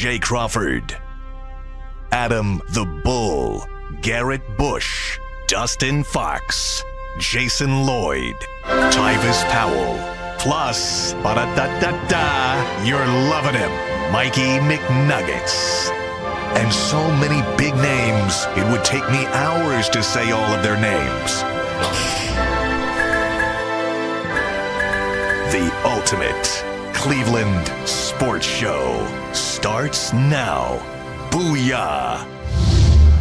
Jay Crawford, Adam the Bull, Garrett Bush, Dustin Fox, Jason Lloyd, Tyvis Powell, plus, ba-da-da-da-da, you're loving him, Mikey McNuggets. And so many big names, it would take me hours to say all of their names. The ultimate Cleveland sports show starts now. Booyah!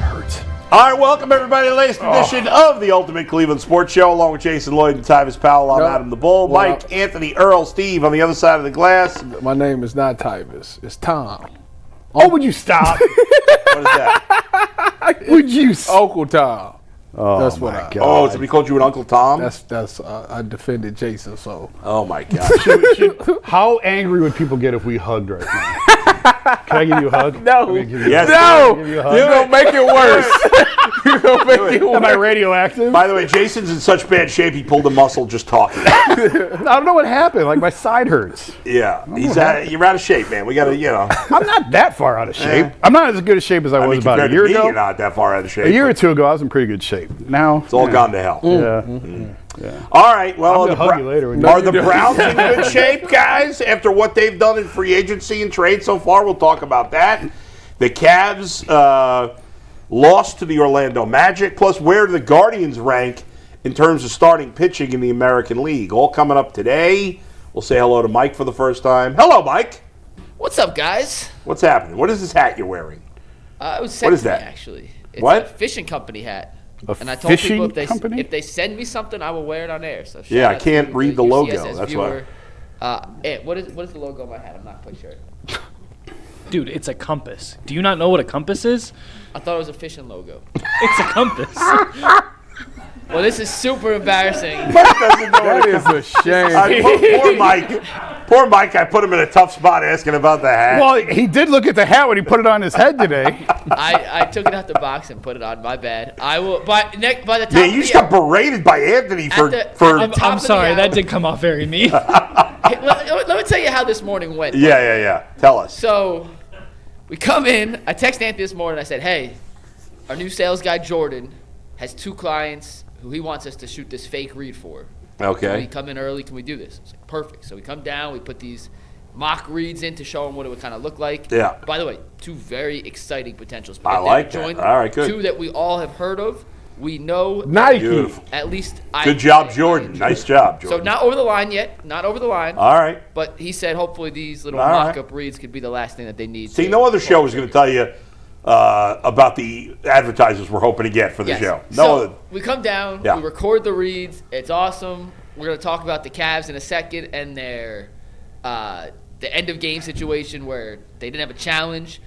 Hurts. All right, welcome everybody to the latest edition of the Ultimate Cleveland Sports Show, along with Jason Lloyd and Tyvis Powell. I'm Adam the Bull. Mike, Anthony, Earl, Steve on the other side of the glass. My name is not Tyvis. It's Tom. Oh, would you stop? What is that? Would you? Uncle Tom. Oh, that's what I. God. Oh, somebody called you an Uncle Tom? That's. I defended Jason, so. Oh my God. How angry would people get if we hugged right now? Can I give you a hug? No. Yes. No. You're gonna make it worse. You're gonna make it worse. Am I radioactive? By the way, Jason's in such bad shape he pulled a muscle just talking. I don't know what happened. Like my side hurts. Yeah, you're out of shape, man. We got to, I'm not that far out of shape. I'm not as good a shape as I was about a year ago. You're not that far out of shape. A year or two ago, I was in pretty good shape. Now it's all gone to hell. Yeah. Yeah. All right. Well, I'm gonna hug you later. Are the Browns in good shape, guys? After what they've done in free agency and trade so far, we'll talk about that. The Cavs lost to the Orlando Magic. Plus, where do the Guardians rank in terms of starting pitching in the American League? All coming up today. We'll say hello to Mike for the first time. Hello, Mike. What's up, guys? What's happening? What is this hat you're wearing? It was sent What is to me, that? actually. It's What? a fishing company hat. A And I told fishing people company? if they send me something, I will wear it on air. So shout Yeah, I out can't to read the your logo. CSS That's viewer. What is the logo on my hat? I'm not quite sure. Dude, it's a compass. Do you not know what a compass is? I thought it was a fishing logo. It's a compass. Well, this is super embarrassing. That is a shame. Poor Mike, I put him in a tough spot asking about the hat. Well, he did look at the hat when he put it on his head today. I took it out the box and put it on. My bad. I will. By the time. Man, you just got berated by Anthony for. I'm sorry, that did come off very mean. Let me tell you how this morning went. Yeah. Tell us. So, we come in. I texted Anthony this morning. I said, hey, our new sales guy, Jordan, has 2 clients who he wants us to shoot this fake read for. Okay. Can we come in early? Can we do this? I was like, perfect. So we come down. We put these mock reads in to show them what it would kind of look like. Yeah. By the way, 2 very exciting potentials. I like that. All right, good. 2 that we all have heard of. We know Nike. Beautiful. at least Good job, Jordan. Nice job, Jordan. So not over the line yet. Not over the line. All right. But he said hopefully these little All right. mock-up reads could be the last thing that they need. See, no other show is going to tell you about the advertisers we're hoping to get for the show. No so other. we come down, Yeah. we record the reads. It's awesome. We're going to talk about the Cavs in a second and their the end of game situation where they didn't have a challenge.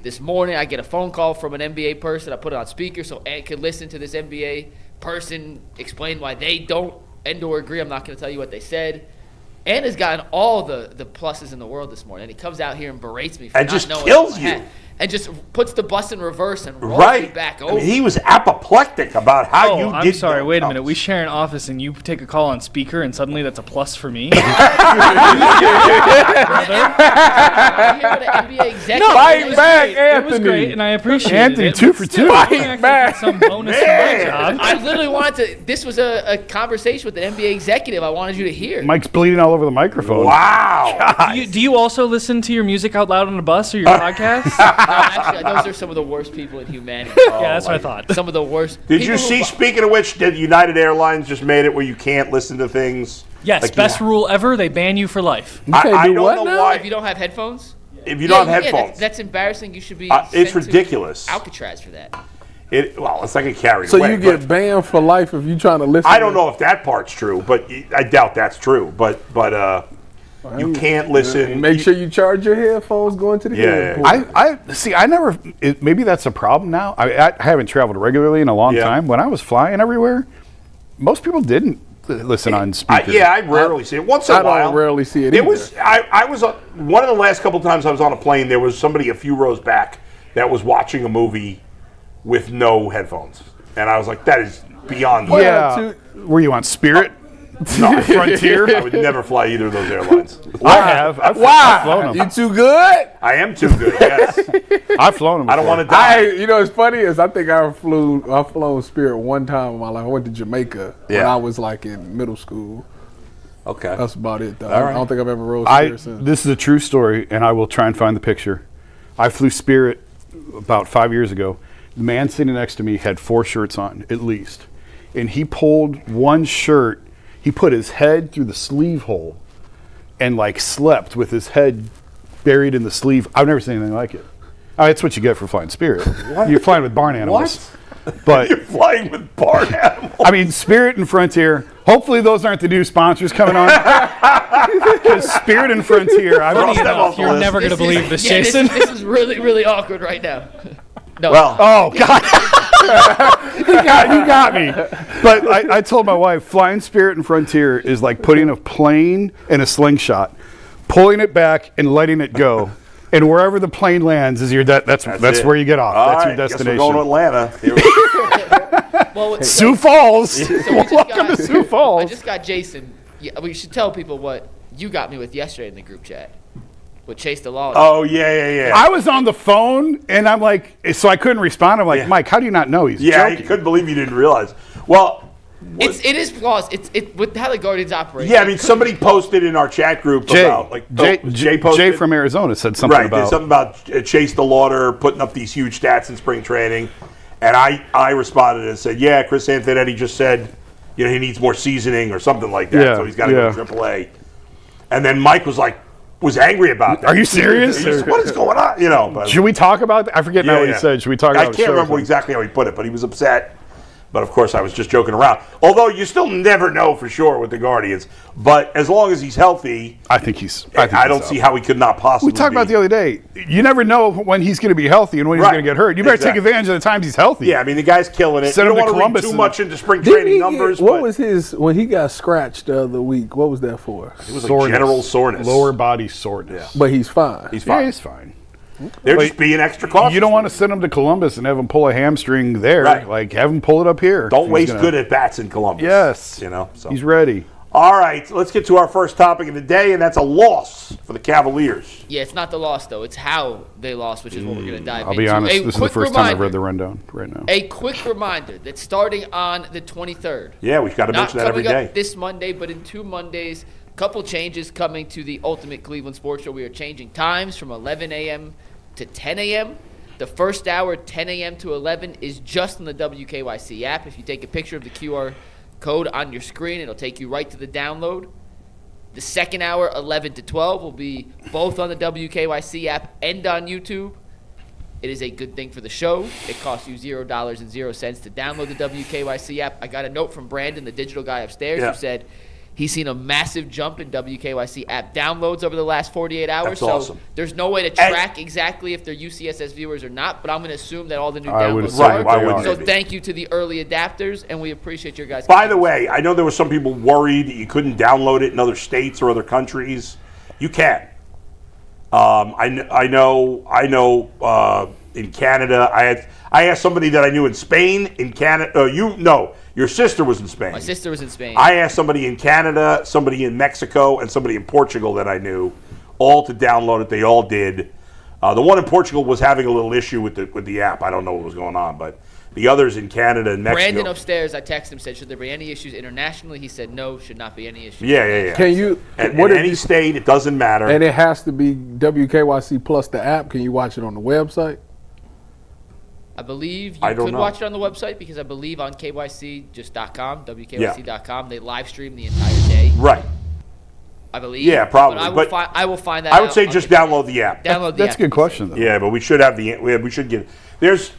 This morning I get a phone call from an NBA person. I put it on speaker so Ed could listen to this NBA person explain why they don't end or agree. I'm not going to tell you what they said. Ed has gotten all the pluses in the world this morning, and he comes out here and berates me for And not just knowing kills what I you. had. And just puts the bus in reverse and rolls me back over. I mean, he was apoplectic about how you I'm did sorry, that. wait a minute. We share an office and you take a call on speaker and suddenly that's a plus for me? I hear what an NBA executive Fight back, It was great Anthony. and I appreciate Anthony, it. 2 for 2. Fight back. Some bonus for my job. I literally wanted to. This was a conversation with an NBA executive I wanted you to hear. Mike's bleeding all over the microphone. Wow. Do you also listen to your music out loud on the bus or your podcast? Actually, those are some of the worst people in humanity. Yeah, that's what I thought. Some of the worst. Did people you see, who- speaking of which, did United Airlines just made it where you can't listen to things? Yes, Like best rule ever. They ban you for life. You can't I do don't what know now? why. If you don't have headphones? If you don't have Yeah, headphones. that's embarrassing. You should be. It's sent to ridiculous. Alcatraz for that. It's like a carry So away. you get but banned for life if you're trying to listen. I don't know if that part's true, but I doubt that's true. But you can't listen. Make sure you charge your headphones going to the Yeah. airport. I see. I never. Maybe that's a problem now. I haven't traveled regularly in a long Yeah. time. When I was flying everywhere, most people didn't listen on speaker. I rarely see it. Once in a I while. don't rarely see it It either. was. I was one of the last couple times I was on a plane. There was somebody a few rows back that was watching a movie with no headphones, and I was like, that is beyond. Yeah. Were you on Spirit? No, Frontier? I would never fly either of those airlines. I have. I've flown Why? them. You too good? I am too good. Yes. I've flown them. I don't want to You die. know, it's funny is I think I've flown Spirit one time in my life. I went to Jamaica when Yeah. I was like in middle school. Okay. That's about it, though. All right. I don't think I've ever rode Spirit since. This is a true story, and I will try and find the picture. I flew Spirit about 5 years ago. The man sitting next to me had 4 shirts on, at least. And he pulled one shirt, he put his head through the sleeve hole and like slept with his head buried in the sleeve. I've never seen anything like it. That's what you get for flying Spirit. You're flying with barn animals. But You're flying with barn animals. I mean, Spirit and Frontier. Hopefully, those aren't the new sponsors coming on. Because Spirit and Frontier, I Cross don't them off the You're list. never going to believe this, Jason. This is really, really awkward right now. No. Well, Oh God, you got me. But I told my wife, flying Spirit and Frontier is like putting a plane in a slingshot, pulling it back and letting it go, and wherever the plane lands is your that's it. where you get off. all That's right, your guess we're destination. going to Atlanta. Here we Well, Sioux Falls. so we just Welcome got, to Sioux Falls. I just got Jason. Yeah, we should tell people what you got me with yesterday in the group chat with Chase the Law. Oh, yeah. I was on the phone and I'm like, so I couldn't respond. I'm like, Yeah. Mike, how do you not know he's Yeah, I joking? couldn't believe you didn't realize. Well, it is flaws. It's with how the Guardians operate. yeah, I mean, somebody posted in our chat group Jay, about, like, Jay posted. Jay from Arizona said something Right, about there's something about Chase the Lauder putting up these huge stats in spring training. And I responded and said, yeah, Chris Antonetti just said, he needs more seasoning or something like that. Yeah, So he's got to go to AAA. And then Mike was angry about that. Are you serious? He just, what is going on? But Should we talk about that? I forget now what he said. Should we talk about I the can't show or remember something? exactly how he put it, but he was upset. But of course, I was just joking around. Although you still never know for sure with the Guardians. But as long as he's healthy, I think he's. I don't see how he could not possibly. We talked about the other day. You never know when he's going to be healthy and when he's Right. going to get hurt. You better take Exactly. advantage of the times he's healthy. Yeah, I mean the guy's killing it. Send You him don't to want to read Columbus too and- much into spring Didn't training he numbers. what but was his when he got scratched the other week? What was that for? it was like Soreness. general soreness. Lower body soreness. But he's fine. He's Yeah, fine. he's fine. They're But just being extra cautious. You don't want to send him to Columbus and have him pull a hamstring there. Right. Like, have him pull it up here. Don't He's waste gonna- good at bats in Columbus. Yes. So. He's ready. All right, let's get to our first topic of the day, and that's a loss for the Cavaliers. Yeah, it's not the loss though. It's how they lost, which is what we're going to dive into. I'll be honest. A This is the quick first time I've reminder- read the rundown right now. A quick reminder that starting on the 23rd. Yeah, we've got to Not mention that every coming day. up this Monday, but in 2 Mondays, couple changes coming to the Ultimate Cleveland Sports Show. We are changing times from 11 a.m. to 10 a.m. The first hour, 10 a.m. to 11, is just on the WKYC app. If you take a picture of the QR code on your screen, it'll take you right to the download. The second hour, 11 to 12, will be both on the WKYC app and on YouTube. It is a good thing for the show. It costs you $0.00 to download the WKYC app. I got a note from Brandon, the digital guy upstairs, Yeah. who said he's seen a massive jump in WKYC app downloads over the last 48 hours. That's so awesome. there's no way to track exactly if they're UCSS viewers or not, but I'm going to assume that all the new I would downloads assume Right, why are. wouldn't So they be? thank you to the early adapters, and we appreciate your guys. By the way, I know there were some people worried that you couldn't download it in other states or other countries. You can. I know. In Canada, I asked somebody that I knew in Spain. In Canada, your sister was in Spain. My sister was in Spain. I asked somebody in Canada, somebody in Mexico, and somebody in Portugal that I knew, all to download it. They all did. The one in Portugal was having a little issue with the app. I don't know what was going on, but the others in Canada and Mexico. Brandon upstairs, I texted him, said, should there be any issues internationally? He said, no, should not be any issues. Yeah. Can you? And what in if any you- state, it doesn't matter. And it has to be WKYC plus the app. Can you watch it on the website? I believe you I don't could know. watch it on the website because I believe on KYC.com, WKYC.com, they live stream the entire day. Right. I believe. Yeah, probably, But but I will find that I would out say on just the- download the app. Download the That's app. a good question, though. Yeah, but we should have we should get.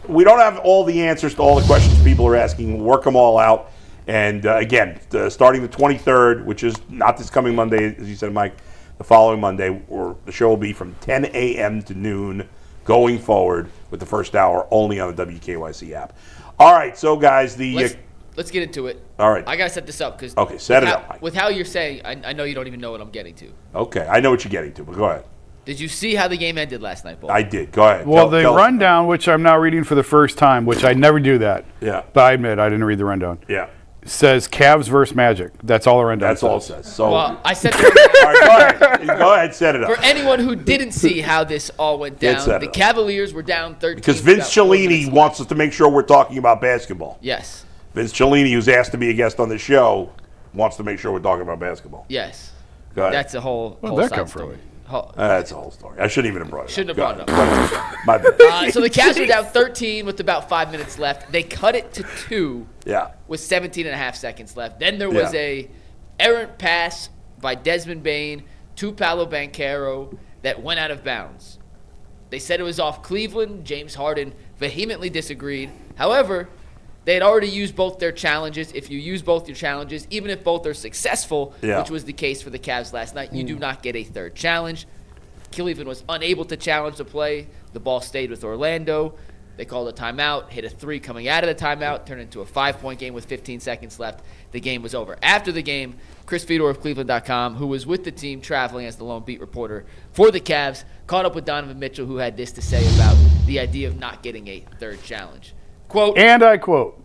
We don't have all the answers to all the questions people are asking. We'll work them all out. And again, starting the 23rd, which is not this coming Monday, as you said, Mike, the following Monday, or the show will be from 10 a.m. to noon going forward with the first hour only on the WKYC app. All right, so guys, Let's get into it. all right. I got to set this up because Okay, set it up, Mike. with how you're saying, I know you don't even know what I'm getting to. Okay, I know what you're getting to, but go ahead. Did you see how the game ended last night, Paul? I did. Go ahead. Well, the Tell us. rundown, which I'm now reading for the first time, which I never do that. Yeah. But I admit I didn't read the rundown. Yeah. says Cavs versus Magic. That's all our end. That's all it says. So, Well, I said all right, go ahead. Go ahead, set it up. for anyone who didn't see how this all went down, set it the up. Cavaliers were down 13. Because with Vince about 4 minutes Cellini left. wants us to make sure we're talking about basketball. Yes. Vince Cellini, who's asked to be a guest on the show, wants to make sure we're talking about basketball. Yes. Go ahead. That's a whole Where'd whole that side come from? story. That's a whole story. I shouldn't even have brought it Shouldn't up. have Go brought it ahead. My bad. So the Cavs were down 13 with about 5 minutes left. They cut it to 2 Yeah. with 17 and a half seconds left. Then there was Yeah. a errant pass by Desmond Bain to Paolo Banchero that went out of bounds. They said it was off Cleveland. James Harden vehemently disagreed. However, they had already used both their challenges. If you use both your challenges, even if both are successful, Yeah. which was the case for the Cavs last night, you do not get a third challenge. Cleveland was unable to challenge the play. The ball stayed with Orlando. They called a timeout, hit a 3 coming out of the timeout, turned into a 5-point game with 15 seconds left. The game was over. After the game, Chris Fedor of Cleveland.com, who was with the team traveling as the lone beat reporter for the Cavs, caught up with Donovan Mitchell, who had this to say about the idea of not getting a third challenge. Quote, And I quote,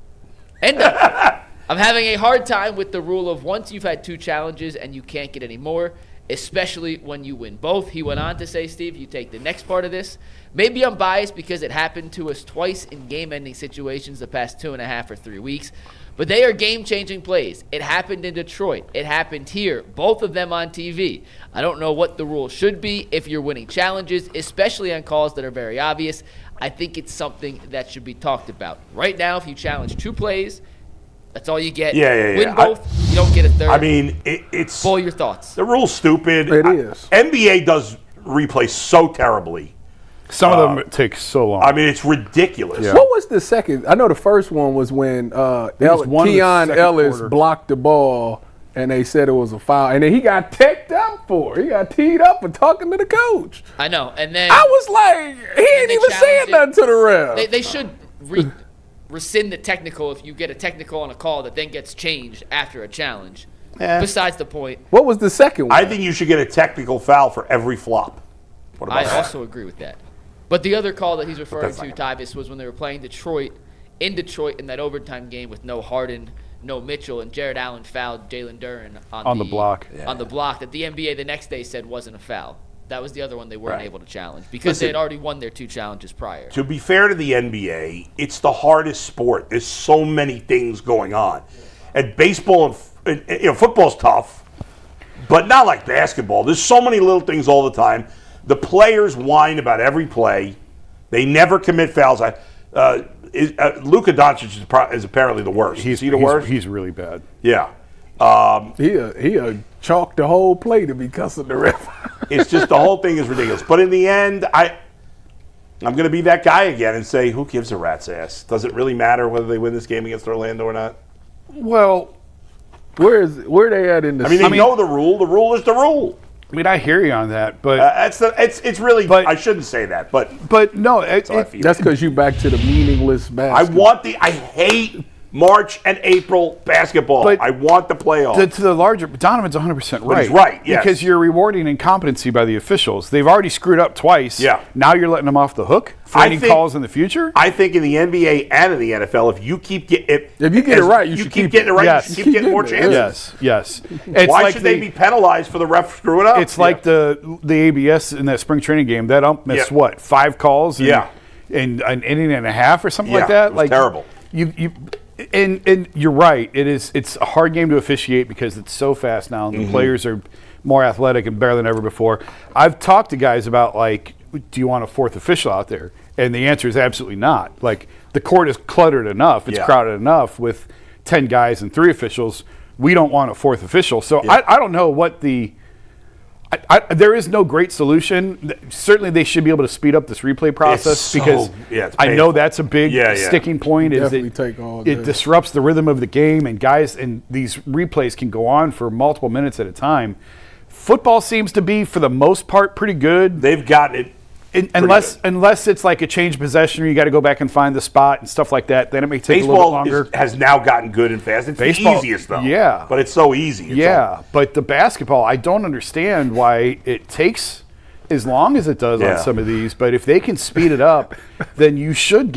I'm having a hard time with the rule of once you've had 2 challenges and you can't get any more, especially when you win both. He went on to say, Steve, you take the next part of this. Maybe I'm biased because it happened to us twice in game-ending situations the past 2.5 or 3 weeks, but they are game-changing plays. It happened in Detroit. It happened here, both of them on TV. I don't know what the rule should be if you're winning challenges, especially on calls that are very obvious. I think it's something that should be talked about. Right now, if you challenge 2 plays, that's all you get. Yeah. Win both, you don't get a third. I mean, it's Bull your thoughts. the rule's stupid. It is. NBA does replay so terribly. some of them take so long. I mean, it's ridiculous. Yeah. What was the second? I know the first one was when was one of the Keon second Ellis quarter. blocked the ball, and they said it was a foul, and then he got teched up for it. He got teed up for talking to the coach. I know. And then I was like, he ain't they even saying challenged it. nothing to the ref. they should rescind the technical if you get a technical on a call that then gets changed after a challenge. Yeah. Besides the point, What was the second one? I think you should get a technical foul for every flop. What about I that? also agree with that. But the other call that he's referring that's to, not Tyvis, was when they were playing Detroit in that overtime game with no Harden, no Mitchell, and Jared Allen fouled Jalen Duren On the block. On the block that the NBA the next day said wasn't a foul. That was the other one they weren't Right. able to challenge because they Listen, had already won their 2 challenges prior. To be fair to the NBA, it's the hardest sport. There's so many things going on. And baseball and football's tough, but not like basketball. There's so many little things all the time. The players whine about every play. They never commit fouls. Luka Doncic is apparently the worst. Is he the worst? He's really bad. Yeah. He chalked the whole play to be cussing the ref. It's just the whole thing is ridiculous. But in the end, I'm going to be that guy again and say, who gives a rat's ass? Does it really matter whether they win this game against Orlando or not? Well, Where they at in the? I mean, they know the rule. The rule is the rule. I mean, I hear you on that, but It's really. But- I shouldn't say that, but no, that's how I feel. That's because you back to the meaningless basketball. I hate March and April basketball. But I want the playoffs. to the larger, Donovan's 100% right. he's right, yes. Because you're rewarding incompetency by the officials. They've already screwed up twice. Yeah. Now you're letting them off the hook for I any think- calls in the future? I think in the NBA and in the NFL, if you keep If you get it right, you should keep keep getting it it. right. Yes. You should keep getting more Keep getting it, chances. Yes. It's Why like should they be penalized for the ref screwing up? It's like the ABS in that spring training game. That ump missed Yeah. what, 5 calls in, Yeah. in an inning and a half or something Yeah, like that. it was terrible. And you're right. It's a hard game to officiate because it's so fast now, and the players are more athletic and better than ever before. I've talked to guys about, like, do you want a 4th official out there? And the answer is absolutely not. Like, the court is cluttered enough. It's Yeah. crowded enough with 10 guys and 3 officials. We don't want a 4th official. So I don't know what the there is no great solution. Certainly, they should be able to speed up this replay process because it's I know painful. that's a big sticking point. Is Definitely it, take all day. it disrupts the rhythm of the game, and these replays can go on for multiple minutes at a time. Football seems to be, for the most part, pretty good. They've gotten it. Unless it's like a change of possession, or you got to go back and find the spot and stuff like that. Then it may take a little bit Baseball longer. has now gotten good and fast. It's Baseball- the easiest, though. yeah. But it's so easy. It's Yeah, but the basketball, I don't understand why it takes as long as it does Yeah. on some of these. But if they can speed it up, then you should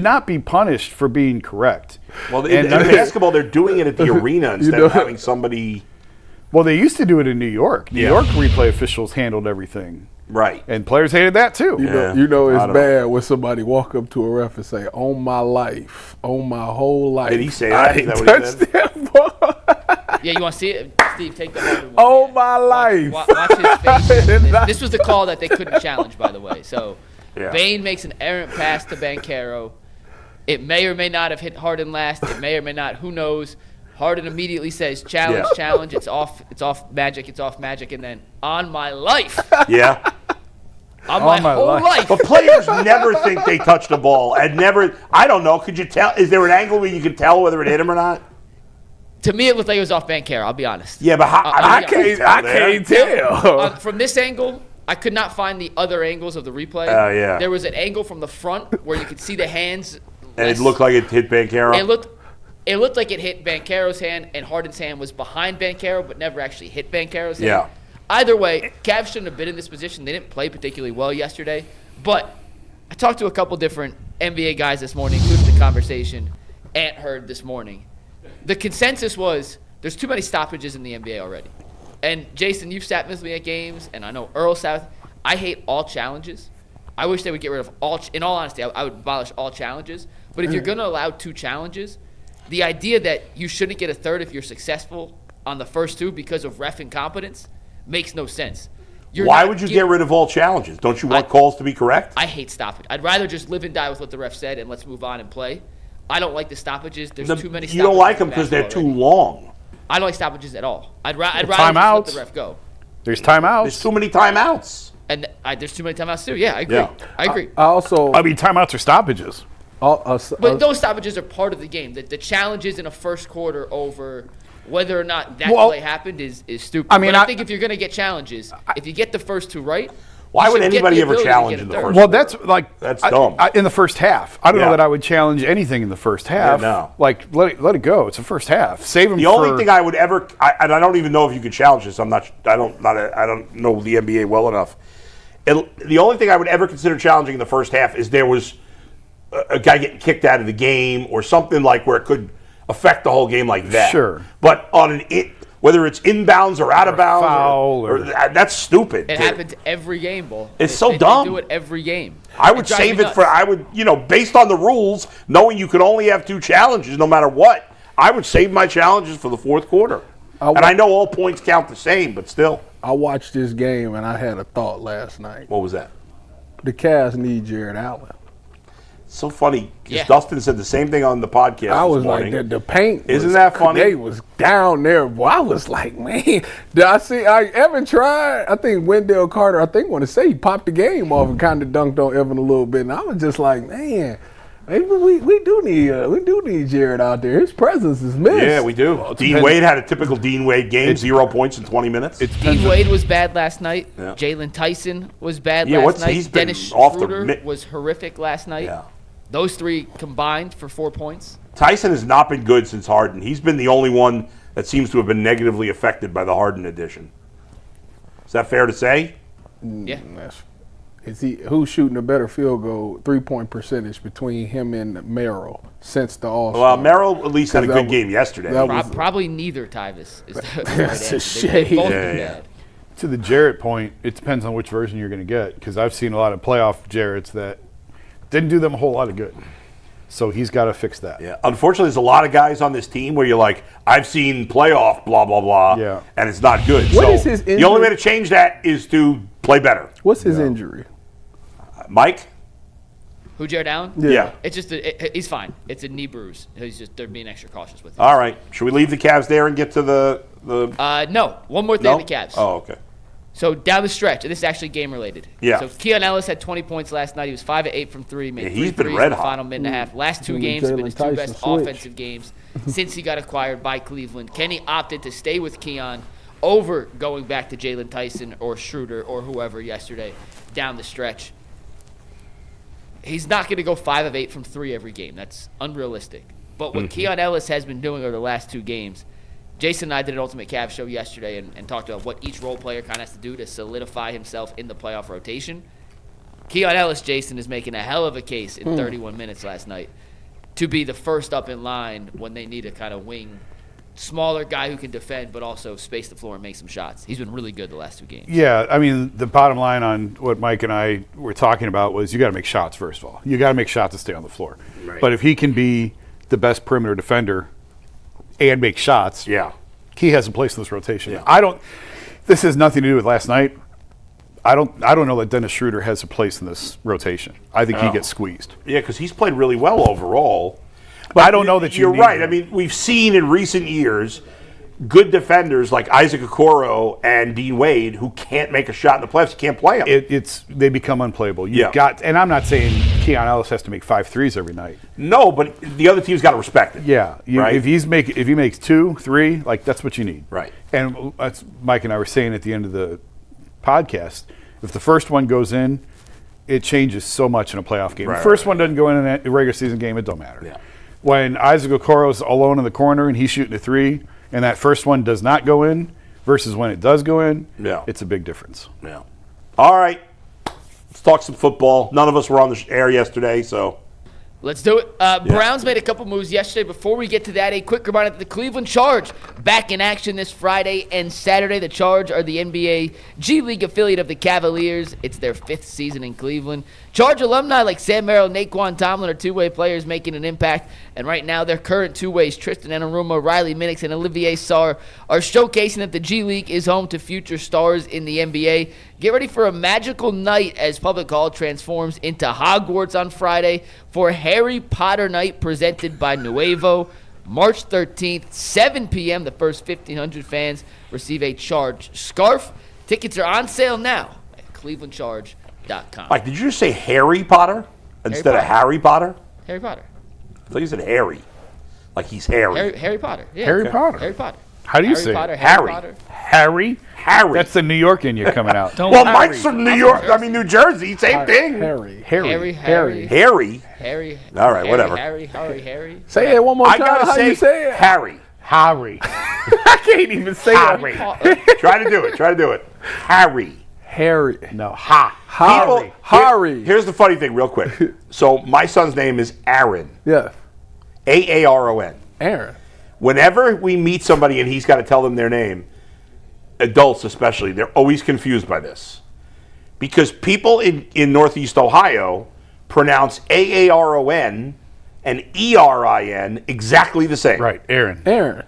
not be punished for being correct. Well, in basketball, they're doing it at the arena instead of having somebody. Well, they used to do it in New York. New Yeah. York replay officials handled everything. Right. And players hated that too. You know I it's don't bad when somebody walk up to a ref and say, "On my life, on my whole life." Did he say that? I Is that ain't what he touched said? that ball. Yeah, you want to see it? Steve, take the harder one. On my life. Watch his face. This was the call that they couldn't challenge, by the way. So, Yeah. Bain makes an errant pass to Banchero. It may or may not have hit Harden last. It may or may not. Who knows? Harden immediately says, challenge, Yeah. challenge. It's off Magic. It's off Magic. And then, on my life. Yeah. On my my whole life. life. But players never think they touched the ball, and never. I don't know. Could you tell? Is there an angle where you can tell whether it hit him or not? To me, it looked like it was off Banchero. I'll be honest. Yeah, but I can't tell. From this angle, I could not find the other angles of the replay. Oh, yeah. There was an angle from the front where you could see the hands. And it looked like it hit Banchero. It looked like it hit Banchero's hand, and Harden's hand was behind Banchero, but never actually hit Banchero's hand. Yeah. Either way, Cavs shouldn't have been in this position. They didn't play particularly well yesterday. But I talked to a couple different NBA guys this morning, including the conversation Ant heard this morning. The consensus was there's too many stoppages in the NBA already. And, Jason, you've sat with me at games, and I know Earl sat with I hate all challenges. I wish they would get rid of all – in all honesty, I would abolish all challenges. But if you're going to allow 2 challenges, the idea that you shouldn't get a third if you're successful on the first 2 because of ref incompetence makes no sense. Why would you get rid of all challenges? Don't you want calls to be correct? I hate stoppage. I'd rather just live and die with what the ref said and let's move on and play. I don't like the stoppages. There's too many stoppages. You don't like them because they're too long. I don't like stoppages at all. I'd rather timeouts. just let the ref go. There's timeouts. There's too many timeouts. And there's too many timeouts too. Yeah, I agree. Yeah. I agree. I mean, timeouts are stoppages. But those stoppages are part of the game. The challenges in a first quarter over whether or not that play happened is stupid. I mean, I think if you're going to get challenges, if you get the first 2 right, why you would should get anybody the ever ability to challenge get a in the third. first Well, quarter? that's That's dumb. in the first half. I don't Yeah. know that I would challenge anything in the first half. no. Like let it go. It's the first half. Save them. The only thing I would ever, and I don't even know if you could challenge this. I don't know the NBA well enough. The only thing I would ever consider challenging in the first half is there was a guy getting kicked out of the game or something like where it could affect the whole game like that. Sure. But on whether it's inbounds or out of bounds, foul that's stupid. It happens every game, Bull. It's so They dumb. do it every game. I would It drives save me it for. nuts. I would, based on the rules, knowing you could only have 2 challenges no matter what. I would save my challenges for the fourth quarter. And I know all points count the same, but still. I watched this game and I had a thought last night. What was that? The Cavs need Jared Allen. So funny because Yeah. Dustin said the same thing on the podcast. I was this morning. like, the paint. Isn't that funny? They was down there. Boy, I was like, man, did I see? Evan tried. I think Wendell Carter. I think want to say he popped the game off and kind of dunked on Evan a little bit. And I was just like, man, maybe we do need Jared out there. His presence is missed. Yeah, we do. Dean Wade had a typical Dean Wade game, 0 points in 20 minutes. Dean Wade was bad last night. Yeah. Jalen Tyson was bad Yeah, last night. he's been Dennis off the Schroeder was horrific last night. Yeah. Those 3 combined for 4 points. Tyson has not been good since Harden. He's been the only one that seems to have been negatively affected by the Harden addition. Is that fair to say? Yeah. Who's shooting a better field goal 3-point percentage between him and Merrill since the All-Star? Well, Merrill at least had a good game yesterday. that was- Probably neither Tyvis is the right That's a answer. They've shame. both Yeah, been yeah. bad. To the Jarrett point, it depends on which version you're going to get because I've seen a lot of playoff Jarretts that didn't do them a whole lot of good. So he's got to fix that. Yeah. Unfortunately, there's a lot of guys on this team where you're like, I've seen playoff, blah, blah, blah, Yeah. and it's not good. What so is his the only injury? way to change that is to play better. What's his injury? Mike? Who, Jared Allen? Yeah. It's just he's fine. It's a knee bruise. They're being extra cautious with him. All right. Should we leave the Cavs there and get to the No. One more thing no? on the Cavs. Oh, okay. So down the stretch, and this is actually game related. Yeah. So Keon Ellis had 20 points last night. He was 5 of 8 from 3. Made Yeah, 3 he's been threes red in the hot. final minute and a half. Last 2 Him and games have been his 2 Jalen best Tyson switch. offensive games since he got acquired by Cleveland. Kenny opted to stay with Keon over going back to Jalen Tyson or Schroeder or whoever yesterday down the stretch. He's not going to go 5 of 8 from 3 every game. That's unrealistic. But what Keon Ellis has been doing over the last 2 games, Jason and I did an Ultimate Cavs show yesterday and talked about what each role player kind of has to do to solidify himself in the playoff rotation. Keon Ellis, Jason, is making a hell of a case in 31 minutes last night. to be the first up in line when they need a kind of wing, smaller guy who can defend but also space the floor and make some shots. He's been really good the last 2 games. Yeah, I mean, the bottom line on what Mike and I were talking about was you got to make shots, first of all. You got to make shots to stay on the floor. Right. But if he can be the best perimeter defender and make shots, he has a place in this rotation. Yeah. This has nothing to do with last night. I don't know that Dennis Schroeder has a place in this rotation. I think he gets squeezed. Yeah, because he's played really well overall. But I don't know that you're need right. him. I mean, we've seen in recent years good defenders like Isaac Okoro and Dean Wade who can't make a shot in the playoffs. You can't play them. They become unplayable. And I'm not saying Keon Ellis has to make 5 threes every night. No, but the other team's got to respect it. Yeah, right? If he makes 2, 3, like that's what you need. Right. And that's Mike and I were saying at the end of the podcast. If the first one goes in, it changes so much in a playoff game. Right, the first one doesn't go in a regular season game, it don't matter. Yeah. When Isaac Okoro's alone in the corner and he's shooting a 3, and that first one does not go in versus when it does go in, it's a big difference. Yeah. All right. Let's talk some football. None of us were on the air yesterday, so. Let's do it. Browns made a couple moves yesterday. Before we get to that, a quick reminder that the Cleveland Charge back in action this Friday and Saturday. The Charge are the NBA G League affiliate of the Cavaliers. It's their 5th season in Cleveland. Charge alumni like Sam Merrill and Naquan Tomlin are two-way players making an impact. And right now, their current two-ways, Tristan Enaruma, Riley Minix, and Olivier Sarr, are showcasing that the G League is home to future stars in the NBA. Get ready for a magical night as Public Hall transforms into Hogwarts on Friday for Harry Potter Night presented by Nuevo. March 13th, 7 p.m., the first 1,500 fans receive a Charge scarf. Tickets are on sale now at clevelandcharge.com. Mike, did you just say Harry Potter instead of Harry Potter? Harry Potter. I thought you said Harry. Like he's Harry. Harry Potter. Yeah. Harry Potter. Harry Potter. How do you Harry say Potter, it? Harry Potter. Harry? Harry. That's the New York in you coming out. Well, Mike's from New York. I mean, New Jersey. Same thing. Harry. Harry. Harry. All right, whatever. Harry. Say it one more I time. gotta How say you say it? Harry. Harry. I can't even say Harry. it. Try to do it. Harry. Harry. No, People, Harry. Here's the funny thing, real quick. So my son's name is Aaron. Yeah. Aaron. Aaron. Whenever we meet somebody and he's got to tell them their name, adults especially, they're always confused by this. Because people in Northeast Ohio pronounce Aaron and Erin exactly the same. right, Aaron. Aaron.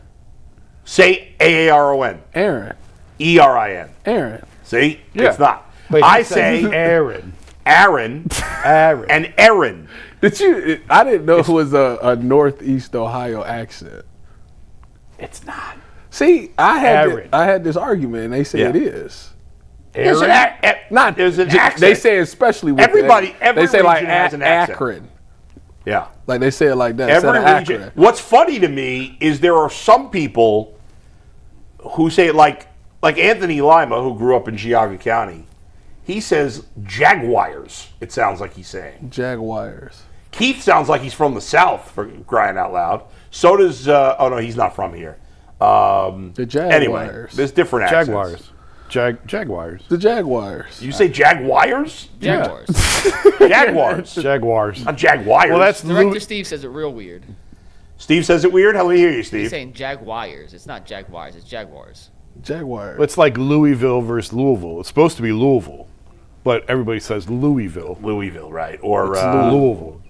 Say Aaron. Aaron. Erin. Aaron. See? Yeah. It's not. Wait, I he said say Aaron. Aaron Aaron. and Erin. Did you? I didn't know it was a Northeast Ohio accent. It's not. See, I Aaron. had this argument, and they say Yeah. it is. There's an, Not there's an j- accent. They say especially with every they say like region has an accent. Akron. Yeah. Like they say it like that. Every instead of region. Akron. What's funny to me is there are some people who say it like Anthony Lima, who grew up in Geauga County. He says Jaguars. It sounds like he's saying. Jaguars. Keith sounds like he's from the South, for crying out loud. So does. Oh no, he's not from here. The Jaguars. Anyway, there's different accents. Jaguars. Jaguars. The Jaguars. You say Jaguars? Jaguars. Jaguars. Jaguars. Not Jaguars. Well, that's Director Steve says it real weird. Steve says it weird. Let me hear you, He's Steve. saying Jaguars. It's not Jaguars. It's Jaguars. Jaguars. It's like Louisville versus Louisville. It's supposed to be Louisville, but everybody says Louisville. Louisville, right? Or Louisville.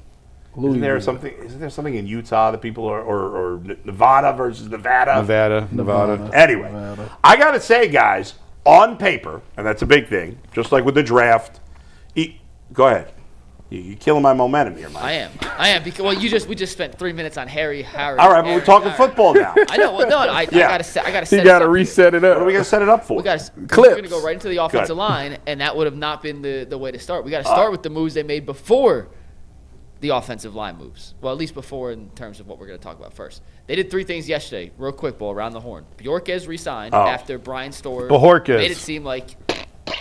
isn't there something? Isn't there something in Utah that people are, or Nevada versus Nevada? Nevada. Anyway, Nevada. I gotta say, guys, on paper, and that's a big thing. Just like with the draft. Go ahead. You're killing my momentum here, Mike. I am because we just spent 3 minutes on Harry. All right, but we're talking football now. I know. Well, no, I gotta set. You got to reset it up. What are we gonna set it up for? We got Clips. We're gonna go right into the offensive Good. line, and that would have not been the way to start. We got to start with the moves they made before the offensive line moves. Well, at least before in terms of what we're gonna talk about first. They did 3 things yesterday, real quick, ball around the horn. Bjorquez re-signed after Brian Storr Bjorquez. made it seem like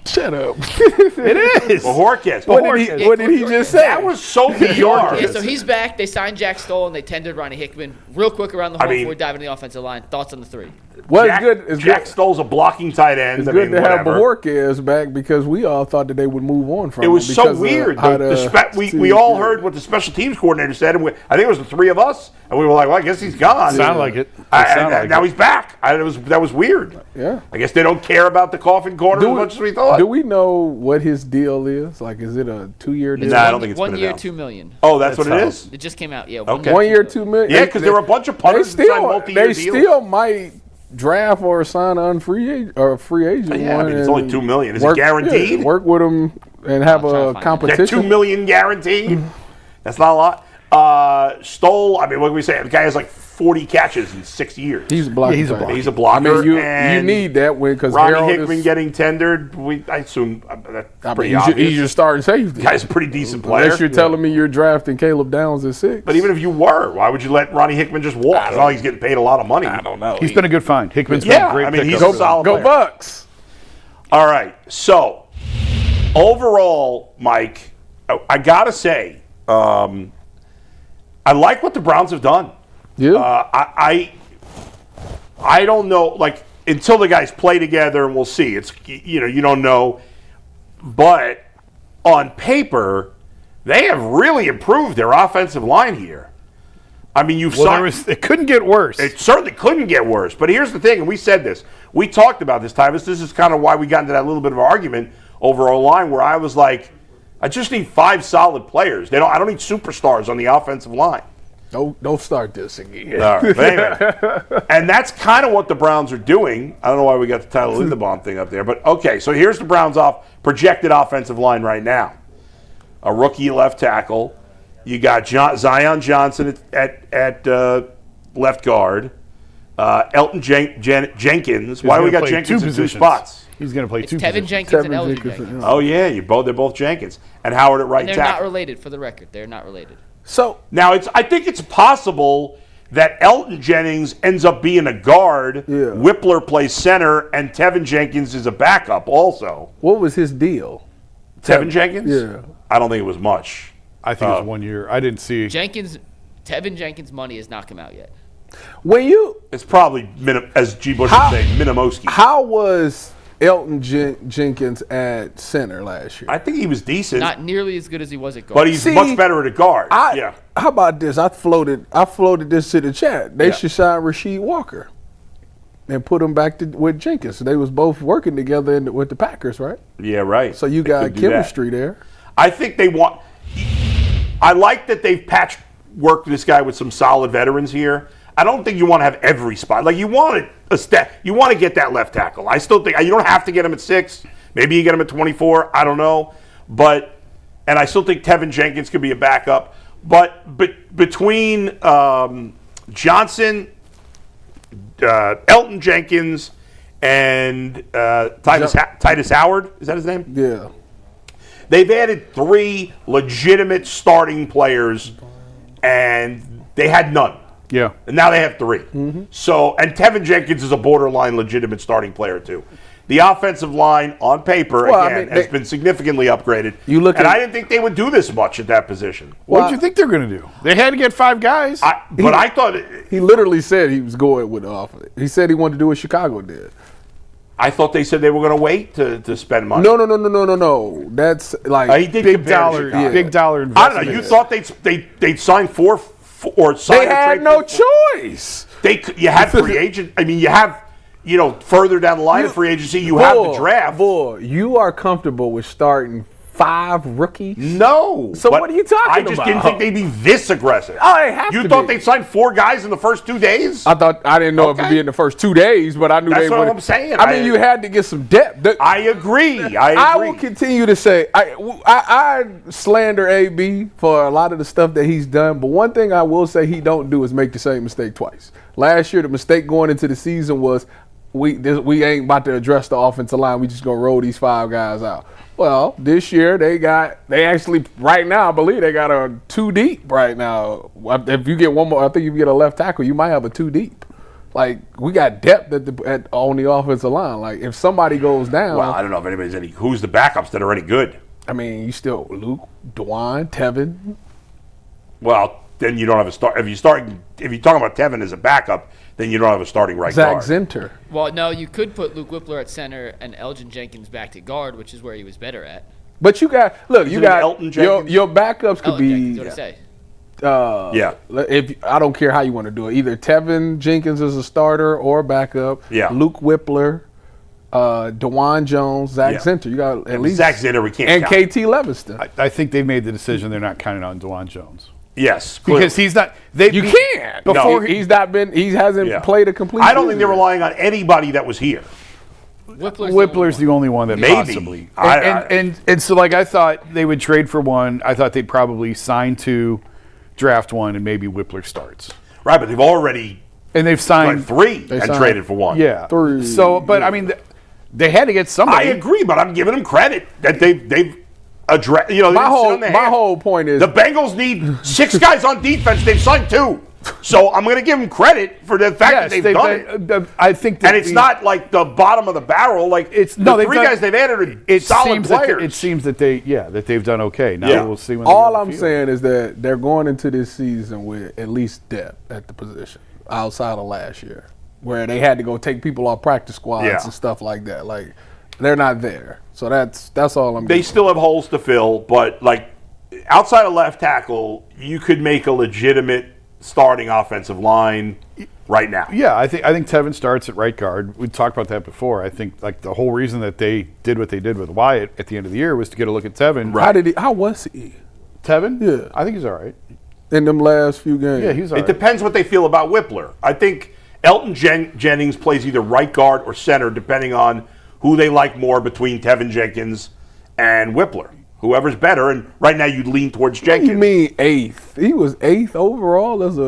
Shut up. It is. Bajorquez. What did he just say? That was so bizarre. yeah, so he's back. They signed Jack Stoll and they tendered Ronnie Hickman. Real quick around the horn mean- before we dive into the offensive line. Thoughts on the 3? Well, it's good. It's Jack good. Stoll's a blocking tight end. It's good to have Bajorquez back because we all thought that they would move on from him. It was so weird. We all heard what the special teams coordinator said, and I think it was the three of us, and we were like, well, I guess he's gone. Sound like it. Now he's back. That was weird. Yeah. I guess they don't care about the coffin corner as much as we thought. Do we know what his deal is? Like, is it a 2-year deal? No, I don't think it's 1 been year, announced. $2 million. Oh, that's what it is? It just came out. Yeah. Okay. 1 year, $2 million. Yeah, because there were a bunch of punters that signed multi-year They deals. still might draft or sign a free agent Yeah, I mean, it's only $2 million. Is it guaranteed? Yeah, work with him and have a competition. That $2 million guaranteed? That's not a lot. Stoll, I mean, what can we say? The guy has like 40 catches in 6 years. He's a blocker. He's a blocker. He's a blocker. I mean, you and need that win because Ronnie Hickman getting tendered. I assume that's pretty obvious. he's your starting safety. The guy's a pretty decent player. Unless you're telling me you're drafting Caleb Downs at 6. But even if you were, why would you let Ronnie Hickman just walk? It's not like he's getting paid a lot of money. I don't know. He's been a good find. Hickman's been a great pickup. He's a solid Go player. Bucks. All right. So, overall, Mike, I got to say, I like what the Browns have done. Yeah. I don't know, like, until the guys play together, and we'll see. It's, you don't know. But on paper, they have really improved their offensive line here. I mean, it couldn't get worse. It certainly couldn't get worse. But here's the thing, and we said this. We talked about this, Tyvis. This is kind of why we got into that little bit of an argument over our line where I was like, I just need 5 solid players. I don't need superstars on the offensive line. Don't start this again. All right, but anyway. And that's kind of what the Browns are doing. I don't know why we got the title in the bomb thing up there, but okay. So here's the Browns' projected offensive line right now. A rookie left tackle. You got Zion Johnson at left guard. Elton Jenkins. Why do we got Jenkins in 2 spots? He's going to play It's 2 Tevin positions. Jenkins and Elgin Jenkins. Oh yeah, they're both Jenkins. And Howard at right And they're tackle. not related, for the record. They're not related. So now I think it's possible that Elton Jennings ends up being a guard. Yeah. Whippler plays center, and Tevin Jenkins is a backup also. what was his deal? Tevin Jenkins? Yeah. I don't think it was much. I think it was 1 year. I didn't see. Tevin Jenkins' money has not come out yet. When you It's probably, as G. Bush would say, Minimoski. how was Elton Jenkins at center last year? I think he was decent, Not nearly as good as he was at guard. but he's much better at a guard. Yeah. How about this? I floated this to the chat. They should sign Rasheed Walker and put him back with Jenkins. They was both working together with the Packers, right? Yeah, right. So you They got could do that. chemistry there. I think they want. I like that they've patchworked this guy with some solid veterans here. I don't think you want to have every spot. Like you want you want to get that left tackle. I still think you don't have to get him at 6. Maybe you get him at 24. I don't know, and I still think Tevin Jenkins could be a backup. But between Johnson, Elton Jenkins, and Titus Howard, is that his name? Yeah. They've added 3 legitimate starting players, and they had none. Yeah. And now they have 3. So, and Tevin Jenkins is a borderline legitimate starting player too. The offensive line, on paper, has been significantly upgraded. I didn't think they would do this much at that position. What did you think they're going to do? They had to get 5 guys. I thought he literally said he was going with the offer. He said he wanted to do what Chicago did. I thought they said they were going to wait to spend money. No. That's like he did big dollar investment. I don't know. You thought they'd sign 4 or sign they had no choice. You had free agent. I mean, you have. Further down the line of free agency, you have the draft. You are comfortable with starting 5 rookies? No. So what are you talking about? I just didn't think they'd be this aggressive. Oh, they have You to thought be. they'd sign 4 guys in the first 2 days? I didn't know if it'd be in the first 2 days, but I knew That's they would. what I'm saying. I mean, you had to get some depth. I agree. I will continue to say I slander AB for a lot of the stuff that he's done, but one thing I will say he don't do is make the same mistake twice. Last year, the mistake going into the season was we ain't about to address the offensive line. We just gonna roll these 5 guys out. Well, this year they actually right now I believe they got a 2 deep right now. If you get one more, I think if you get a left tackle, you might have a 2 deep. Like we got depth on the offensive line. Like if somebody goes down, Well, I don't know if anybody's who's the backups that are any good. I mean, you still Luke, Dwan, Tevin. Well, then you don't have a start. If you're talking about Tevin as a backup, then you don't have a starting right Zach guard. Zinter. Well, no, you could put Luke Whippler at center and Elgin Jenkins back to guard, which is where he was better at. But you got Elton Jenkins? your backups could Elgin be. Jenkins, what I say? If I don't care how you want to do it, either Tevin Jenkins as a starter or backup. Yeah. Luke Whippler, DeJuan Jones, Zach Zinter. You got at least Zach Zinter. We can't and count. KT Levinston. I think they've made the decision they're not counting on DeJuan Jones. Yes, clearly. Because he's not. You can't. Before He hasn't Yeah. played a complete. I don't think they're season. relying on anybody that was here. Whippler's the only one that Maybe. possibly. I- And so, like, I thought they would trade for one. I thought they'd probably sign two, draft one, and maybe Whippler starts. Right, but they've already And they've signed signed three and signed- traded for one. Yeah. Three. So, but I mean, they had to get I somebody. agree, but I'm giving them credit that they've addressed. You know, they My didn't sit on their whole hands. point is The Bengals need 6 guys on defense. They've signed 2. So I'm going to give them credit for the fact that they've done it. I think that And it's not like the bottom of the barrel. Like It's the no, they've 3 done- guys they've added are It solid seems players. it seems that they've done okay. Now Yeah. we'll see when they all get on I'm the field. saying is that they're going into this season with at least depth at the position outside of last year, where they had to go take people off practice squads Yeah. and stuff like that. Like they're not there. So that's all I'm. They getting. still have holes to fill, but like outside of left tackle, you could make a legitimate starting offensive line right now. Yeah, I think Tevin starts at right guard. We talked about that before. I think like the whole reason that they did what they did with Wyatt at the end of the year was to get a look at Tevin. How was he Tevin? Yeah. I think he's all right. in them last few games? Yeah, he's all It right. depends what they feel about Whippler. I think Elton Jennings plays either right guard or center, depending on who they like more between Tevin Jenkins and Whippler. Whoever's better, and right now you'd lean towards What do Jenkins. you mean 8th? He was 8th overall as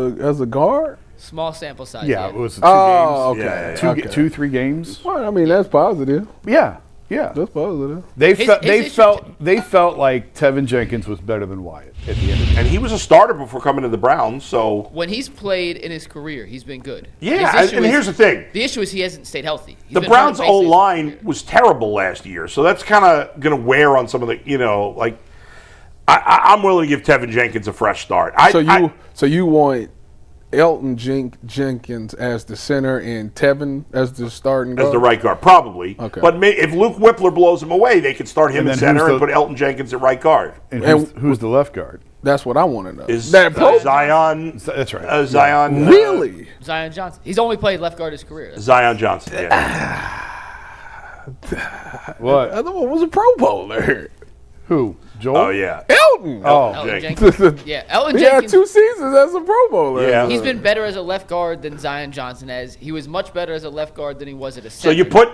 a guard. Small sample size. Yeah, it was 2 Oh, games. okay. Yeah, okay. 2-3 games. Well, I mean that's positive. Yeah. That's positive. They His felt like Tevin Jenkins was better than Wyatt at the end of the And he was a starter before coming to the Browns, so When he's played in his career, he's been good. yeah. His issue And is- here's the thing: The issue is he hasn't stayed healthy. He's the been Browns' hurt O basically line his career. was terrible last year, so that's kind of going to wear on some of the, like. I'm willing to give Tevin Jenkins a fresh start. So you want Elton Jenkins as the center and Tevin as the starting guard? as the right guard, probably. Okay. But if Luke Whippler blows him away, they could start him And at then center who's and the- put Elton Jenkins at right guard. And And- who's the left guard? That's what I want to know. Is that pro- Zion? That's right. Zion. really? Zion Johnson. He's only played left guard his career. Zion Johnson. Yeah. What? The other one was a Pro Bowler. Who? Joel? Oh yeah. Elton. Oh. Elton Jenkins. Jenkins. Yeah, Elton He had Jenkins. 2 seasons as a Pro Bowler. Yeah. He's been better as a left guard than Zion Johnson has. He was much better as a left guard than he was at a So center. you put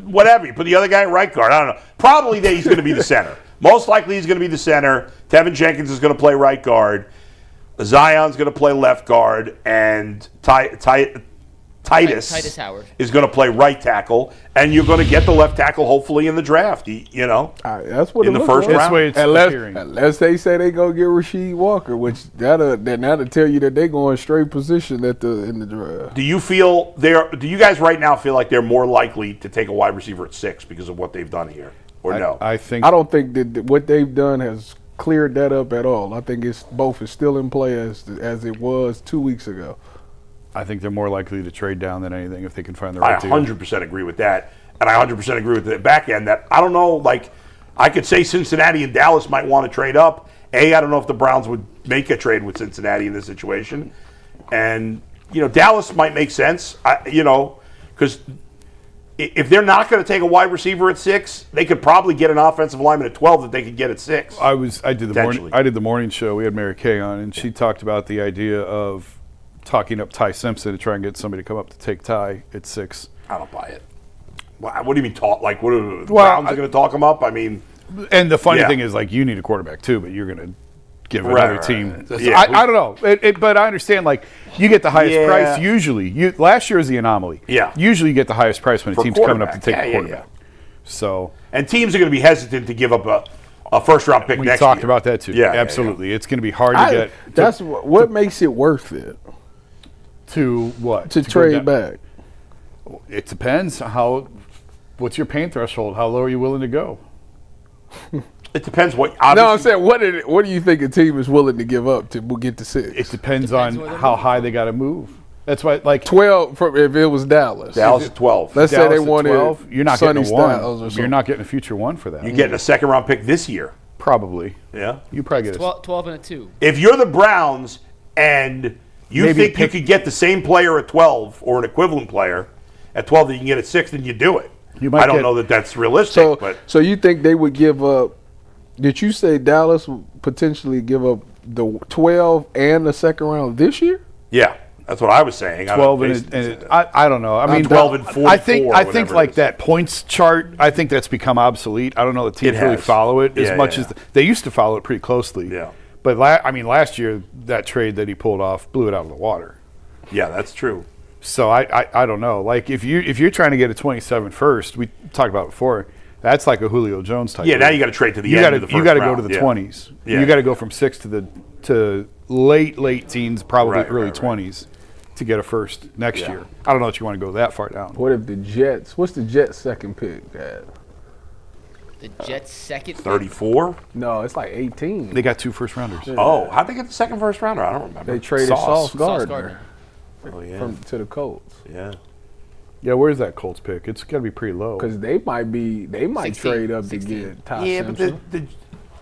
whatever. You put the other guy at right guard. I don't know. Probably that he's going to be the center. Most likely he's going to be the center. Tevin Jenkins is going to play right guard. Zion's going to play left guard, and Titus Howard is going to play right tackle, and you're going to get the left tackle hopefully in the draft. That's what In it the looks first like. round? That's the way it's unless, appearing. unless they say they go get Rasheed Walker, which that'll tell you that they going straight position in the draft. Do you guys right now feel like they're more likely to take a wide receiver at 6 because of what they've done here, or no? I think I don't think that what they've done has cleared that up at all. I think both is still in play as it was 2 weeks ago. I think they're more likely to trade down than anything if they can find the I right deal. 100% agree with that, and I 100% agree with the back end. That I don't know. Like I could say Cincinnati and Dallas might want to trade up. I don't know if the Browns would make a trade with Cincinnati in this situation, and Dallas might make sense. Because if they're not going to take a wide receiver at 6, they could probably get an offensive lineman at 12 that they could get at 6. I did Potentially. the morning show. We had Mary Kay on, and she talked about the idea of talking up Ty Simpson to try and get somebody to come up to take Ty at 6. I don't buy it. What do you mean talk? Like, what are the Well, Browns are going to talk him up? I mean, And the funny Yeah. thing is, like, you need a quarterback too, but you're going to give Right, another right, team. right. Yeah, I don't know, but I understand. Like, you get the highest Yeah. price usually. Last year is the anomaly. Yeah. Usually you get the highest price when a For team's coming up to quarterback. take Yeah, a yeah, quarterback. So and teams are going to be hesitant to give up a first-round pick we next talked year. about that too. Yeah, absolutely. It's going to be hard to get. That's what makes it worth it To what? to go trade down- back. It depends what's your pain threshold? How low are you willing to go? It depends what. No, I'm saying, what do you think a team is willing to give up to get to 6? It depends on how high they got to move. That's why, like 12 if it was Dallas. Dallas at 12. Let's say Dallas they at wanted 12, you're not getting a Styles or 1. something. You're not getting a future 1 for that. You're getting a second-round pick this year. Probably. Yeah. You probably get 12 and a 2. If you're the Browns and you Maybe think you could get the same player at 12 or an equivalent player at 12 that you can get at 6, then you do it. I don't know that that's realistic. So you think they would give up? Did you say Dallas would potentially give up the 12 and the second round this year? Yeah. That's what I was saying. 12 I don't know. I mean, 12 and 44. I think like that points chart. I think that's become obsolete. I don't know the teams really follow it as much as they used to follow it pretty closely. Yeah. But last year that trade that he pulled off blew it out of the water. Yeah, that's true. So I don't know. Like if you're trying to get a 27 first, we talked about it before. That's like a Julio Jones type. Yeah. Now you got to trade to the end of the first You got to round. go to the 20s. Yeah. You got to go from 6 to late teens, probably early 20s. To get a first next year. I don't know if you want to go that far down. What if the Jets? What's the Jets' second pick, Dad? The Jets' second 34? No, it's like 18. They got 2 first rounders. Oh, how'd they get the second first rounder? I don't remember. They traded Sauce Gardner Oh, yeah. to the Colts. Yeah. Yeah, where's that Colts pick? It's got to be pretty low. Because they might 16, trade up 16. to get Todd Yeah, Simpson. but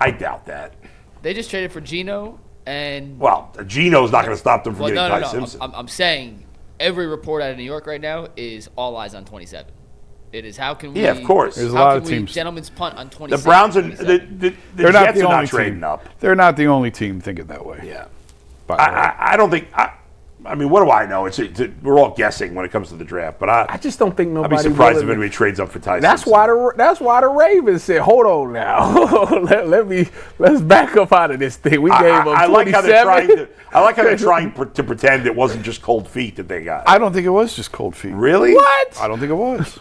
I doubt that. They just traded for Geno and. Well, Geno's not going to stop them from Well, getting no. Ty Simpson. I'm saying every report out of New York right now is all eyes on 27. It is how can we? Yeah, of course. There's a how lot can of we teams. gentlemen's punt on 27. The Browns and the Jets are not team. trading up. They're not the only team thinking that way. Yeah. By the way. I don't think. I mean, what do I know? We're all guessing when it comes to the draft, but I just don't think nobody. I'd be surprised if anybody trades up for Ty That's Simpson. why the Ravens said, "Hold on now, let's back up out of this thing." We gave them 27. I like how they're trying to pretend it wasn't just cold feet that they got. I don't think it was just cold feet. Really? What? I don't think it was.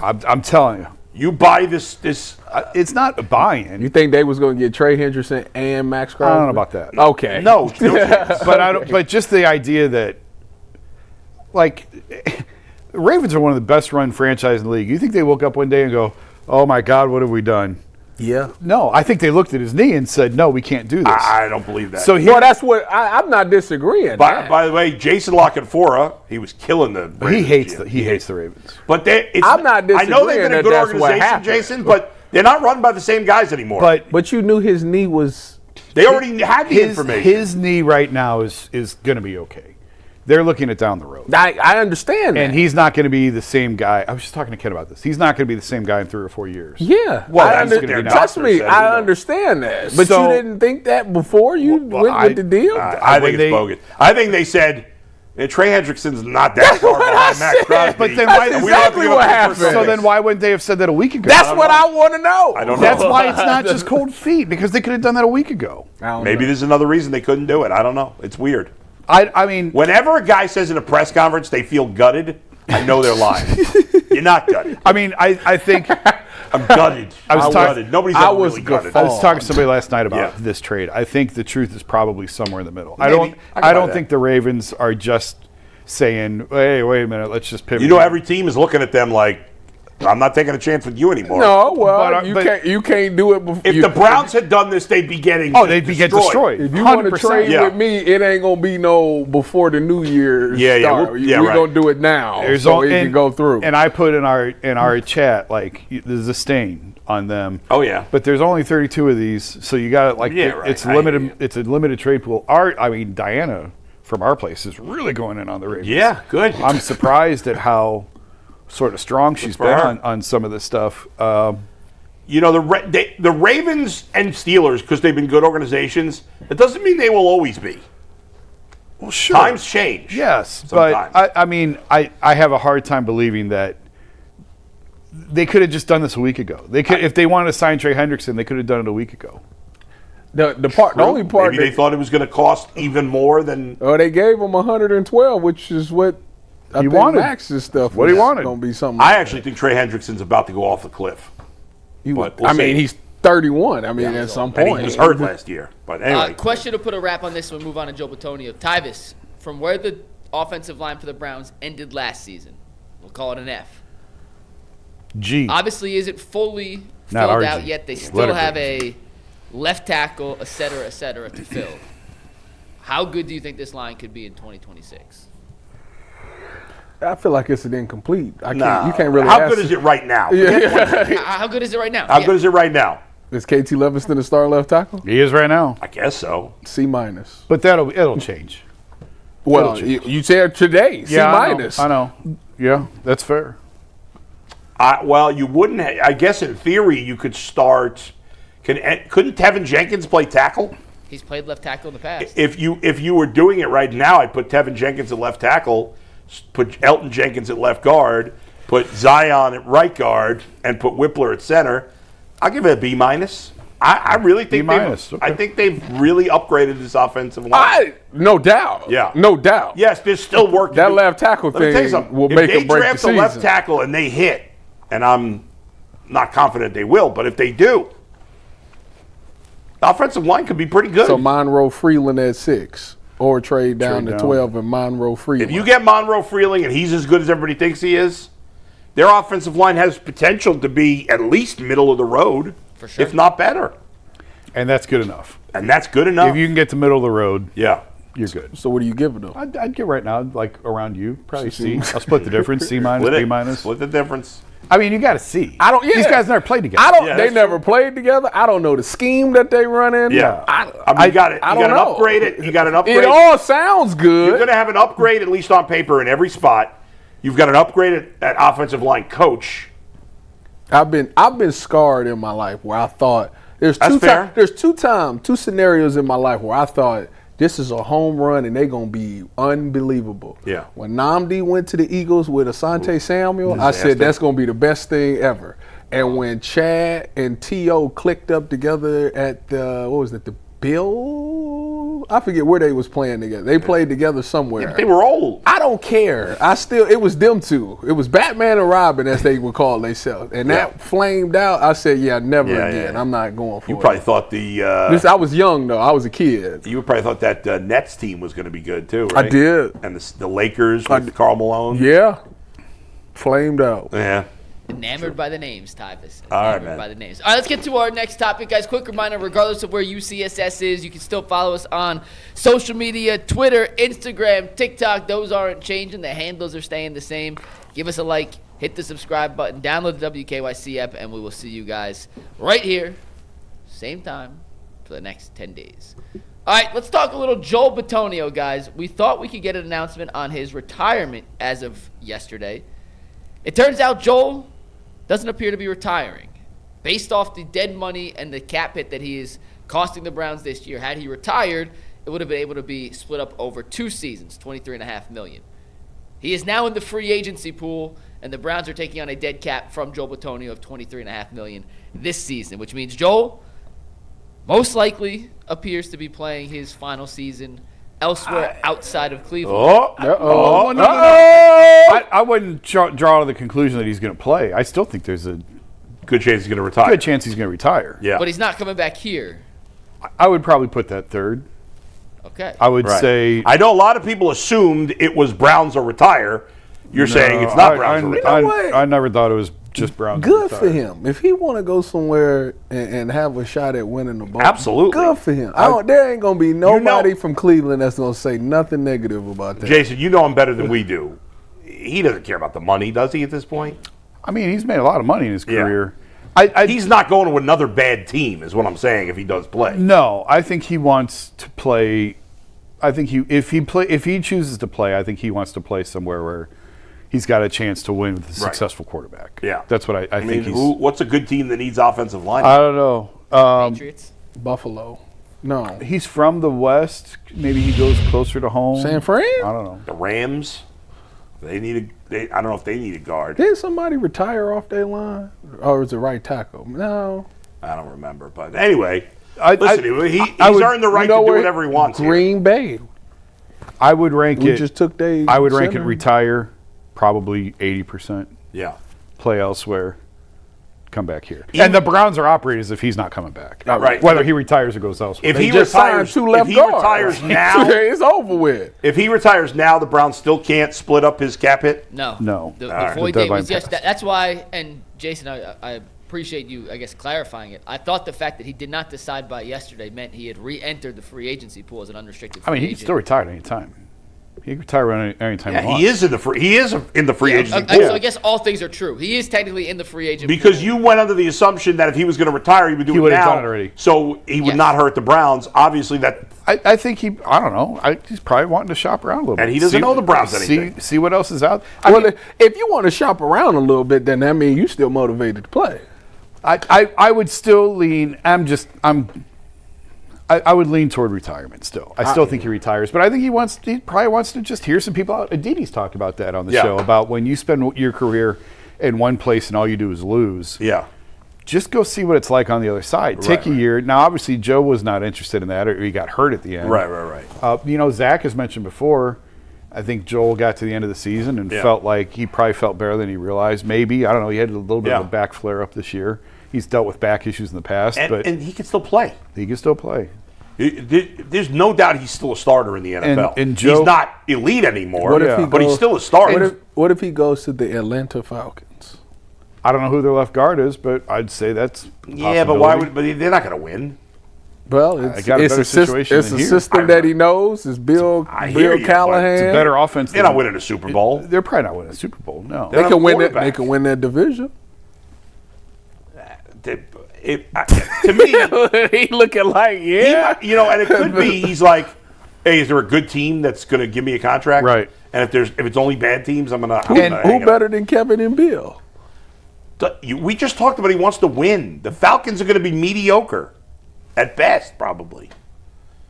I'm telling you. You buy this? It's not a buy-in. You think they was going to get Trey Hendrickson and Max Crawford? I don't know about that. Okay. No chance. But I don't. But just the idea that, like, the Ravens are one of the best-run franchises in the league. You think they woke up one day and go, "Oh my God, what have we done?" Yeah. No, I think they looked at his knee and said, "No, we can't do this." I don't believe that. So Well, that's what I'm not disagreeing. By the way, Jason Lockenfora, he was killing the Ravens. he hates the Ravens. But I'm not I know they've disagreeing been a that good that's what organization, happened. Jason, but they're not run by the same guys anymore. But you knew his knee was. they already had the information. His knee right now is going to be okay. They're looking at down the road. I understand that. And he's not going to be the same guy. I was just talking to Ken about this. He's not going to be the same guy in 3 or 4 years. Yeah. Well, I that's what their trust doctor me, said, I you know. understand that. But So- you didn't think that before you went with the deal? I think it's bogus. I think they said Trey Hendrickson's not that far behind Max Crosby. But then That's why? exactly we don't have to what give up the happened. first So pick. then why wouldn't they have said that a week ago? That's what I want to know. I don't know. That's why it's not just cold feet, because they could have done that a week ago. Maybe there's another reason they couldn't do it. I don't know. It's weird. I mean, Whenever a guy says in a press conference they feel gutted, I know they're lying. You're not gutted. I think I'm gutted. I'm gutted. Nobody's I ever was really gutted. I was talking to somebody last night about Yeah. this trade. I think the truth is probably somewhere in the middle. Maybe. I can I buy don't that. think the Ravens are just saying, "Hey, wait a minute, let's just pivot." You know, every team is looking at them like, I'm not taking a chance with you anymore. No, well, But- you can't do it before. If the Browns had done this, they'd be getting they'd be get destroyed. If you want to 100%. trade Yeah. with me, it ain't gonna be no before the New Year's Yeah, start. we're We're right. gonna do it now, There's so all- it can go through. And I put in our chat like there's a stain on them. Oh, yeah. But there's only 32 of these, so you got like Yeah, right. it's I hear limited. you. It's a limited trade pool. Diana from our place is really going in on the Ravens. Yeah, good. I'm surprised at how sort of strong she's for been her. on some of this stuff. You know, the Ravens and Steelers, because they've been good organizations, it doesn't mean they will always be. Well, sure. Times change. Yes, sometimes. but I have a hard time believing that they could have just done this a week ago. They could, if they wanted to sign Trey Hendrickson, they could have done it a week ago. the only part Maybe they thought it was going to cost even more than. they gave him 112, which is what I think wanted. Max's stuff. What he was wanted. Gonna be something. I actually think Trey Hendrickson's about to go off the cliff. But we'll I mean, see. he's 31. I mean, at some And point he was hurt last year. But anyway. Question to put a wrap on this and move on to Joe Bitonio. Tyvis, from where the offensive line for the Browns ended last season, we'll call it an F. G. Obviously isn't fully Not filled RG. out yet. They Let still it have be. a left tackle, et cetera, to fill. How good do you think this line could be in 2026? I feel like it's an incomplete. Nah. You can't really. How ask good is it right now? How good is it right now? How good is it right now? Is KT Levingston a star left tackle? He is right now. I guess so. C minus. But it'll change. Well, you said today C minus. I know. Yeah, that's fair. Well, you wouldn't. I guess in theory you could start. Couldn't Tevin Jenkins play tackle? He's played left tackle in the past. If you were doing it right now, I'd put Tevin Jenkins at left tackle, put Elton Jenkins at left guard, put Zion at right guard, and put Whippler at center. I'll give it a B minus. I really think I think they've really upgraded this offensive line. No doubt. Yeah. No doubt. Yes, there's still work to That do. left tackle Let me tell you thing something. will If make they or break the draft a season. left tackle and they hit, and I'm not confident they will, but if they do, the offensive line could be pretty good. So Monroe Freeland at 6, or trade down to 12 and Monroe Freeland. If you get Monroe Freeling and he's as good as everybody thinks he is, their offensive line has potential to be at least middle of the road, For sure. if not better. And that's good enough. And that's good enough. If you can get to middle of the road, yeah. you're good. So what do you give it though? I'd get right now, like around you, probably C. I'll split the difference, C minus, Split B it. minus. Split the difference. I mean, you got to see. I don't. Yeah. These guys never played together. I don't. Yeah, they that's never played together. I don't know the scheme that they run in. Yeah. I you got it. I You don't got know. an upgrade. You got an upgrade. It all sounds You're good. going to have an upgrade, at least on paper, in every spot. You've got an upgrade at offensive line coach. I've been scarred in my life where I thought there's That's fair. there's two scenarios in my life where I thought this is a home run and they're gonna be unbelievable. Yeah. When Nnamdi went to the Eagles with Asante Samuel, I Disaster. said that's gonna be the best thing ever. And when Chad and T.O. clicked up together at the Bill? I forget where they was playing together. They played together somewhere. They were old. I don't care. It was them two. It was Batman and Robin, as they would call themselves. And that flamed out. I said, never again. I'm not going for it. You probably thought I was young, though. I was a kid. You probably thought that Nets team was going to be good, too, right? I did. And the Lakers with Karl Malone. Yeah. Flamed out. Yeah. Enamored by the names, Tyvis. All right, Enamored man. by the names. All right, let's get to our next topic, guys. Quick reminder, regardless of where UCSS is, you can still follow us on social media, Twitter, Instagram, TikTok. Those aren't changing. The handles are staying the same. Give us a like, hit the subscribe button, download the WKYC app, and we will see you guys right here, same time, for the next 10 days. All right, let's talk a little Joel Bitonio, guys. We thought we could get an announcement on his retirement as of yesterday. It turns out Joel doesn't appear to be retiring. Based off the dead money and the cap hit that he is costing the Browns this year, had he retired, it would have been able to be split up over 2 seasons, $23.5 million. He is now in the free agency pool, and the Browns are taking on a dead cap from Joel Bitonio of $23.5 million this season, which means Joel most likely appears to be playing his final season elsewhere outside of Cleveland. I wouldn't draw to the conclusion that he's going to play. I still think there's a Good chance he's going to retire. good chance he's going to retire. Yeah. But he's not coming back here. I would probably put that third. Okay. I would Right. say. I know a lot of people assumed it was Browns or retire. You're saying it's not Browns or retire. what? I never thought it was just Browns. Good retire. for him. If he want to go somewhere and have a shot at winning the ball, Absolutely. good for him. There ain't gonna be nobody from Cleveland that's gonna say nothing negative about that. Jason, you know him better than we do. He doesn't care about the money, does he, at this point? I mean, he's made a lot of money in his Yeah. career. He's not going to another bad team, is what I'm saying, if he does play. No, I think he wants to play. I think if he chooses to play, I think he wants to play somewhere where he's got a chance to win with a successful quarterback. Yeah. That's what I think he's. What's a good team that needs offensive line? I don't know. Patriots. Buffalo, no. He's from the West. Maybe he goes closer to home. San Fran? I don't know. The Rams, I don't know if they need a guard. Did somebody retire off their line, or was it right tackle? No. I don't remember. But anyway, I he's would- earned the right to do whatever he wants here. Green Bay. I would rank We it. just took they. I would rank it center. retire, probably 80%. Yeah. Play elsewhere. Come back here. And the Browns are operating as if he's not coming back. Right. Whether he retires or goes elsewhere. If They he just signed retires, two left if he guards. retires now, it's over with. if he retires now, the Browns still can't split up his cap hit. No. No. The right. void The date deadline was yesterday. That's why, and Jason, I appreciate you, I guess, clarifying it. I thought the fact that he did not decide by yesterday meant he had re-entered the free agency pool as an unrestricted free I mean, he agent. can still retire at any time. He can retire any time he wants. He is in the free agency pool. So I guess all things are true. He is technically in the free agent Because pool. you went under the assumption that if he was going to retire, he would do it would have now. done it already. So he would not hurt the Browns. Obviously, that. I think I don't know. He's probably wanting to shop around a little bit. And he doesn't know the Browns anything. See what else is out. Well, if you want to shop around a little bit, then that means you're still motivated to play. I would still lean. I would lean toward retirement still. I still think he retires, but I think he probably wants to just hear some people out. Aditi's talked about that on the show about when you spend your career in one place and all you do is lose. Yeah. Just go see what it's like on the other side. Take a year. Now, obviously, Joe was not interested in that, or he got hurt at the end. Right. Zach has mentioned before. I think Joel got to the end of the season and felt like he probably felt better than he realized. Maybe, I don't know. He had a little bit of a back flare up this year. He's dealt with back issues in the past, and he can still play. He can still play. There's no doubt he's still a starter in the NFL. And Joe, he's not elite anymore, But he's still a starter. What if he goes to the Atlanta Falcons? I don't know who their left guard is, but I'd say that's but why would? But they're not going to win. Well, it's a system that he knows. It's Bill Callahan. It's a better offense. They're not winning a Super Bowl. They're probably not winning a Super Bowl. No, they can win it. They can win that division. To me, he looking like and it could be he's like, hey, is there a good team that's going to give me a contract? Right. And if it's only bad teams, I'm gonna. Who better than Kevin and Bill? We just talked about he wants to win. The Falcons are going to be mediocre, at best, probably.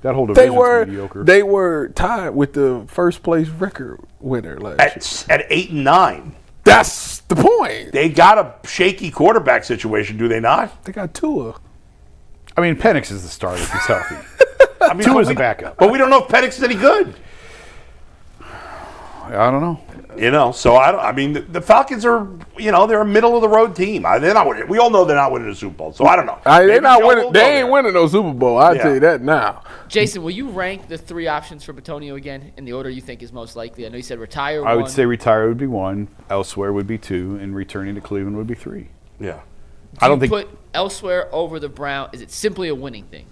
That whole division's mediocre. They were tied with the first place record winner last year. At 8-9. That's the point. They got a shaky quarterback situation, do they not? They got Tua. I mean, Penix is the starter if he's healthy. Tua's a backup. But we don't know if Penix is any good. I don't know. So the Falcons are, they're a middle of the road team. They're not winning. We all know they're not winning a Super Bowl. So I don't know. They're not winning. They ain't winning no Super Bowl. I'll tell you that now. Jason, will you rank the three options for Bitonio again in the order you think is most likely? I know you said retire. I would say retire would be 1, elsewhere would be 2, and returning to Cleveland would be 3. Yeah. I don't think put elsewhere over the Brown. Is it simply a winning thing?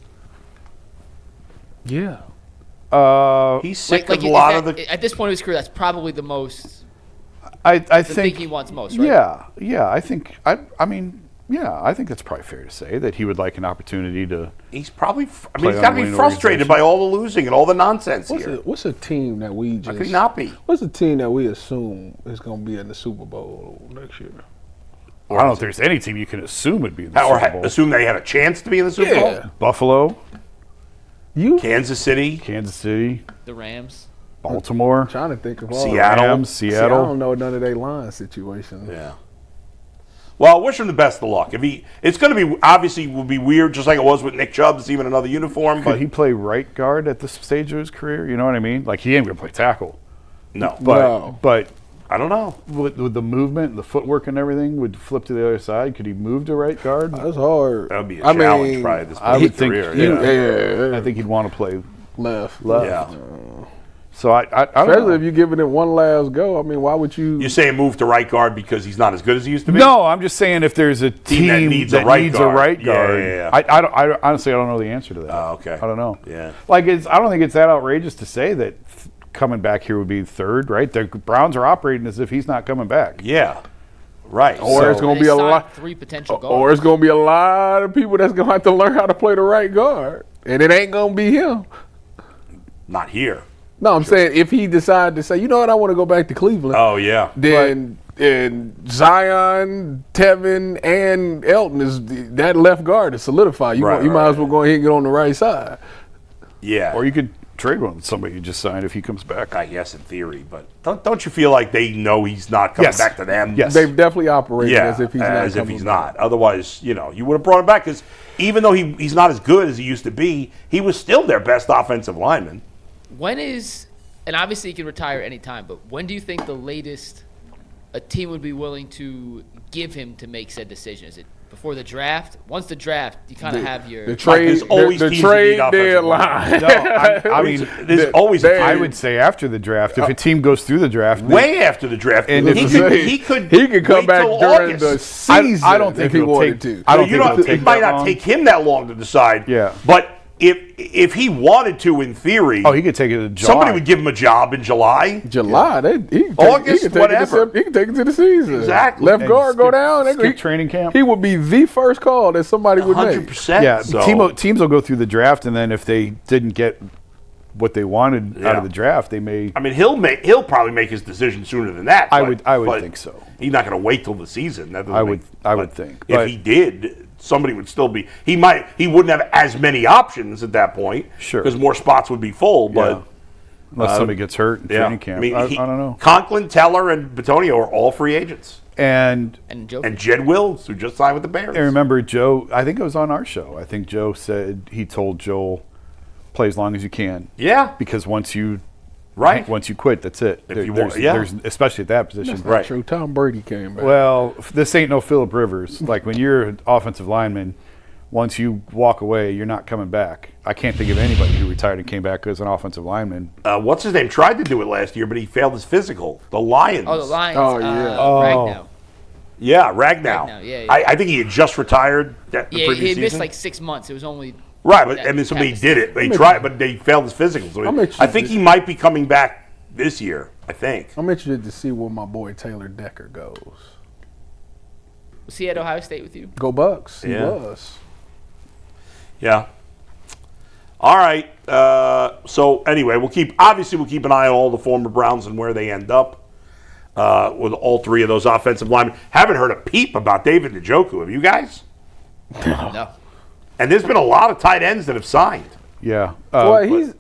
Yeah. He's sick of a lot of the. At this point in his career, that's probably the most. I think he wants most, right? I think I think that's probably fair to say that he would like an opportunity to. He's probably. He's got to be frustrated by all the losing and all the nonsense here. What's a team that we just? I could not be. What's a team that we assume is going to be in the Super Bowl next year? I don't know if there's any team you can assume would be in the Super Bowl. Assume they had a chance to be in the Super Bowl. Buffalo. Kansas City, the Rams, Baltimore. I'm trying to think of all Seattle. See, I don't know none of their line situations. Yeah. Well, I wish him the best of luck. It's going to be obviously would be weird, just like it was with Nick Chubb, to see him in another uniform. Could he play right guard at this stage of his career? You know what I mean? Like he ain't going to play tackle. No, but I don't know. With the movement, the footwork, and everything, would flip to the other side. Could he move to right guard? That's hard. That would be a challenge, probably. This I would think. career. I think he'd want to play left. Yeah. So I don't especially know. if you're giving it one last go. I mean, why would you? You're saying move to right guard because he's not as good as he used to be? No, I'm just saying if there's a team that needs a right guard. Yeah. I honestly I don't know the answer to that. Oh, okay. I don't know. Yeah. I don't think it's that outrageous to say that coming back here would be third, right? The Browns are operating as if he's not coming back. Yeah. Right. Or it's going to be a lot. 3 potential guards. Or it's going to be a lot of people that's going to have to learn how to play the right guard, and it ain't going to be him. Not here. No, I'm saying if he decided to say, you know what, I want to go back to Cleveland. Oh yeah. Then Zion, Tevin, and Elton that left guard is solidified. You might as well go ahead and get on the right side. Yeah. Or you could trade one with somebody you just signed if he comes back. I guess in theory, but don't you feel like they know he's not coming back to them? Yes. They've definitely operated as if he's not. As if he's not. Otherwise, you would have brought him back because even though he's not as good as he used to be, he was still their best offensive lineman. When is, and obviously he can retire any time, but when do you think the latest a team would be willing to give him to make said decision? Is it before the draft. Once the draft, you kind of have your the trade, there's always the teams that trade need offensive deadline. No, I mean, There's always a I team. would say after the draft. If a team goes through the draft, Way after the draft. And he if could come wait back till during August. the season. I don't think if he it'll wanted take. to. I don't think it'll take it might that not long. take him that long to decide. Yeah. But if he wanted to, in theory, Oh, he could take it to July. somebody would give him a job in July. July, he can August, take whatever. He can take it to the season. Exactly. Left And guard go skip- down. skip training camp. He would be the first call that somebody would make. 100%. Yeah, So, teams will go through the draft, and then if they didn't get what they wanted out Yeah. of the draft, they may. I mean, he'll probably make his decision sooner than that. I but would think so. He's not going to wait till the season. That doesn't I would but think, if but- he did, somebody would still be. He wouldn't have as many options at that point. Sure. because more spots would be full. But Unless somebody gets hurt in training camp. I don't know. Conklin, Teller, and Bitonio are all free agents, And Joe. and Jed Wills, who just signed with the Bears. I remember Joe. I think it was on our show. I think Joe said he told Joel, "Play as long as you can." Yeah, Because once you quit, that's it. If you want- there's especially at that position. Right. True. Tom Brady came back. Well, this ain't no Phillip Rivers. Like when you're an offensive lineman, once you walk away, you're not coming back. I can't think of anybody who retired and came back as an offensive lineman. what's his name? Tried to do it last year, but he failed his physical. The Lions. Oh, the Lions. Oh, yeah. Ragnow. Yeah, Ragnow. Ragnow, yeah. I think he had just retired. The Yeah, previous he missed season. like 6 months. It was only Right, but that- and then somebody that did it. They tried, but they failed his physical. So I'm interested. I think he might be coming back this year. I think. I'm interested to see where my boy Taylor Decker goes. Was he at Ohio State with you? Go Bucks. He Yeah. was. Yeah. All right. So anyway, we'll keep an eye on all the former Browns and where they end up with all three of those offensive linemen. Haven't heard a peep about David Njoku. Have you guys? No. And there's been a lot of tight ends that have signed. Yeah. Well,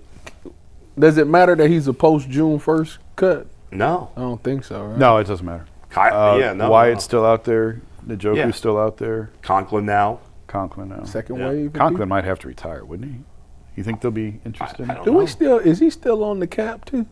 does it matter that he's a post June 1st cut? No. I don't think so. Right? No, it doesn't matter. No. Wyatt's still out there. Njoku's Yeah. still out there. Conklin now. Conklin now. Second Yeah. wave. Conklin might have to retire, wouldn't he? You think they'll be interested? I don't Do know. we still? Is he still on the cap too?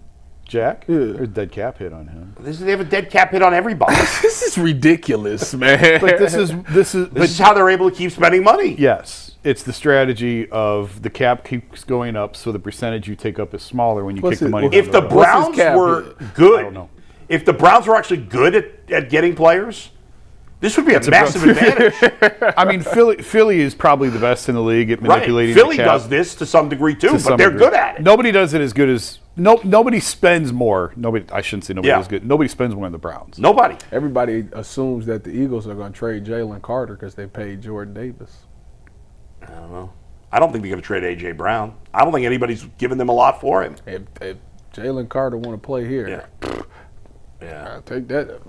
Jack? Yeah. There's a dead cap hit on him. They have a dead cap hit on everybody. This is ridiculous, man. But this is This is how they're able to keep spending money. yes. It's the strategy of the cap keeps going up, so the percentage you take up is smaller when you What's kick the it- money. If down the road. What's his Browns cap were hit? good, I don't know. if the Browns were actually good at getting players, this would be a massive advantage. I mean, Philly is probably the best in the league at Right. manipulating the Philly cap. does this to some degree too, to but some they're degree. good at it. Nobody does it as good as nobody spends more. I shouldn't say nobody Yeah. does good. Nobody spends more than the Browns. Nobody. Everybody assumes that the Eagles are going to trade Jalen Carter because they paid Jordan Davis. I don't know. I don't think they're going to trade A.J. Brown. I don't think anybody's giving them a lot for him. If Jalen Carter want to play here, Yeah. I'll take that.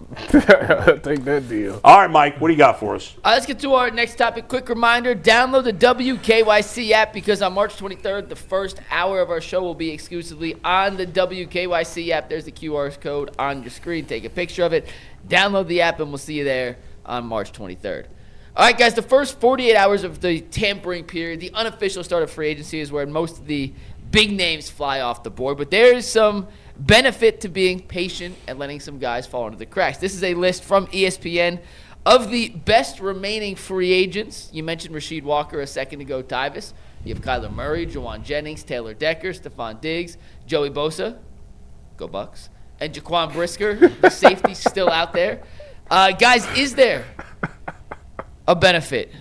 I'll take that deal. All right, Mike, what do you got for us? Let's get to our next topic. Quick reminder, download the WKYC app because on March 23rd, the first hour of our show will be exclusively on the WKYC app. There's the QR code on your screen. Take a picture of it. Download the app, and we'll see you there on March 23rd. All right, guys, the first 48 hours of the tampering period, the unofficial start of free agency, is where most of the big names fly off the board. But there is some benefit to being patient and letting some guys fall into the cracks. This is a list from ESPN of the best remaining free agents. You mentioned Rasheed Walker a second ago, Tyvis. You have Kyler Murray, Jawan Jennings, Taylor Decker, Stephon Diggs, Joey Bosa, go Bucks, and Jaquan Brisker, the safety still out there. Guys, is there a benefit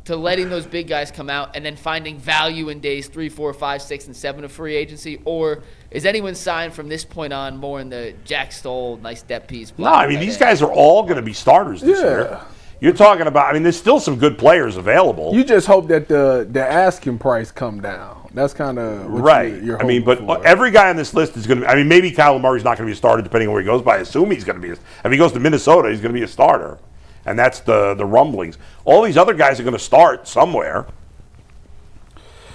to letting those big guys come out and then finding value in days 3, 4, 5, 6, and 7 of free agency? Or is anyone signed from this point on more in the Jack Stoll, nice depth piece? No, I mean, these guys are all going to be starters this year. You're talking about, I mean, there's still some good players available. You just hope that the asking price come down. That's kind of what Right. you're I mean, but hoping for. every guy on this list is going to be, I mean, maybe Kyler Murray's not going to be a starter depending on where he goes, but I assume he's going to be, if he goes to Minnesota, he's going to be a starter. And that's the rumblings. All these other guys are going to start somewhere.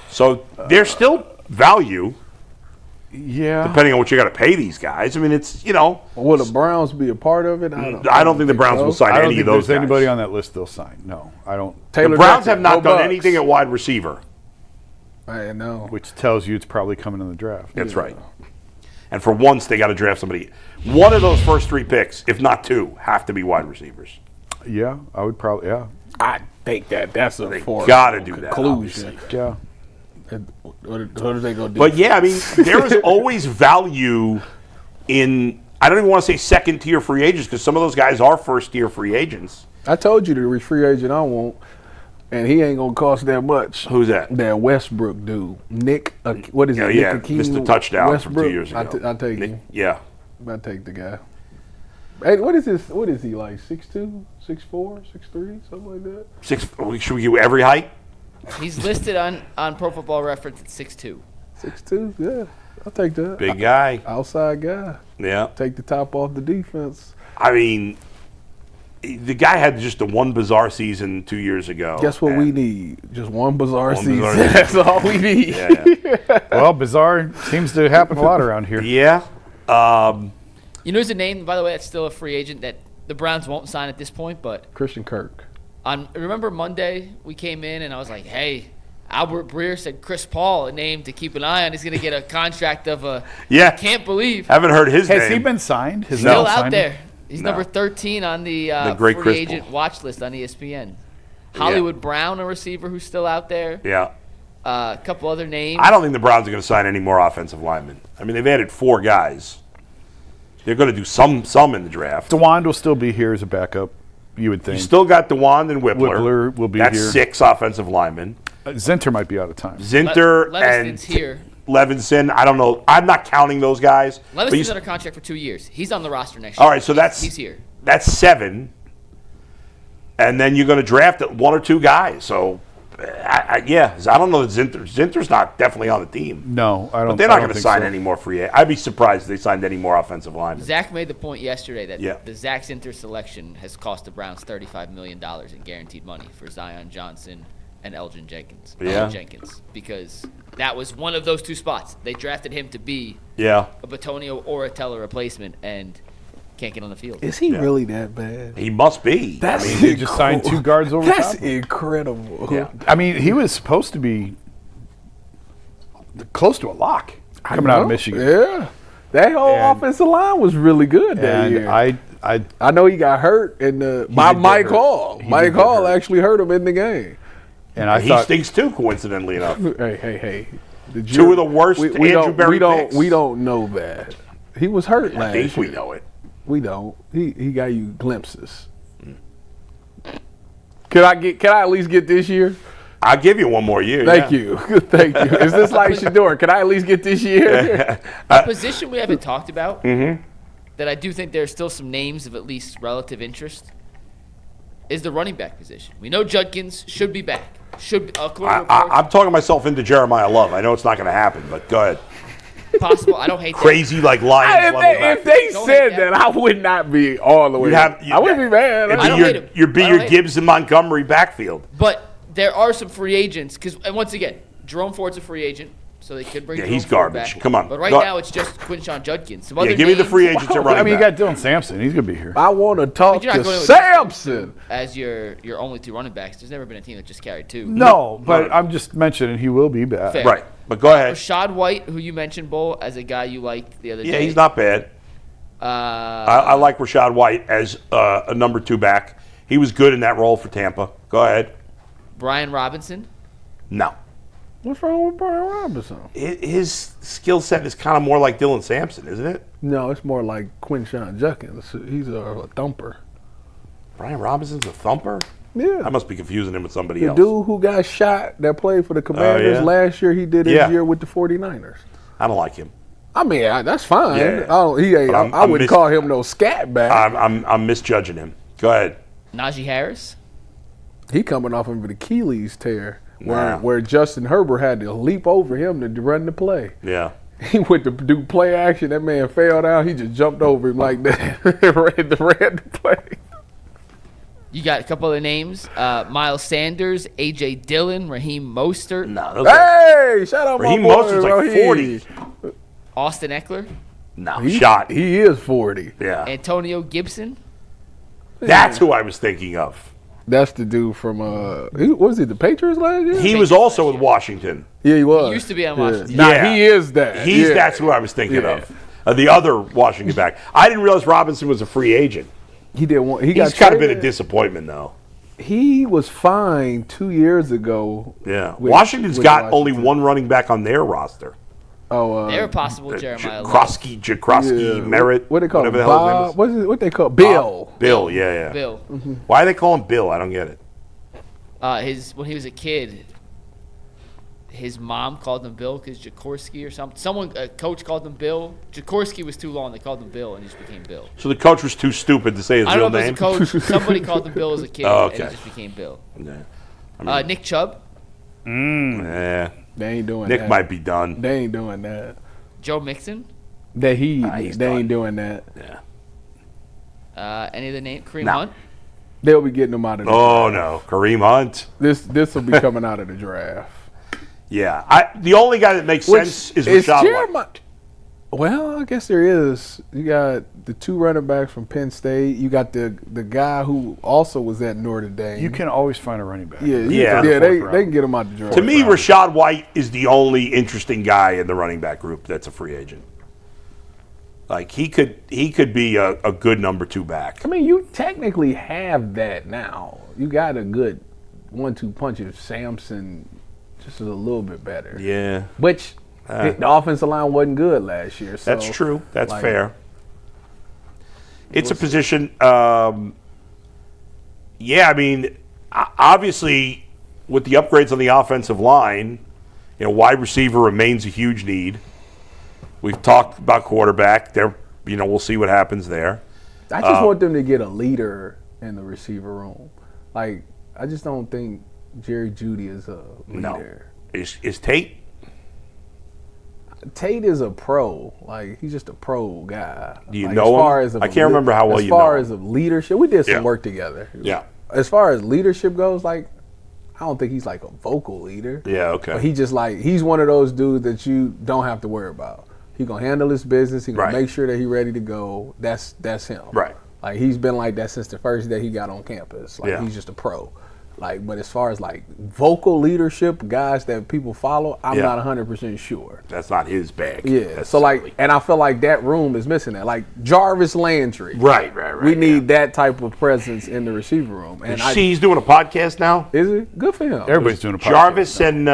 So there's still value, Yeah. depending on what you got to pay these guys. I mean, it's, you know, Will the Browns be a part of it? I don't think the Browns will sign I don't any think of those there's guys. anybody on that list they'll sign. No, I don't. Taylor The Browns Decker, have not go done Bucks. anything at wide receiver. I know. Which tells you it's probably coming in the draft. That's right. And for once, they got to draft somebody. One of those first 3 picks, if not 2, have to be wide receivers. Yeah, I would probably. Yeah. think that's a foregone gotta do that, conclusion. Yeah. What are they gonna do? But yeah, I mean, there is always value in. I don't even want to say second tier free agents because some of those guys are first tier free agents. I told you the free agent I want, and he ain't gonna cost that much. Who's that? That Westbrook dude, Nick. What is it? Yeah, Nick Hakeem Mr. Touchdown Westbrook. from 2 years ago. I take him. Yeah. I take the guy. Hey, what is this? What is he like? 6'2", 6'4", 6'3", something like that. Should we give every height? He's listed on Pro Football Reference at 6'2". 6'2", yeah. I'll take that. Big guy. Outside guy. Yeah. Take the top off the defense. I mean, the guy had just the one bizarre season 2 years ago. Guess what we need? Just one bizarre season. bizarre season. That's all we need. Yeah. Well, bizarre seems to happen a lot around here. Yeah. You know, there's a name, by the way, that's still a free agent that the Browns won't sign at this point, but Christian Kirk. remember Monday we came in and I was like, hey, Albert Breer said Chris Paul, a name to keep an eye on. He's going to get a contract of a Yeah. can't believe. Haven't heard his name. Has he been signed? His Still name out signed? there. He's No. number 13 on the great free Chris agent Paul. watch list on ESPN. Hollywood Brown, a receiver who's still out there. Yeah. A couple other names. I don't think the Browns are going to sign any more offensive linemen. I mean, they've added 4 guys. They're going to do some in the draft. DeWand will still be here as a backup, you would think. You still got DeWand and Whippler. Whippler will be That's here. 6 offensive linemen. Zinter might be out of time. Zinter Leviston's and here. Levinson. I don't know. I'm not counting those guys. But Leviston's you- under contract for 2 years. He's on the roster next year. all right, so He's here. That's 7. And then you're going to draft 1 or 2 guys. So, I don't know that Zinter's not definitely on the team. No, I don't. But they're not I don't going to think sign so. any more free agents. I'd be surprised if they signed any more offensive linemen. Zach made the point yesterday that Yeah. the Zach Zinter selection has cost the Browns $35 million in guaranteed money for Zion Johnson and Elgin Jenkins. Yeah. Because that was one of those 2 spots. They drafted him to be Yeah. a Bitonio or a Teller replacement and can't get on the field. Is he really that bad? He must be. That's I mean, They just signed 2 guards over That's top. incredible. Yeah. I mean, he was supposed to be close to a lock coming out of Michigan. Yeah. That whole And- offensive line was really good that And year. I know he got hurt by did Mike get hurt. Hall. He Mike did get Hall hurt. actually hurt him in the game. and I he thought stinks too, coincidentally enough. Hey. 2 of the worst we Andrew Berry picks. we don't know that. He was hurt I last think we year. know it. We don't. He got you glimpses. Can I at least get this year? I'll give you 1 more year. Thank yeah. you. Thank you. Is this like Shador? Can I at least get this year? A position we haven't talked about that I do think there's still some names of at least relative interest is the running back position. We know Judkins should be back. I'm talking myself into Jeremiah Love. I know it's not going to happen, but go ahead. Possible. I don't hate that. Crazy like Lions level If back. they Don't said hate that. that, I would not be all the way. I wouldn't be mad. It'd I be don't your, hate him. your be I your don't hate Gibbs and Montgomery backfield. But there are some free agents and once again, Jerome Ford's a free agent, so they could bring. Yeah, Jerome he's Ford garbage. back. Come on. But right Go- now it's just Quinshon Judkins. Some Yeah, other give me the names free agents at running I mean, you back. got Dylan Sampson. He's gonna be here. I want to talk But you're not to going with Samson. as your only 2 running backs. There's never been a team that just carried 2. No, but no. I'm just mentioning he will be back. Fair. Right, but go ahead. Rashad White, who you mentioned, Bull, as a guy you liked the other Yeah, day. he's not bad. I like Rashad White as a number 2 back. He was good in that role for Tampa. Go ahead. Brian Robinson. No. What's wrong with Brian Robinson? His skill set is kind of more like Dylan Sampson, isn't it? No, it's more like Quinshon Judkins. He's a thumper. Brian Robinson's a thumper? Yeah. I must be confusing him with somebody The else. dude who got shot that played for the Commanders yeah? last year, he did his Yeah. year with the 49ers. I don't like him. I mean, that's fine. Yeah. But I wouldn't call him no scat back. I'm misjudging him. Go ahead. Najee Harris. He coming off of an Achilles tear Nah. where Justin Herbert had to leap over him to run the play. Yeah. He went to do play action. That man fell down. He just jumped over him like that. ran the play. You got a couple other names. Miles Sanders, A.J. Dillon, Raheem Mostert, No, those guys. Hey, shout out Raheem my boy, Mostert's like Raheem. 40. Austin Eckler, No, shot. He is 40. Yeah. Antonio Gibson. That's who I was thinking of. That's the dude from what was he, the Patriots last year? He was also with Washington. Yeah, he was. He used to be on Washington. Nah, Yeah. he is that. He's Yeah. That's who I was thinking Yeah. of. The other Washington back. I didn't realize Robinson was a free agent. He did one. He He's got kind of been a traded. disappointment, though. He was fine 2 years ago. Yeah. with- Washington's with got only Washington. one running back on their roster. Oh, They're possible Jeremiah Love. Jakrowski, Merritt. What they call him? whatever the hell his name is. What they call Bill? Bill, yeah. Bill. Why do they call him Bill? I don't get it. When he was a kid, his mom called him Bill because Jakorski or something. A coach called him Bill. Jakorski was too long. They called him Bill, and he just became Bill. So the coach was too stupid to say his I real don't know if name? it was a coach. Somebody called him Bill as a kid, Oh, and okay. he just became Bill. Yeah. Nick Chubb, Yeah. They ain't doing Nick that. might be done. They ain't doing that. Joe Mixon. They he's ain't doing that. Yeah. Any of the name? Kareem No. Hunt. They'll be getting them out of the Oh, draft. no. Kareem Hunt. This will be coming out of the draft. Yeah. The only guy that makes sense is Rashad White. Well, I guess there is. You got the 2 running backs from Penn State. You got the guy who also was at Notre Dame. You can always find a running back. Yeah. They can get him out the draft. To me, Rashad White is the only interesting guy in the running back group that's a free agent. Like, he could be a good number 2 back. I mean, you technically have that now. You got a good 1-2 punch if Samson just is a little bit better. Yeah. Which the offensive line wasn't good last year. So, That's true. That's like, fair. It's a position. I mean, obviously, with the upgrades on the offensive line, wide receiver remains a huge need. We've talked about quarterback. We'll see what happens there. I just want them to get a leader in the receiver room. Like, I just don't think Jerry Jeudy is a leader. No. Is Tate? Tate is a pro. Like, he's just a pro guy. Do you like, know as far him? As I can't remember how well you know As far him. as of leadership, we did some Yeah. work together. Yeah. As far as leadership goes, like, I don't think he's like a vocal leader. Yeah, okay. But he's one of those dudes that you don't have to worry about. He gonna handle his business. He gonna Right. make sure that he's ready to go. That's him. Right. Like, he's been like that since the first day he got on campus. Like, Yeah. he's just a pro. Like, but as far as like vocal leadership, guys that people follow, I'm Yeah. not 100% sure. That's not his bag. Yeah. So like, and I feel like that room is missing that. Like Jarvis Landry. Right. We need that type of presence in the receiver room. And He's doing a podcast now. is it good for him? Everybody's doing a podcast. Jarvis and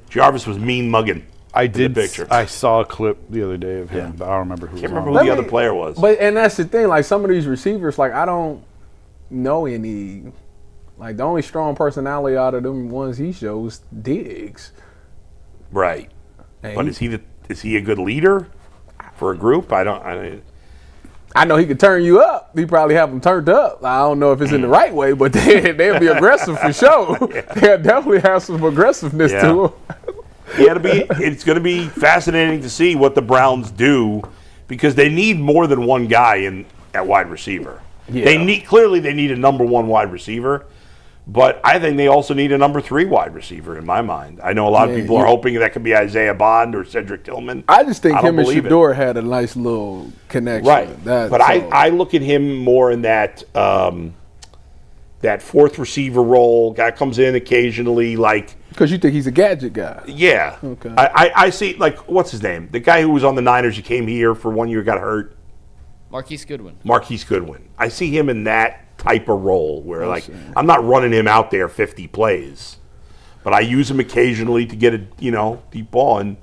Jarvis was mean mugging. I in did. the picture. I saw a clip the other day of him, Yeah. but I don't remember who. Can't was remember on who it. the Let other me- player was. And that's the thing. Like some of these receivers, like I don't know any. Like the only strong personality out of them ones he shows, Diggs. Right. And But is he a good leader for a group? I know he could turn you up. He probably have them turned up. I don't know if it's in the right way, but they'll be aggressive for sure. They'll definitely have some aggressiveness Yeah. to them. It's going to be fascinating to see what the Browns do because they need more than one guy at wide receiver. Yeah. They need a number 1 wide receiver, but I think they also need a number 3 wide receiver in my mind. I know a lot of Yeah, people are hoping that could be Isaiah Bond or Cedric Tillman. I just think I don't him and believe it. Shador had a nice little connection. Right. But I look at him more in that that 4th receiver role. Guy comes in occasionally, like. Because you think he's a gadget guy. Yeah. Okay. I see, like, what's his name? The guy who was on the Niners, he came here for 1 year, got hurt. Marquise Goodwin. Marquise Goodwin. I see him in that type of role where, I'm not running him out there 50 plays, but I use him occasionally to get a, deep ball, and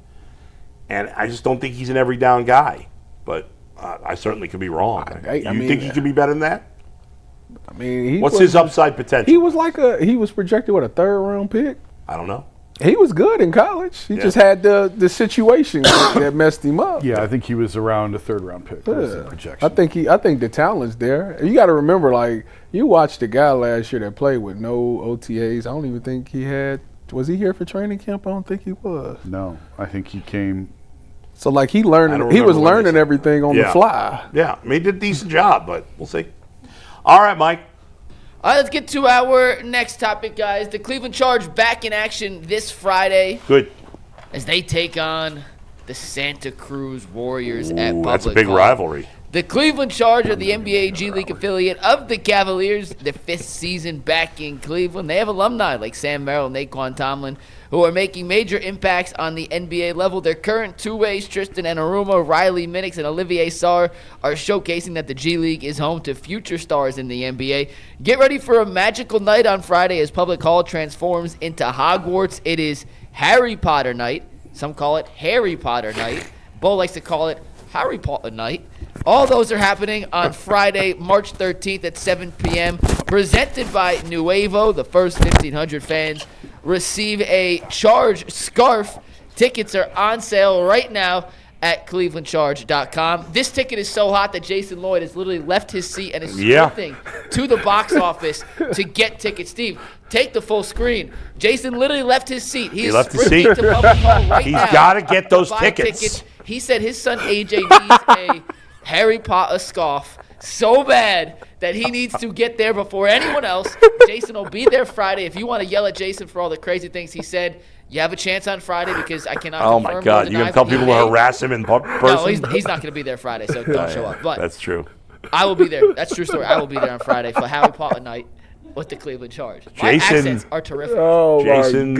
I just don't think he's an every down guy. But I certainly could be wrong. I You mean, think he could be better than that? I mean, What's his upside potential? He was projected with a 3rd round pick. I don't know. He was good in college. He just had the situation that messed him up. Yeah, I think he was around a 3rd round pick. That was the Yeah. projection. I think the talent's there. You got to remember, like you watched the guy last year that played with no OTAs. I don't even think he had. Was he here for training camp? I don't think he was. No, I think he came. So like he I don't was remember when they learning said everything on the fly. Yeah, I mean, he did a decent job, but we'll see. All right, Mike. All right, let's get to our next topic, guys. The Cleveland Charge back in action this Friday Good. as they take on the Santa Cruz Warriors at Public That's a big Hall. rivalry. The Cleveland Charge are the NBA G League affiliate of the Cavaliers, the 5th season back in Cleveland. They have alumni like Sam Merrill and Naquan Tomlin who are making major impacts on the NBA level. Their current two-ways, Tristan Enaruma, Riley Minix, and Olivier Sarr, are showcasing that the G League is home to future stars in the NBA. Get ready for a magical night on Friday as Public Hall transforms into Hogwarts. It is Harry Potter night. Some call it Harry Potter night. Bo likes to call it Harry Potter night. All those are happening on Friday, March 13th at 7 p.m. Presented by Nuevo. The first 1,500 fans receive a Charge scarf. Tickets are on sale right now at clevelandcharge.com. This ticket is so hot that Jason Lloyd has literally left his seat and is sprinting to the box office to get tickets. Steve, take the full screen. Jason literally left his seat. He left his seat to Public Hall right now. He's got to get those tickets. He said his son AJ needs a Harry Potter scarf so bad that he needs to get there before anyone else. Jason will be there Friday. If you want to yell at Jason for all the crazy things he said, you have a chance on Friday because I cannot confirm. Oh, my God. You're going to tell people to harass him in person? No, he's not going to be there Friday, so don't show up. But that's true. I will be there. That's a true story. I will be there on Friday for Harry Potter night with the Cleveland Charge. My accents are terrific. Oh, Jason,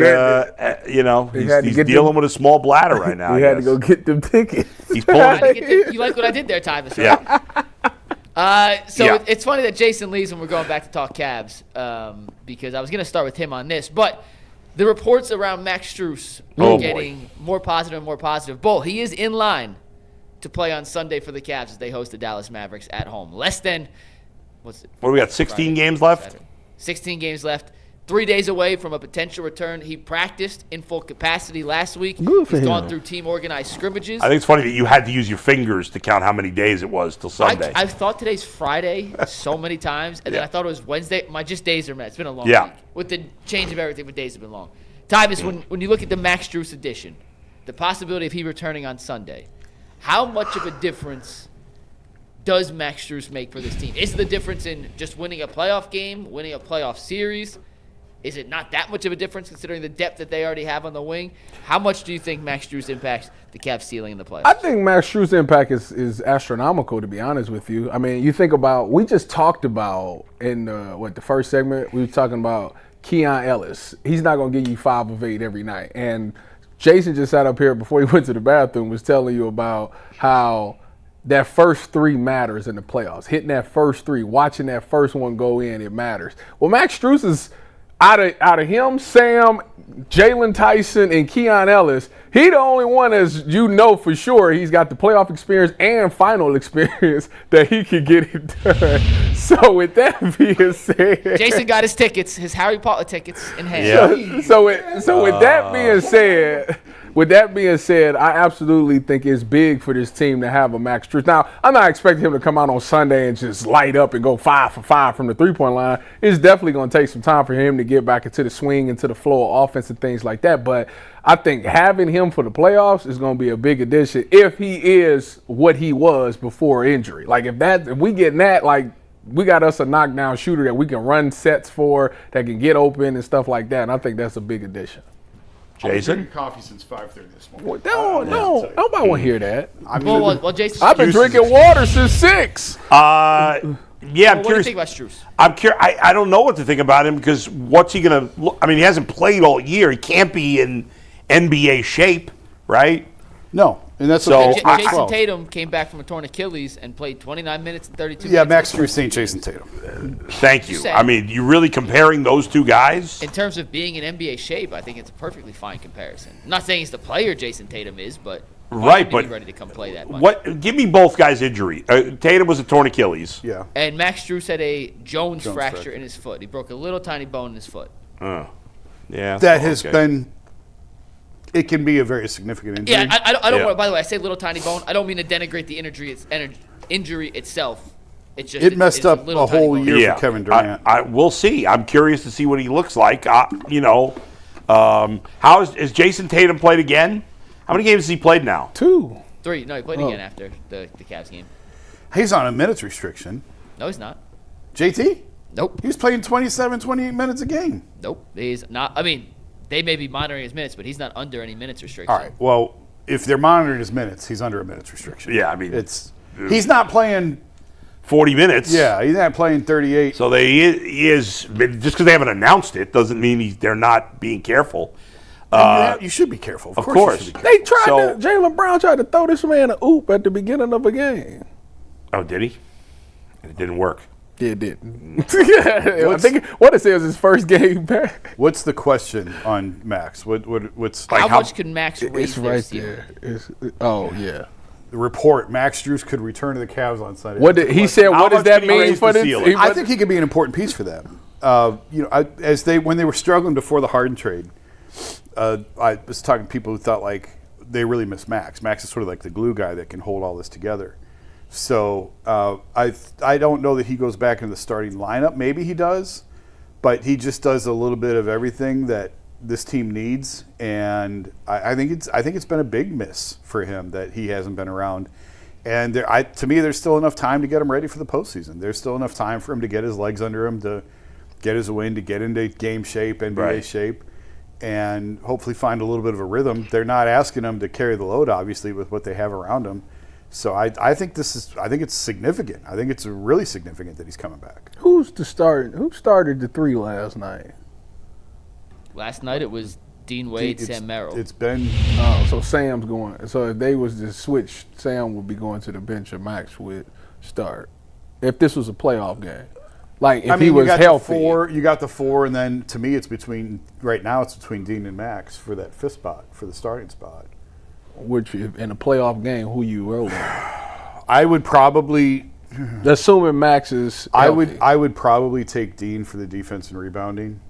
he's dealing with a small bladder right now. He had to go get them tickets. He's pulling. You like what I did there, Tyvis, right? Yeah. It's funny that Jason leaves when we're going back to talk Cavs because I was going to start with him on this. But the reports around Max Strus are getting more positive and more positive. Bull, he is in line to play on Sunday for the Cavs as they host the Dallas Mavericks at home. Less than, what do we got, 16 games left? 16 games left. 3 days away from a potential return. He practiced in full capacity last week. He's gone through team-organized scrimmages. I think it's funny that you had to use your fingers to count how many days it was till Sunday. I've thought today's Friday so many times, and then I thought it was Wednesday. My days are met. It's been a long week. With the change of everything, but days have been long. Tyvis, when you look at the Max Strus edition, the possibility of he returning on Sunday, how much of a difference does Max Strus make for this team? Is the difference in just winning a playoff game, winning a playoff series? Is it not that much of a difference considering the depth that they already have on the wing? How much do you think Max Strus impacts the Cavs' ceiling in the playoffs? I think Max Strus' impact is astronomical, to be honest with you. I mean, you think about, we just talked about in the first segment, we were talking about Keon Ellis. He's not going to give you 5 of 8 every night. And Jason just sat up here before he went to the bathroom, was telling you about how that first 3 matters in the playoffs. Hitting that first 3, watching that first one go in, it matters. Well, Max Strus is out of him, Sam, Jalen Tyson, and Keon Ellis, he the only one, as you know for sure, he's got the playoff experience and final experience that he could get it done. So with that being said, Jason got his tickets, his Harry Potter tickets in hand. Yeah. So with that being said, I absolutely think it's big for this team to have a Max Strus. Now, I'm not expecting him to come out on Sunday and just light up and go 5 for 5 from the three-point line. It's definitely going to take some time for him to get back into the swing, into the flow of offense and things like that. But I think having him for the playoffs is going to be a big addition if he is what he was before injury. Like if we get that, like we got us a knockdown shooter that we can run sets for, that can get open and stuff like that. And I think that's a big addition. Jason? I've been drinking coffee since 5:30 this morning. No, nobody want to hear that. Well, Jason, I've been drinking water since 6. I'm what do you curious. think about Strus? I'm curious. I don't know what to think about him because what's he going to look? I mean, he hasn't played all year. He can't be in NBA shape, right? No. And that's So, okay. Jason Tatum came back from a torn Achilles and played 29 minutes and 32 minutes. Yeah, Max Strus ain't Jason Tatum. Thank you. I mean, you really comparing those two guys? In terms of being in NBA shape, I think it's a perfectly fine comparison. I'm not saying he's the player Jason Tatum is, but right, but be ready to come play that much. What? Give me both guys' injury. Tatum was a torn Achilles. Yeah. And Max Strus had a Jones fracture in his foot. He broke a little tiny bone in his foot. Yeah. That has been. It can be a very significant injury. Yeah, I don't want. By the way, I say little tiny bone. I don't mean to denigrate the injury itself. It's just it messed up a whole year for Kevin Durant. We'll see. I'm curious to see what he looks like. How has Jason Tatum played again? How many games has he played now? 2. 3. No, he played again after the Cavs game. He's on a minutes restriction. No, he's not. JT? Nope. He's playing 27, 28 minutes a game. Nope. He's not. I mean, they may be monitoring his minutes, but he's not under any minutes restriction. All right. Well, if they're monitoring his minutes, he's under a minutes restriction. Yeah, I mean, it's He's not playing 40 minutes. Yeah, he's not playing 38. So he is just because they haven't announced it doesn't mean they're not being careful. You should be careful. Of course. You should be They tried Jalen Brown tried to throw this man a oop at the beginning of a game. Oh, did he? It didn't work. Yeah, it didn't. I think what it says his first game back. What's the question on Max? What's How much can Max It's raise their right ceiling? there. Yeah. the report? Max Strus could return to the Cavs on Sunday. What did he said? What does that mean for the team? I think he could be an important piece for them. When they were struggling before the Harden trade, I was talking to people who thought like they really miss Max. Max is sort of like the glue guy that can hold all this together. So I don't know that he goes back into the starting lineup. Maybe he does, but he just does a little bit of everything that this team needs, and I think it's been a big miss for him that he hasn't been around. And to me, there's still enough time to get him ready for the postseason. There's still enough time for him to get his legs under him, to get his win, to get into game shape, NBA shape, and hopefully find a little bit of a rhythm. They're not asking him to carry the load, obviously, with what they have around him. So I think it's significant. I think it's really significant that he's coming back. Who started the three last night? Last night it was Dean Wade, Sam Merrill. It's been So Sam's going. So if they was to switch, Sam would be going to the bench, and Max would start. If this was a playoff game, like if he was healthy, you got the four, and then to me it's between Dean and Max for that fifth spot, for the starting spot. Which in a playoff game, who you rolling? I would probably, assuming Max is healthy. I would probably take Dean for the defense and rebounding.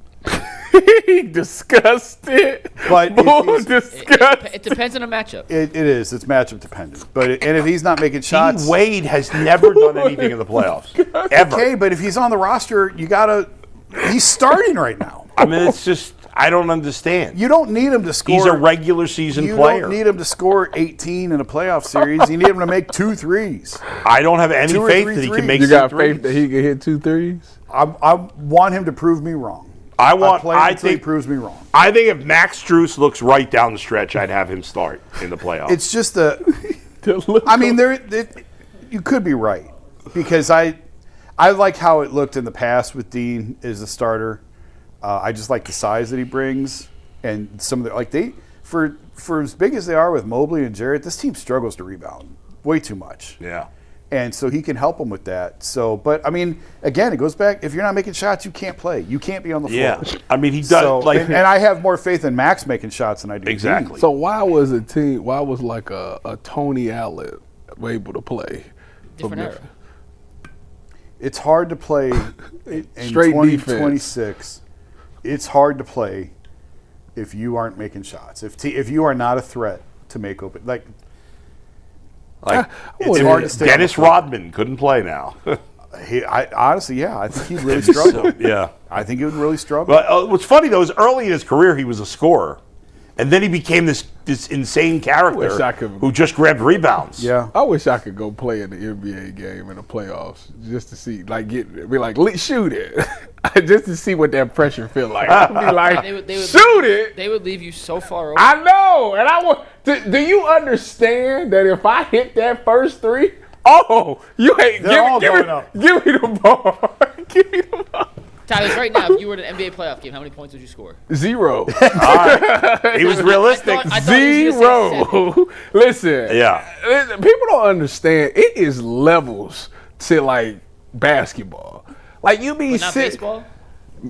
He disgusted. But it depends on the matchup. It is. It's matchup dependent. But and if he's not making shots, Dean Wade has never done anything in the playoffs ever. Okay, but if he's on the roster, he's starting right now. I mean, it's just I don't understand. You don't need him to score. He's a regular season player. You don't need him to score 18 in a playoff series. You need him to make 2 threes. I don't have any faith that he can make 2 threes. You got faith that he can hit 2 threes? I want him to prove me wrong. I think he proves me wrong. I think if Max Strus looks right down the stretch, I'd have him start in the playoffs. It's just you could be right, because I like how it looked in the past with Dean as a starter. I just like the size that he brings, and some of for as big as they are with Mobley and Jarrett, this team struggles to rebound way too much. Yeah. And so he can help them with that. So, but I mean, again, it goes back. If you're not making shots, you can't play. You can't be on the floor. Yeah, I mean, he does. So, and I have more faith in Max making shots than I do. Exactly. So why was like a Tony Allen able to play? Different era. It's hard to play in Straight 2026. It's hard to play if you aren't making shots. If you are not a threat to make open, it's hard to stay. Dennis Rodman couldn't play now. Honestly, I think he'd really struggle. Yeah, I think he would really struggle. But what's funny though is early in his career he was a scorer, and then he became this insane character who just grabbed rebounds. Yeah, I wish I could go play in the NBA game in the playoffs just to see, shoot it, just to see what that pressure feel like. I'd be like, shoot it. They would leave you so far over. I know, and I want. Do you understand that if I hit that first three, you ain't give me the ball. Give me the ball. Tyvis, right now, if you were in an NBA playoff game, how many points would you score? 0. He was realistic. I thought he was gonna say 0. Listen. Yeah. People don't understand. It is levels to like basketball. Like you be But not sick. baseball?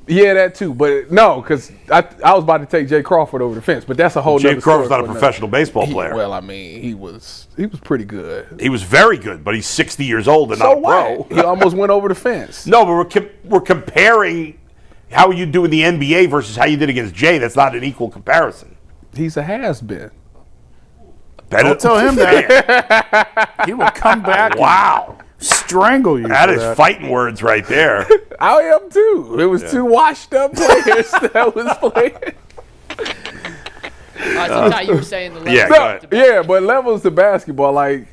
Yeah, that too. But no, because I was about to take Jay Crawford over the fence, but that's a whole nother Jay Crawford's story not a for another. professional baseball player. Well, I mean, he was pretty good. He was very good, but he's 60 years old and So not a pro. what? He almost went over the fence. No, but we're comparing how you do in the NBA versus how you did against Jay. That's not an equal comparison. He's a has-been. Don't tell him that. He will come back. Wow. Strangle you. That is fighting words right there. I am too. It was 2 washed-up players that was playing. So Ty, you were saying the level. Yeah, go ahead. Yeah, but levels to basketball, like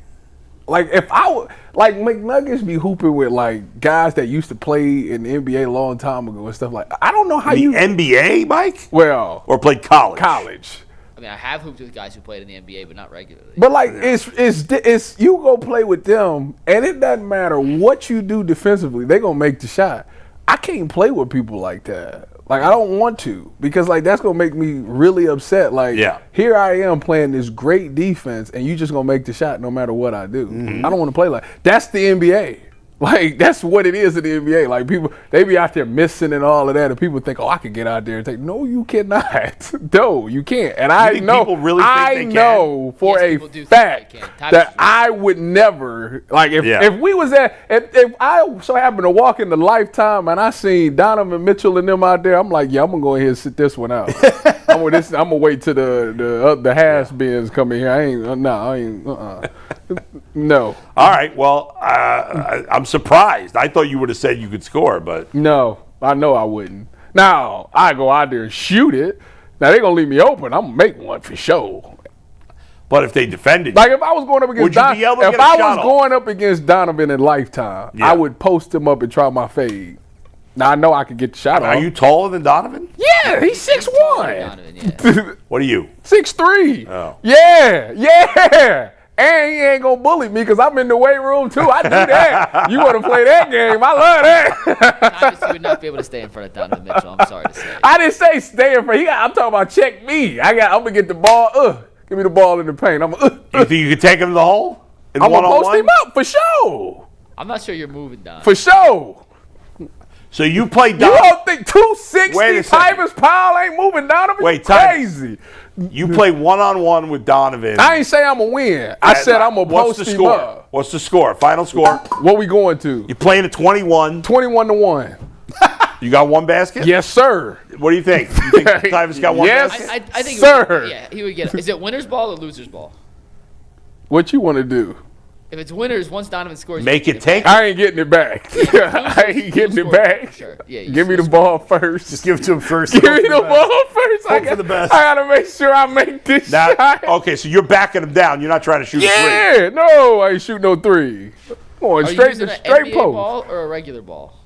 if I would, like McNuggets be hooping with like guys that used to play in the NBA a long time ago and stuff like. I don't know how The NBA, Mike? well Or played college? college. mean, I have hooped with guys who played in the NBA, but not regularly. But like, it's you go play with them, and it doesn't matter what you do defensively, they gonna make the shot. I can't play with people like that. Like, I don't want to, because like that's gonna make me really upset. Like, here I am playing this great defense, and you just gonna make the shot no matter what I do. I don't want to play like that's the NBA. Like, that's what it is in the NBA. Like, people, they be out there missing and all of that, and people think, oh, I could get out there and take. No, you cannot. No, you can't. And I know, people really think I they know for Yes, a people do think fact they can. that I would never, like, if we was at, if I so happened to walk into Lifetime and I seen Donovan Mitchell and them out there, I'm like, yeah, I'm gonna go ahead and sit this one out. I'm gonna wait till the has-beens come in here. I ain't. No. All right. Well, I'm surprised. I thought you would have said you could score, but no, I know I wouldn't. Now I go out there and shoot it. Now they gonna leave me open. I'm gonna make one for sure. But if they defended, like if I was going up against going up against Donovan in Lifetime, I would post him up and try my fade. Now I know I could get the shot off. Are you taller than Donovan? Yeah, he's 6'1". What are you? 6'3". Oh. Yeah. And he ain't gonna bully me because I'm in the weight room too. I do that. You want to play that game? I love that. Obviously, would not be able to stay in front of Donovan Mitchell. I'm sorry to say. I didn't say stay in front. I'm talking about check me. I'm gonna get the ball. Give me the ball in the paint. You think you could take him to the hole? I'm gonna post him up for sure. I'm not sure you're moving down. For sure. So you play Donovan. You don't think 260 Tyvis Powell ain't moving Donovan? Wait, crazy. You play one-on-one with Donovan. I ain't say I'm going to win. I said I'm going to post him up. What's the score? Final score? What we going to? You're playing at 21. 21-1. You got one basket? Yes, sir. What do you think? You think Tyvis got one basket? I think sir. He would get it. Is it winner's ball or loser's ball? What you want to do? If it's winners, once Donovan scores, make it take. I ain't getting it back. I ain't getting it back. Sure. Yeah, give me the ball first. Just give it to him first. Give me the ball first. Hope for the best. I gotta make sure I make this shot. Okay, so you're backing him down. You're not trying to shoot a three. Yeah, no, I ain't shooting no three. Going straight to straight NBA post. Ball or a regular ball?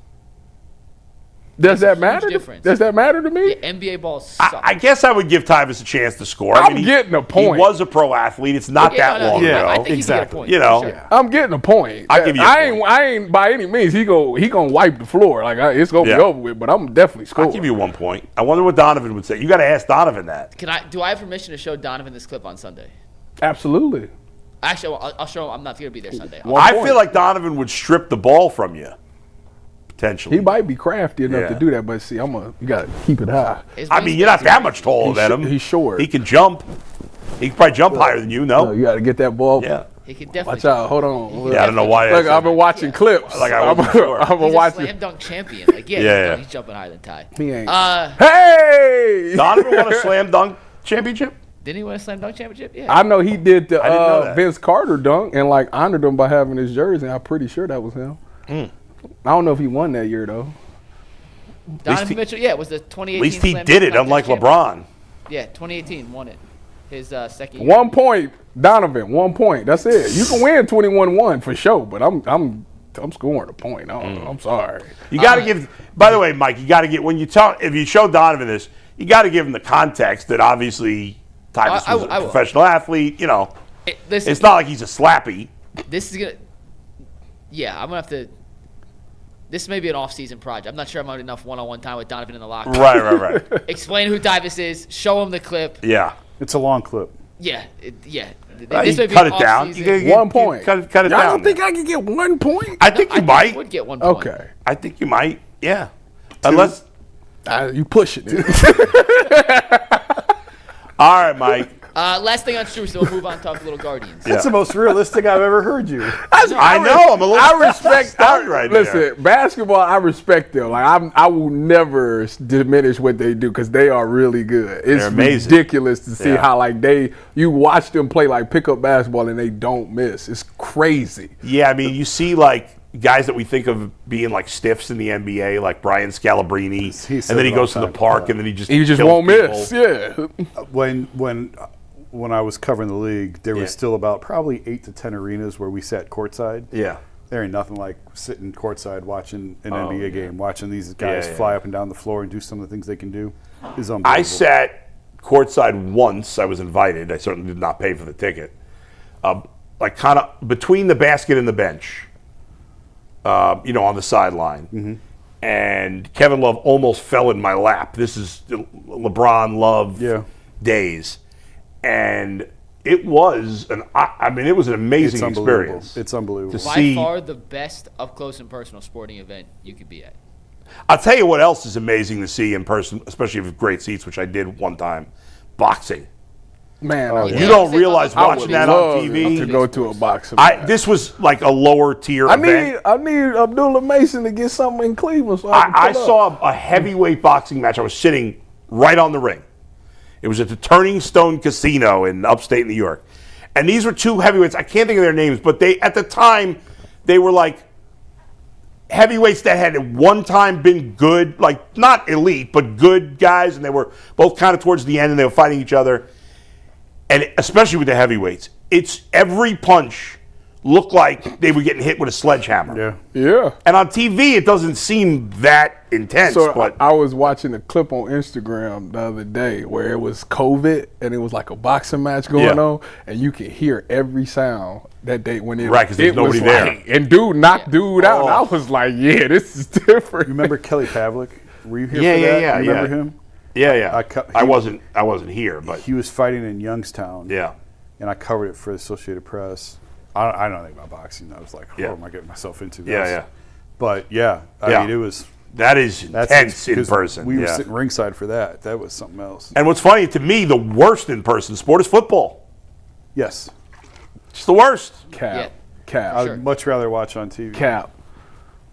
Does that matter? Does that matter to me? Yeah, NBA ball sucks. I guess I would give Tyvis a chance to score. I'm getting a point. He was a pro athlete. It's not that long ago. I think exactly. You know, sure. I'm getting a point. I'll give you a point. I ain't by any means. He gonna wipe the floor. Like it's gonna be over with. But I'm definitely scoring. I'll give you 1 point. I wonder what Donovan would say. You got to ask Donovan that. Do I have permission to show Donovan this clip on Sunday? Absolutely. Actually, I'll show him. I'm not going to be there Sunday. I feel like Donovan would strip the ball from you. Potentially. He might be crafty enough to do that, but see, you got to keep it high. I mean, you're not that much taller than him. He's short. He can jump. He can probably jump higher than you, no? You got to get that ball. Yeah. He can definitely. Watch out. Hold on. Yeah, I don't know why. Look, I've been watching clips. Like I've been watching. He's a slam dunk champion. Like, he's jumping higher than Ty. He ain't. Hey! Donovan won a slam dunk championship? Didn't he win a slam dunk championship? Yeah. I know he did the Vince Carter dunk and like honored him by having his jersey. I'm pretty sure that was him. I don't know if he won that year though. Donovan Mitchell, it was the 2018. At least he did it, unlike LeBron. Yeah, 2018 won it. His second year. 1 point, Donovan. 1 point. That's it. You can win 21-1 for sure, but I'm scoring a point. I'm sorry. You got to give. By the way, Mike, you got to get when you talk. If you show Donovan this, you got to give him the context that obviously Tyvis was a professional athlete. You know, it's not like he's a slappy. This is gonna. Yeah, I'm gonna have to. This may be an off-season project. I'm not sure I'm having enough one-on-one time with Donovan in the locker room. Right. Explain who Tyvis is. Show him the clip. Yeah. It's a long clip. Yeah. This may be cut it down. 1 point. Cut it down. I don't think I can get 1 point. I think you might. I would get 1 point. Okay. I think you might. Yeah. Unless. You push it. All right, Mike. Last thing on Strus, then we'll move on to talk a little Guardians. That's the most realistic I've ever heard you. I know. I'm a little. I respect. Listen, basketball. I respect them. Like I will never diminish what they do because they are really good. It's amazing. Ridiculous to see how like you watch them play like pickup basketball and they don't miss. It's crazy. Yeah, I mean, you see like guys that we think of being like stiffs in the NBA, like Brian Scalabrine, and then he goes to the park and then he just won't people. miss. Yeah. When I was covering the league, there was still about probably 8 to 10 arenas where we sat courtside. Yeah. There ain't nothing like sitting courtside watching an NBA game, watching these guys fly up and down the floor and do some of the things they can do is unbelievable. I sat courtside once. I was invited. I certainly did not pay for the ticket. Like kind of between the basket and the bench, on the sideline. And Kevin Love almost fell in my lap. This is LeBron Love days. And it was an amazing experience. It's unbelievable. By far the best up close and personal sporting event you could be at. I'll tell you what else is amazing to see in person, especially with great seats, which I did one time. Boxing. Man, You don't realize I would watching that on love TV. to go to a boxing match. This was like a lower tier event. I need Abdullah Mason to get something in Cleveland. So I saw a heavyweight boxing match. I was sitting right on the ring. It was at the Turning Stone Casino in upstate New York. And these were two heavyweights. I can't think of their names, but at the time, they were like heavyweights that had at one time been good, like not elite, but good guys. And they were both kind of towards the end, and they were fighting each other. And especially with the heavyweights, it's every punch looked like they were getting hit with a sledgehammer. Yeah. And on TV, it doesn't seem that intense. So but I was watching a clip on Instagram the other day where it was COVID and it was like a boxing match going on, and you could hear every sound that day when it because there's nobody there. Like, and dude knocked dude out. And I was like, yeah, this is different. You remember Kelly Pavlik? Were you here for that? Yeah. You remember him? Yeah. I wasn't here, but he was fighting in Youngstown. Yeah. And I covered it for the Associated Press. I don't know anything about boxing. I was like, what am I getting myself into? Yeah. But I mean, it was. That is intense in person. We were sitting ringside for that. That was something else. And what's funny to me, the worst in person sport is football. Yes. It's the worst. Cap. I'd much rather watch on TV. Cap.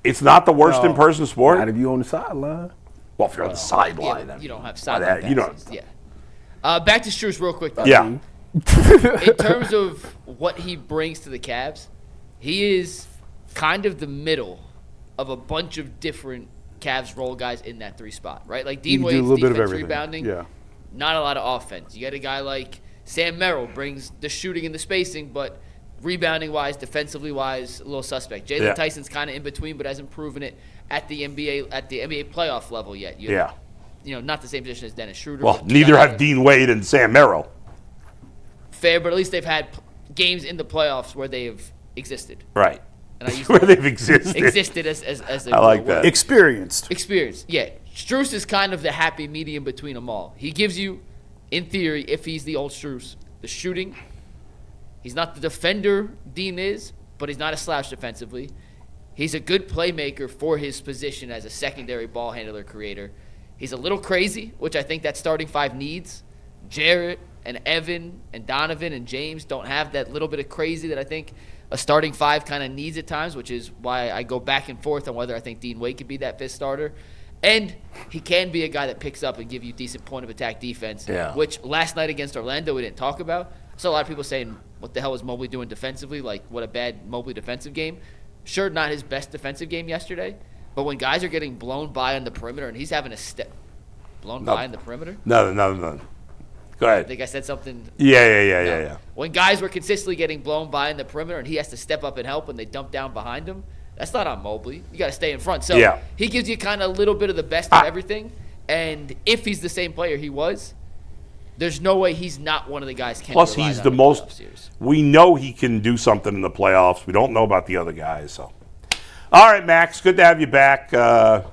It's not the worst in person sport. Not if you on the sideline. Well, if you're on the sideline, you don't have sideline passes. You don't. Back to Strus real quick, though. Yeah. In terms of what he brings to the Cavs, he is kind of the middle of a bunch of different Cavs role guys in that 3 spot, right? Like Dean Wade's defense rebounding, not a lot of offense. You get a guy like Sam Merrill, brings the shooting and the spacing, but rebounding-wise, defensively-wise, a little suspect. Jalen Tyson's kind of in between, but hasn't proven it at the NBA playoff level yet. Not the same position as Dennis Schroeder. Well, neither have Dean Wade and Sam Merrill. Fair, but at least they've had games in the playoffs where they've existed. Right. And I used where they've existed. Existed as I like that. Experienced. Yeah. Strus is kind of the happy medium between them all. He gives you, in theory, if he's the old Strus, the shooting. He's not the defender Dean is, but he's not a slouch defensively. He's a good playmaker for his position as a secondary ball handler creator. He's a little crazy, which I think that starting 5 needs. Jarrett and Evan and Donovan and James don't have that little bit of crazy that I think a starting 5 kind of needs at times, which is why I go back and forth on whether I think Dean Wade could be that 5th starter. And he can be a guy that picks up and give you decent point of attack defense, which last night against Orlando we didn't talk about. I saw a lot of people saying, what the hell is Mobley doing defensively? Like, what a bad Mobley defensive game. Sure, not his best defensive game yesterday, but when guys are getting blown by on the perimeter and he's having a step by on the perimeter? No. Go ahead. I think I said something. Yeah. When guys were consistently getting blown by in the perimeter and he has to step up and help when they dump down behind him, that's not on Mobley. You got to stay in front. So he gives you kind of a little bit of the best of everything. And if he's the same player he was, there's no way he's not one of the guys. Plus, he's the most. We know he can do something in the playoffs. We don't know about the other guys. So, all right, Max, good to have you back.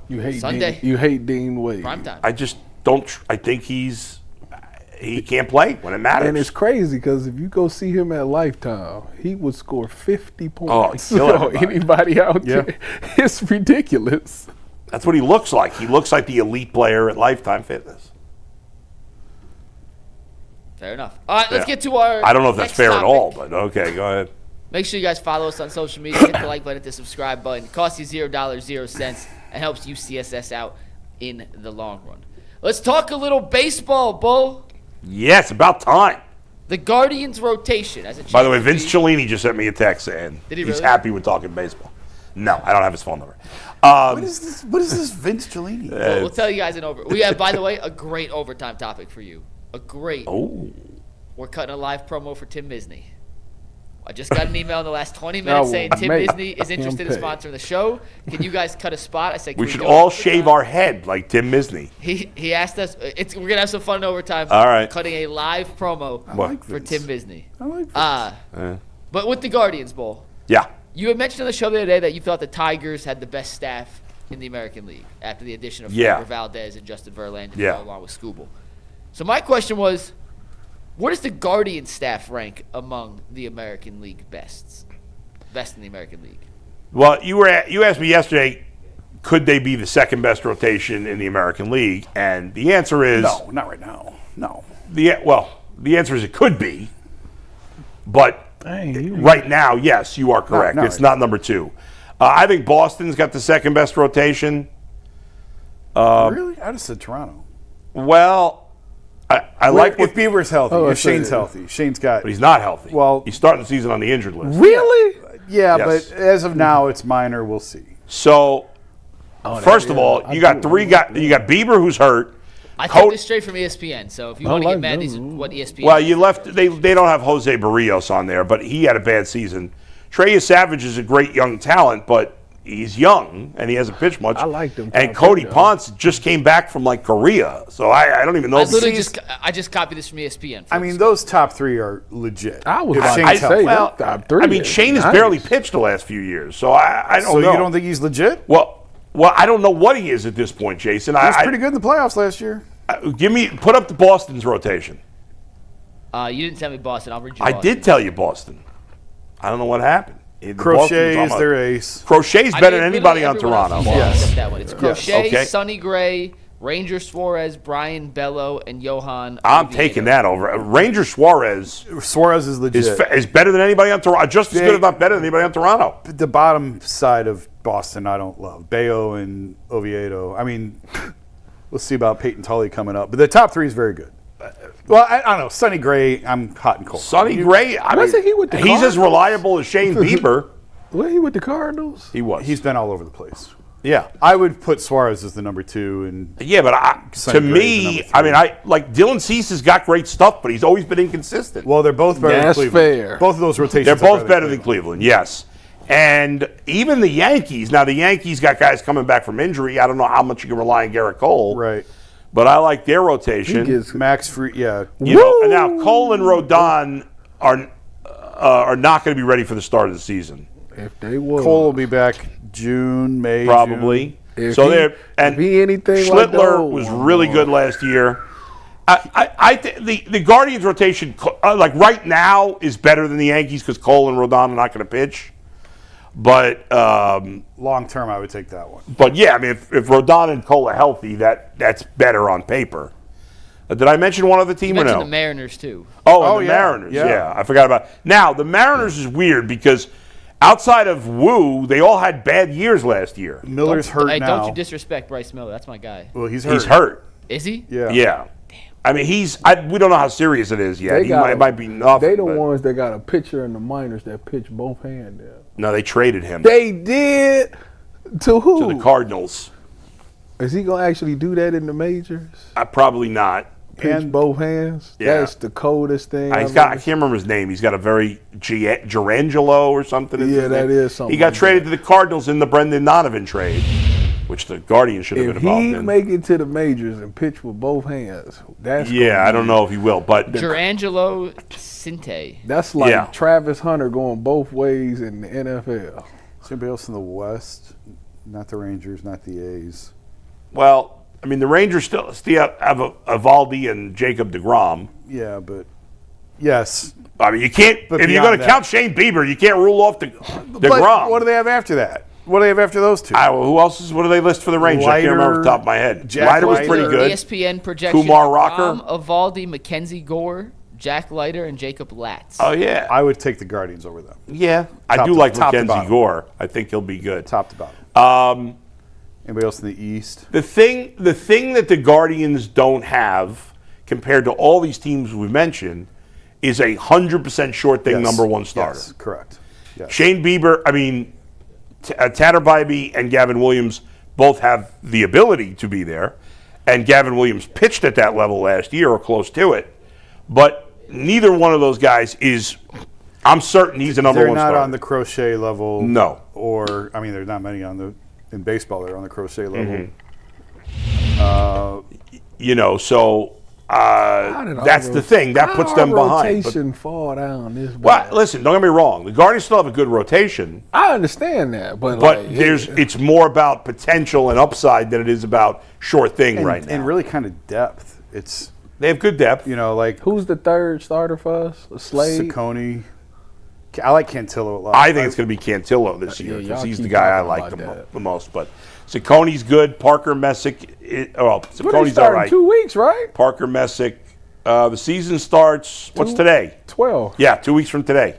You hate Sunday. You hate Dean Wade. Prime time. I just don't. I think he can't play when it matters. And it's crazy because if you go see him at Lifetime, he would score 50 points. Anybody out there, it's ridiculous. That's what he looks like. He looks like the elite player at Lifetime Fitness. Fair enough. All right, let's get to our I don't know if that's fair topic. at all, but okay, go ahead. Make sure you guys follow us on social media. Hit the like button, hit the subscribe button. It costs you $0, 0 cents, and helps UCSS out in the long run. Let's talk a little baseball, Bull. Yes, about time. The Guardians rotation. By the way, Vince Cellini just sent me a text saying he's happy with talking baseball. No, I don't have his phone number. What is this Vince Cellini? We'll tell you guys we have, by the way, a great overtime topic for you. A great. Oh. We're cutting a live promo for Tim Misney. I just got an email in the last 20 minutes saying Tim make Disney is interested in him pay. sponsoring the show. Can you guys cut a spot? I said, We should all shave our head like Tim Disney. He asked us. We're gonna have some fun in overtime. All right. Cutting a live promo What? for Tim Disney. I like Vince. But with the Guardians Bowl, Yeah. you had mentioned on the show the other day that you thought the Tigers had the best staff in the American League after the addition of Yeah. Framber Valdez and Justin Verlander, Yeah. along with Scooble. So my question was, where does the Guardian staff rank among the American League bests? Best in the American League. Well, you asked me yesterday, could they be the second best rotation in the American League? And the answer is No, not right now. No. the answer is it could be, but right now, yes, you are correct. not It's right not number 2. I think Boston's got the second best rotation. Really? I just said Toronto. Well, I like what if Bieber's healthy, Oh, if Shane's so- healthy. Shane's got. but he's not healthy. Well- he's starting the season on the injured list. Really? Yeah, Yes. but as of now, it's minor. We'll see. So, first of all, you got Bieber who's hurt. I took this straight from ESPN, so if you want to like get mad, them. these are what ESPN. Well, you left. They don't have Jose Barrios on there, but he had a bad season. Trey Savage is a great young talent, but he's young and he hasn't pitched much. I like them. And Cody Ponce just came back from like Korea, so I don't even know. I if literally he's- just copied this from ESPN. I mean, those top 3 are legit. I was If about Shane's to healthy. say well, that top 3. I mean, Shane has barely pitched the last few years, so I don't So know. you don't think he's legit? Well, I don't know what he is at this point, Jason. He was pretty good in the playoffs last year. Put up the Boston's rotation. You didn't tell me Boston. I'll read you I Boston. did tell you Boston. I don't know what happened. The Boston Crochet was on is my- their ace. Crochet's I better mean, than anybody literally on everyone else Toronto. is Yes. except that one. It's Crochet, Okay. Sonny Gray, Ranger Suarez, Brian Bello, and Johan. I'm Oviedo. taking that over. Ranger Suarez Suarez is legit. is better than anybody on Toronto. Just as good, if not better than anybody on Toronto. The bottom side of Boston, I don't love. Bayo and Oviedo. I mean, we'll see about Peyton Tully coming up. But the top 3 is very good. Well, I don't know. Sonny Gray, I'm hot and cold. Sonny Gray, Wasn't he with the he's as Cardinals? reliable as Shane Bieber. Was he with the Cardinals? He was. He's been all over the place. yeah. I would put Suarez as the number 2. And Yeah, but Sonny to Gray's the me, number 3. I mean, I like Dylan Cease has got great stuff, but he's always been inconsistent. well, they're both better That's than Cleveland. fair. Both of those rotations They're are both better than Cleveland, yes. And even the Yankees. Now, the Yankees got guys coming back from injury. I don't know how much you can rely on Garrett Cole. Right. But I like their rotation. He gets Max Free, yeah. You know, and now Cole and Rodon are not going to be ready for the start of the season. if they were Cole will be back June, May. Probably. If So he- there, and if he anything like Schlittler those, was really good last year. The Guardians rotation, like right now, is better than the Yankees because Cole and Rodon are not going to pitch. But Long term, I would take that one. yeah, I mean, if Rodon and Cole are healthy, that's better on paper. Did I mention one other team You or mentioned no? the Mariners too. Oh, and the yeah, Mariners. yeah. Yeah, I forgot about. Now the Mariners is weird because outside of Wu, they all had bad years last year. Miller's hurt Hey, now. don't you disrespect Bryce Miller? That's my guy. well, he's hurt. He's hurt. Is he? Yeah. Yeah. I mean, we don't know how serious it is yet. They got It might be nothing. They the but- ones that got a pitcher in the minors that pitch both hands there. No, they traded him They did to who? to the Cardinals. Is he gonna actually do that in the majors? Probably not. Pitch both hands. Yeah. That's the coldest thing. I can't remember his name. He's got a very Gerangelo or something. Yeah, that is something He got like traded to the Cardinals in the Brendan Donovan trade, which the Guardians should have If been involved he in. make it to the majors and pitch with both hands, that's Yeah, I don't know if he will, but Gerangelo Cinte. That's like Yeah. Travis Hunter going both ways in the NFL. Is anybody else in the West? Not the Rangers, not the A's. well, I mean, the Rangers still have Evaldi and Jacob deGrom. Yeah, but yes. I mean, you can't. But If you're beyond going to that- count Shane Bieber, you can't rule off But deGrom. what do they have after that? What do they have after those two? Who else is? What do they list for the Rangers? I can't remember off the top of my head. Jack Leiter was Leiter. pretty good. ESPN projection. Kumar Rocker. Evaldi, Mackenzie Gore, Jack Leiter, and Jacob Latz. Oh yeah, I would take the Guardians over them, yeah. I Top do to- like top to Mackenzie bottom. Gore. I think he'll be good. top to bottom. Anybody else in the East? The thing that the Guardians don't have compared to all these teams we've mentioned is a 100% sure thing Yes. number one starter. Yes, correct. Yes. Shane Bieber, I mean, Tanner Bybee and Gavin Williams both have the ability to be there, and Gavin Williams pitched at that level last year or close to it, but neither one of those guys is I'm certain he's the number They're one not starter. on the Crochet level. No. Or, I mean, there's not many in baseball that are on the Crochet level. So that's the thing. That puts them behind. Rotation fall down this bad? Well, listen, don't get me wrong. The Guardians still have a good rotation, I understand that, but it's more about potential and upside than it is about sure thing right now. And really kind of depth. They have good depth. Like who's the third starter for us? Slade? Ciccone. I like Cantillo a lot. I think it's going to be Cantillo this year because y'all he's the keep guy I talking like about the most. But Ciccone's good. Parker Messick, Ciccone's all right. 2 weeks, right? Parker Messick. The season starts. What's today? 12. Yeah, 2 weeks from today.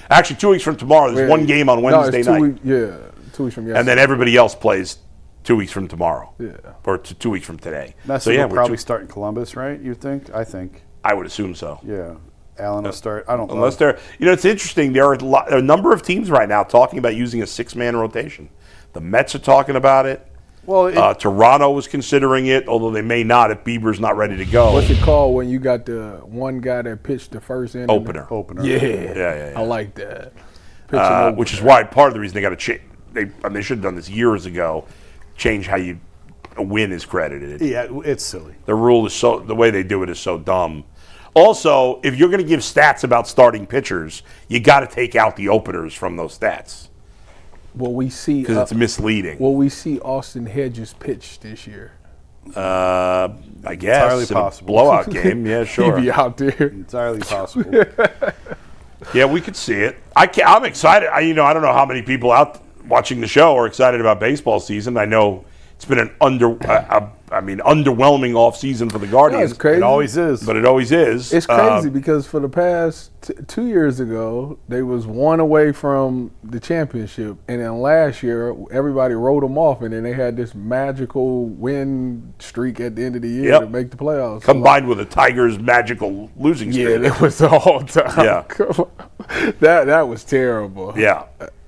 Actually, 2 weeks from tomorrow. There's one game on Wednesday night. 2 weeks from yesterday. And then everybody else plays 2 weeks from tomorrow. Yeah. Or 2 weeks from today. Messick will probably start in Columbus, right? You think? I think. I would assume so. Yeah. Allen will start. I don't know. Unless they're, it's interesting. There are a number of teams right now talking about using a 6-man rotation. The Mets are talking about it. Well, Toronto was considering it, although they may not if Bieber's not ready to go. What's it called when you got the one guy that pitched the first inning? Opener. Yeah. I like that. Which is why part of the reason they got to change. They should have done this years ago. Change how a win is credited. Yeah, it's silly. The rule is the way they do it is so dumb. Also, if you're going to give stats about starting pitchers, you got to take out the openers from those stats. Will we see? Because it's misleading. Will we see Austin Hedges pitch this year? I guess. Entirely possible. Blowout game, yeah, sure. He'd be out there. Entirely possible. Yeah, we could see it. I'm excited. I don't know how many people out watching the show are excited about baseball season. I know it's been an underwhelming off season for the Guardians. It's crazy. It always is. But it always is. It's crazy because for the past 2 years ago, they was one away from the championship, and then last year everybody wrote them off, and then they had this magical win streak at the end of the year to make the playoffs. Combined with the Tigers' magical losing streak. Yeah, that was all time. Yeah, that was terrible. Yeah.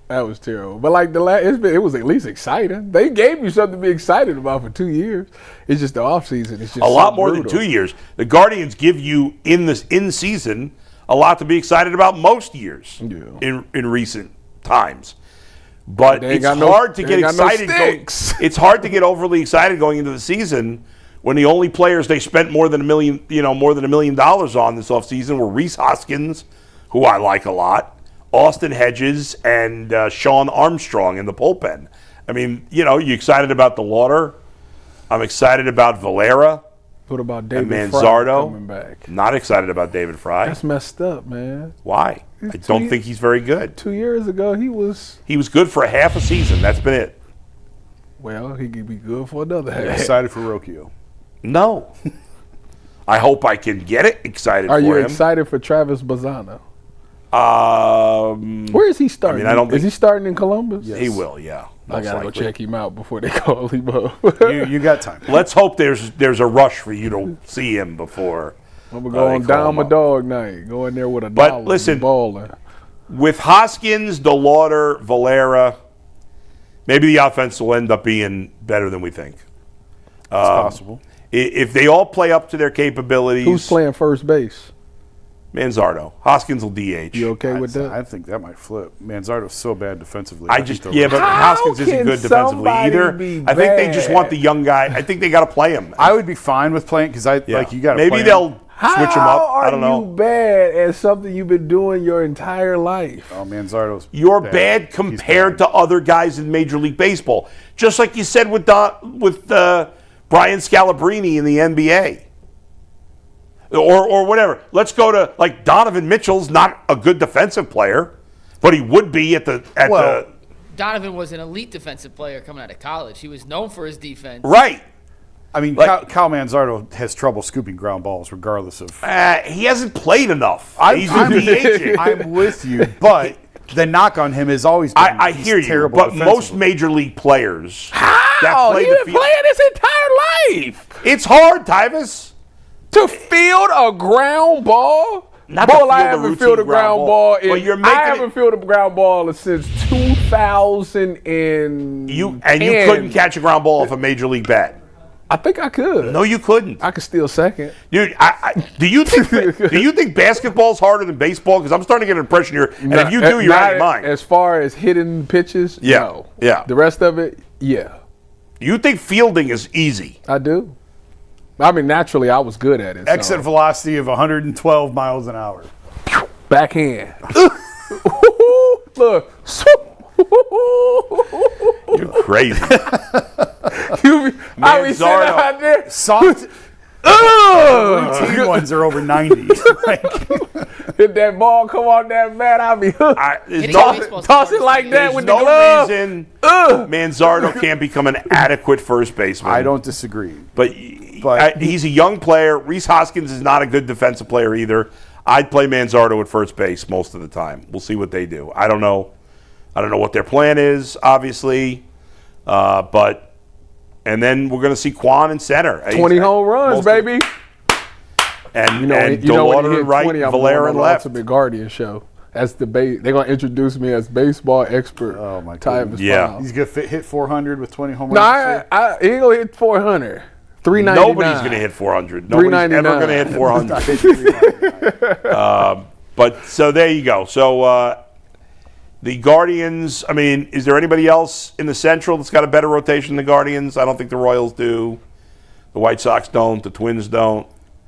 That was terrible. But like it was at least exciting. They gave you something to be excited about for 2 years. It's just the offseason. It's just a lot more than 2 years. The Guardians give you in season a lot to be excited about most years in recent times. But it's hard to get excited. It's hard to get overly excited going into the season when the only players they spent more than $1 million on this offseason were Rhys Hoskins, who I like a lot, Austin Hedges, and Sean Armstrong in the bullpen. I mean, you excited about the Lauder. I'm excited about Valera. What about David and Fry Manzardo? coming back? Not excited about David Fry. That's messed up, man. Why? I don't think he's very good. 2 years ago, he was good for a half a season. That's been it. Well, he could be good for another half. Excited for Rocchio? No. I hope I can get it excited for him. Are you excited for Travis Bazzana? Where is he starting? Is he starting in Columbus? Yes. He will, yeah. I gotta go check him out before they call him up. you got time. Let's hope there's a rush for you to see him before. I'm gonna go on down my dog night. Go in there with a but dollar. Listen, balling. With Hoskins, DeLauder, Valera, maybe the offense will end up being better than we think. It's possible. If they all play up to their capabilities. Who's playing first base? Manzardo. Hoskins will DH. You okay with that? I think that might flip. Manzardo's so bad defensively. But Hoskins isn't good defensively either. I think they just want the young guy. I think they got to play him. I would be fine with playing because you got to maybe they'll switch him up. I don't know. How are you bad at something you've been doing your entire life? Oh, Manzardo's You're bad compared to other guys in Major League Baseball. Just like you said with Brian Scalabrine in the NBA. Or whatever. Let's go to Donovan Mitchell's not a good defensive player, but he would be at the. Donovan was an elite defensive player coming out of college. He was known for his defense. Right. I mean, Kyle Manzardo has trouble scooping ground balls, regardless of. He hasn't played enough. He's I'm with you, but the knock on him has always been. I hear you, but most major league players. How? He's been playing his entire life. It's hard, Tyvis. To field a ground ball? I haven't fielded a ground ball. I haven't fielded a ground ball since 2000 and you couldn't catch a ground ball off a major league bat. I think I could. No, you couldn't. I could steal second. Dude, do you think basketball's harder than baseball? Because I'm starting to get an impression here. And if you do, you're out of your mind. As far as hitting pitches, no. Yeah. The rest of it, yeah. You think fielding is easy? I do. I mean, naturally, I was good at it. Exit velocity of 112 miles an hour. Backhand. Look. You're crazy. I be sitting out there. Soft. Routine ones are over 90. Hit that ball, come on that bat, I'll be hooked. Toss it like that with the glove. There's no reason Manzardo can't become an adequate first baseman. I don't disagree. But he's a young player. Reese Hoskins is not a good defensive player either. I'd play Manzardo at first base most of the time. We'll see what they do. I don't know what their plan is, obviously. And then we're going to see Quan in center. 20 home runs, baby. And DeLauder right, Valera in left. Ultimate Guardian show. That's they're going to introduce me as baseball expert. Oh, my God. Yeah. He's going to hit 400 with 20 home runs. No, he ain't going to hit 400. 399. Nobody's going to hit 400. Nobody's ever going to hit 400. But so there you go. So the Guardians, I mean, is there anybody else in the Central that's got a better rotation than the Guardians? I don't think the Royals do. The White Sox don't. The Twins don't.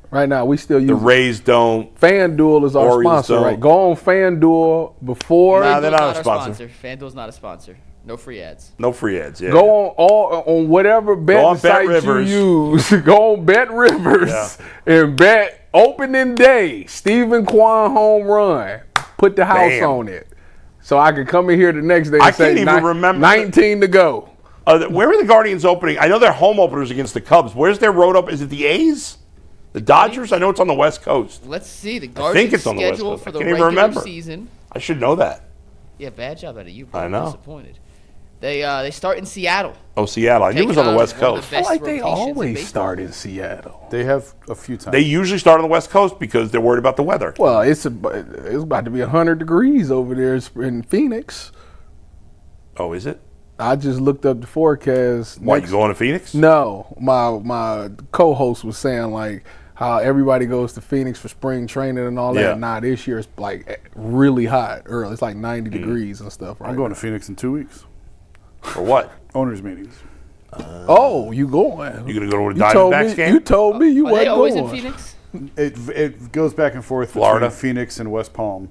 Right now, we still use the Rays don't. FanDuel is our Orioles sponsor, don't. right? Go on FanDuel before. Nah, they're not a sponsor. FanDuel's not a sponsor. No free ads. No free ads, yeah. Go on whatever betting site you use. Go on Bet Rivers and bet opening day, Stephen Kwan home run. Put the house on it. So I can come in here the next day and say, can't even remember 19 to go. Where are the Guardians opening? I know they're home openers against the Cubs. Where's their road up? Is it the A's? The Dodgers? I know it's on the West Coast. Let's see. The I think Guardians it's on the West schedule Coast. for I the can't even regular remember. season. I should know that. Yeah, bad job out of you, bro. I know. I'm disappointed. They start in Seattle. Oh, Seattle. I knew it was on the West Coast. I like they always start in Seattle. They have a few times. They usually start on the West Coast because they're worried about the weather. Well, it's about to be 100 degrees over there in Phoenix. Oh, is it? I just looked up the forecast. Why, you going to Phoenix? No. My co-host was saying, like, how everybody goes to Phoenix for spring training and all that. Yeah. Nah, this year it's, like, really hot early. It's like 90 degrees and stuff, right? I'm going to Phoenix in 2 weeks. For what? Owners meetings. You going? You going to go to a Diamondbacks game? You told me you Are wasn't they always going. in Phoenix? It goes back and forth Florida? between Phoenix and West Palm.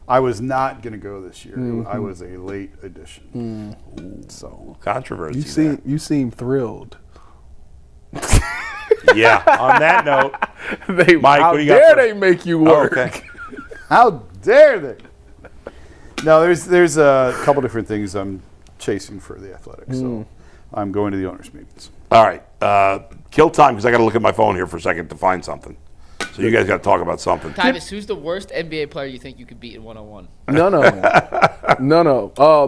I was not going to go this year. I was a late addition. So Controversy. You seem thrilled. Yeah. On that note, Mike, how what do you got dare for- they make you work? Okay. how dare they? No, there's a couple different things I'm chasing for the Athletics. So I'm going to the owners meetings. All right. Kill time because I got to look at my phone here for a second to find something. So you guys got to talk about something. Tyvis, who's the worst NBA player you think you could beat in one-on-one? No.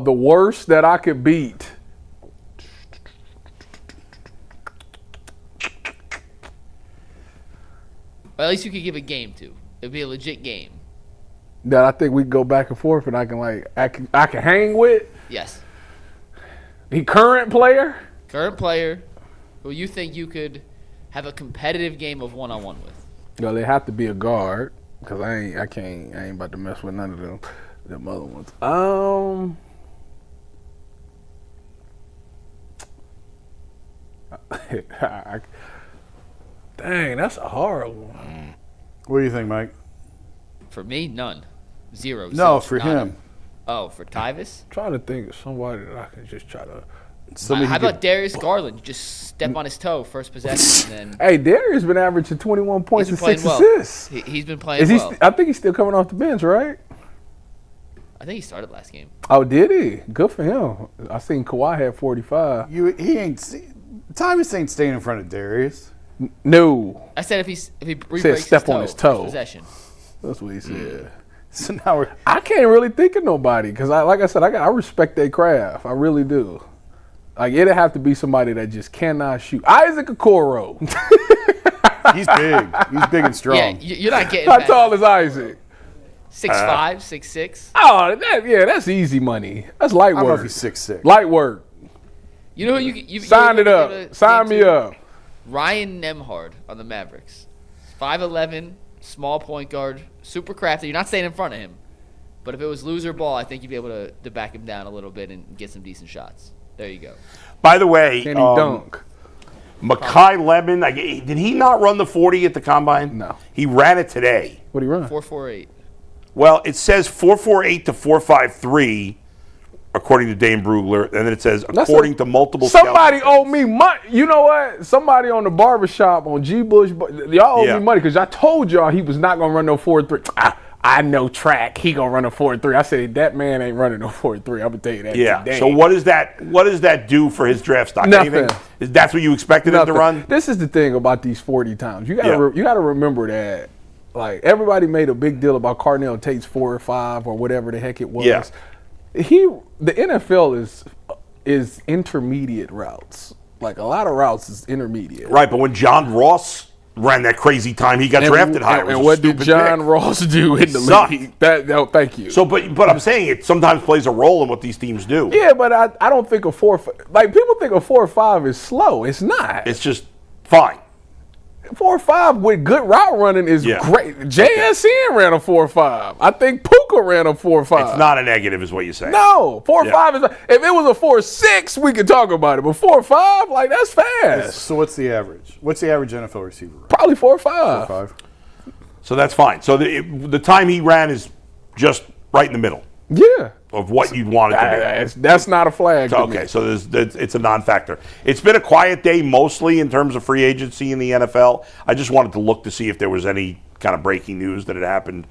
The worst that I could beat. Well, at least you could give a game to. It'd be a legit game. That I think we can go back and forth and I can hang with. Yes. He current player. Current player who you think you could have a competitive game of one-on-one with. No, they have to be a guard because I ain't about to mess with none of them other ones. Dang, that's a hard one. What do you think, Mike? For me, none. Zero. No, Zilch, for nada. him. Oh, for Tyvis? I'm trying to think of somebody that I can just try to. How about Darius Garland? You just step on his toe first possession. And then Hey, Darius been averaging 21 points and 6 well. assists. He's been playing well. I think he's still coming off the bench, right? I think he started last game. Oh, did he? Good for him. I seen Kawhi had 45. Tyvis ain't staying in front of Darius. No, I said if he breaks step on his toe. first possession. that's what he said. So now I can't really think of nobody because, like I said, I respect their craft. I really do. Like, it'd have to be somebody that just cannot shoot. Isaac Okoro. he's big. He's big and strong. Yeah, you're not getting How that. tall is Isaac? 6'5", 6'6". Oh, that's easy money. That's light I don't know if work. he's 6'6". Light work. You know who you Sign it up. Sign me up. Ryan Nembhard on the Mavericks. 5'11", small point guard, super crafty. You're not staying in front of him. But if it was loser ball, I think you'd be able to back him down a little bit and get some decent shots. There you go. By the way, Can he dunk? Mekhi Lemon, did he not run the 40 at the Combine? No. He ran it today. What did he run? 4.48. Well, it says 4.48 to 4.53, according to Dane Brugler, and then it says according to multiple. Somebody owed me money. You know what? Somebody on the barbershop on G. Bush, y'all owe me money because I told y'all he was not gonna run no 4.3. I know track. He gonna run a 4.3. I said that man ain't running no 4.3. I'm gonna tell you that. Yeah. Today. So what does that do for his draft stock? Nothing. Anything? That's what you expected him to run? This is the thing about these 40 times. You gotta remember that. Like everybody made a big deal about Cardinal Tate's 4 or 5 or whatever the heck it was. Yeah. The NFL is intermediate routes. Like a lot of routes is intermediate. Right, but when John Ross ran that crazy time, he got drafted higher. And what did John Ross do in the league? Thank you. So, but I'm saying it sometimes plays a role in what these teams do. Yeah, but I don't think a 4. Like people think a 4 or 5 is slow. It's not. It's just fine. 4 or 5 with good route running is great. JSN ran a 4 or 5. I think Puka ran a 4 or 5. It's not a negative, is what you're saying. No, 4 or 5 is. If it was a 4 or 6, we could talk about it. But 4 or 5, like that's fast. So what's the average? What's the average NFL receiver? Probably 4 or 5. 4 or 5. So that's fine. So the time he ran is just right in the middle. Yeah. Of what you'd want it to be. That's not a flag. Okay, so it's a non-factor. It's been a quiet day mostly in terms of free agency in the NFL. I just wanted to look to see if there was any kind of breaking news that had happened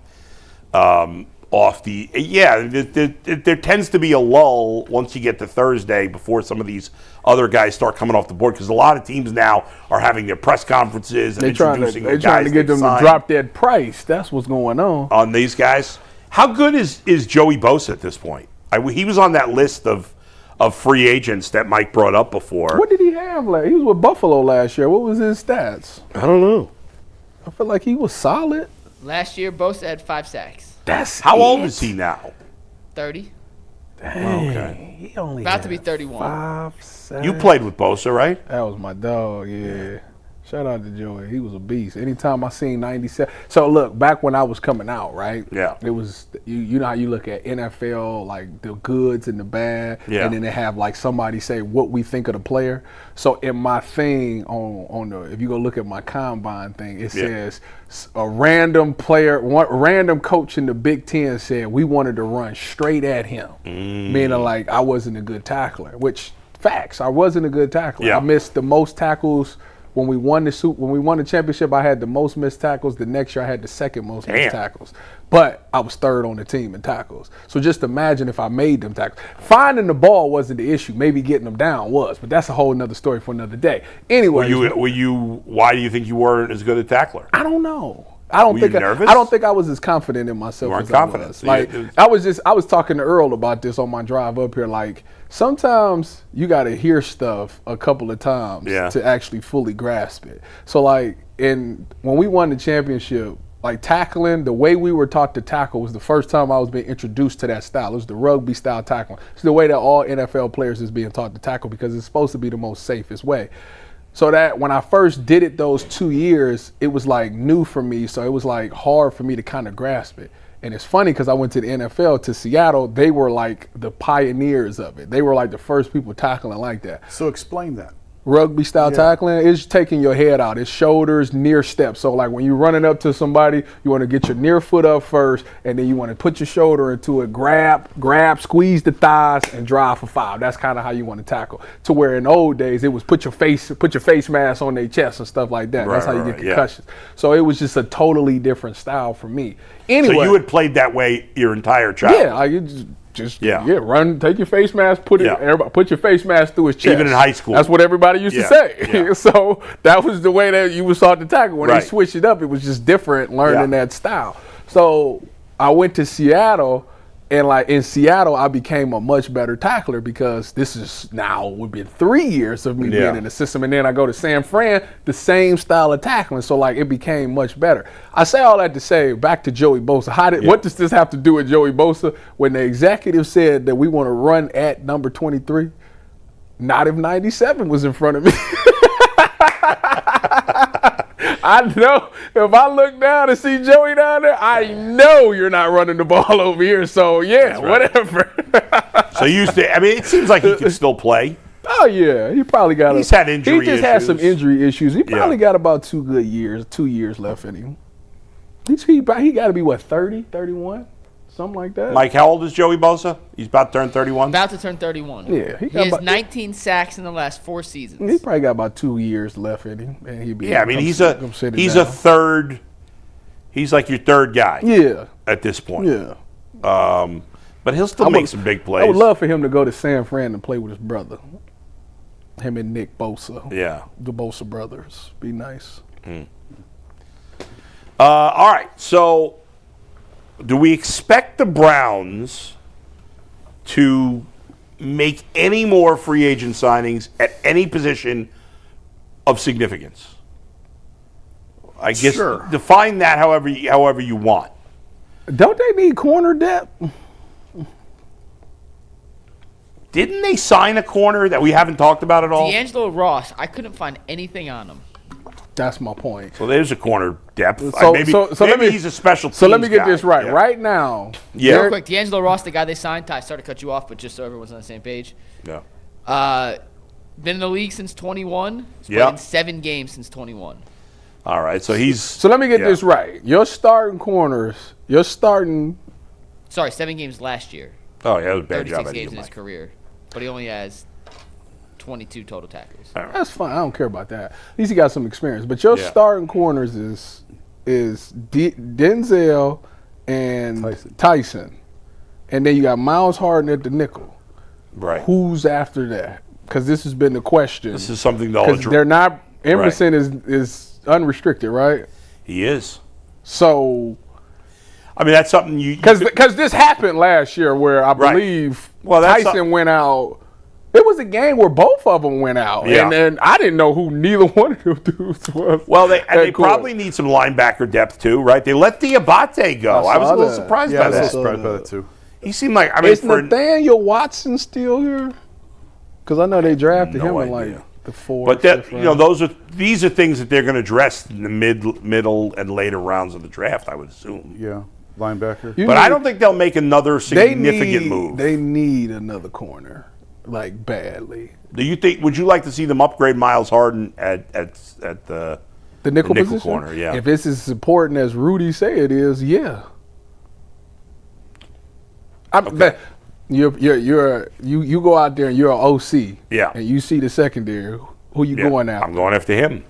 off the. Yeah, there tends to be a lull once you get to Thursday before some of these other guys start coming off the board because a lot of teams now are having their press conferences and introducing the guys. They're trying to get them to drop that price. That's what's going on these guys. How good is Joey Bosa at this point? He was on that list of free agents that Mike brought up before. What did he have last? He was with Buffalo last year. What was his stats? I don't know. I feel like he was solid. Last year, Bosa had 5 sacks. How old is he now? 30. Dang, okay. He only about to be 31. 5 sacks. You played with Bosa, right? That was my dog, yeah. Shout out to Joey. He was a beast. Anytime I seen 97. So look, back when I was coming out, right? Yeah. It was you know how you look at NFL, like the goods and the bad, yeah. And then they have like somebody say what we think of the player. So in my thing on the, if you go look at my combine thing, it says a random player, one random coach in the Big Ten said we wanted to run straight at him, meaning like I wasn't a good tackler. Which facts, I wasn't a good tackler. Yeah. I missed the most tackles. When we won the championship, I had the most missed tackles. The next year, I had the second most missed tackles. But I was third on the team in tackles. So just imagine if I made them tackles. Finding the ball wasn't the issue. Maybe getting them down was. But that's a whole nother story for another day. Anyway, why do you think you weren't as good a tackler? I don't know. I don't think I was as confident in myself as confident. I was. Like I was talking to Earl about this on my drive up here. Like sometimes you got to hear stuff a couple of times to actually fully grasp it. So like when we won the championship, like tackling, the way we were taught to tackle was the first time I was being introduced to that style. It was the rugby style tackling. It's the way that all NFL players is being taught to tackle because it's supposed to be the most safest way. So that when I first did it those 2 years, it was like new for me. So it was like hard for me to kind of grasp it. And it's funny because I went to the NFL, to Seattle. They were like the pioneers of it. They were like the first people tackling like that. So explain that. Rugby style tackling is taking your head out. It's shoulders, near steps. So like when you're running up to somebody, you want to get your near foot up first, and then you want to put your shoulder into it, grab, squeeze the thighs, and drive for 5. That's kind of how you want to tackle. To where in the old days it was put your face mask on their chest and stuff like that. That's how you get concussions. So it was just a totally different style for me. Anyway, so you had played that way your entire childhood. Yeah, like just run, take your face mask, everybody put your face mask through his chest. Even in high school. That's what everybody used to say. Yeah. So that was the way that you was taught to tackle. When they switched it up, it was just different learning that style. So I went to Seattle, and like in Seattle, I became a much better tackler because this is now would be 3 years of me being in the system. And then I go to San Fran, the same style of tackling. So like it became much better. I say all that to say, back to Joey Bosa. What does this have to do with Joey Bosa? When the executive said that we want to run at number 23, not if 97 was in front of me. I know if I look down and see Joey down there, I know you're not running the ball over here. So, yeah, whatever. So it seems like he can still play. Oh, yeah. He probably got He's had injury He just issues. had some injury issues. He probably got about 2 years left in him. He got to be, 30, 31? Something like that. Mike, how old is Joey Bosa? He's about to turn 31? About to turn 31. Yeah. He has 19 sacks in the last 4 seasons. He probably got about 2 years left in him. And he'd be he's a third. He's like your third guy. Yeah. At this point. Yeah. But he'll still make some big plays. I would love for him to go to San Fran and play with his brother. Him and Nick Bosa. Yeah. The Bosa brothers. Be nice. All right. So, do we expect the Browns to make any more free agent signings at any position of significance? I guess define that however you want. Don't they need corner depth? Didn't they sign a corner that we haven't talked about at all? D'Angelo Ross, I couldn't find anything on him. That's my point. So there's a corner depth. Maybe he's a special teams So let me get guy. this right. Yeah. Right now. Yeah. Real quick, D'Angelo Ross, the guy they signed, Ty, sorry to cut you off, but just so everyone's on the same page. Yeah. Been in the league since 21. He's Yeah. played in 7 games since 21. All right. So he's. So let me get this right. Your starting corners, Sorry, 7 games last year. Oh, yeah, that was a bad 36 job. games in his career. But he only has 22 total tackles. That's fine. I don't care about that. At least he got some experience. But your starting corners is Denzel and Tyson. And then you got Miles Harden at the nickel. Right. Who's after that? Because this has been the question. This is something they'll Because address. they're not. Emerson is unrestricted, right? He is. So. I mean, that's something you. Because this happened last year where I believe Tyson went out. It was a game where both of them went out. Yeah. And I didn't know who neither one of them dudes was. Well, they probably need some linebacker depth too, right? They let Diabate go. I was a little surprised by that. Surprised by that too. He seemed like. Is Nathaniel Watson still here? Because I know they drafted him in like the 4th. But these are things that they're going to address in the middle, and later rounds of the draft, I would assume. Yeah, linebacker. But I don't think they'll make another significant move. They need another corner, like badly. Do you think? Would you like to see them upgrade Miles Harden at the nickel position? corner? Yeah. If it's as important as Rudy say it is, yeah. Okay. You go out there and you're an OC. Yeah. And you see the secondary. Who you going after? I'm going after him.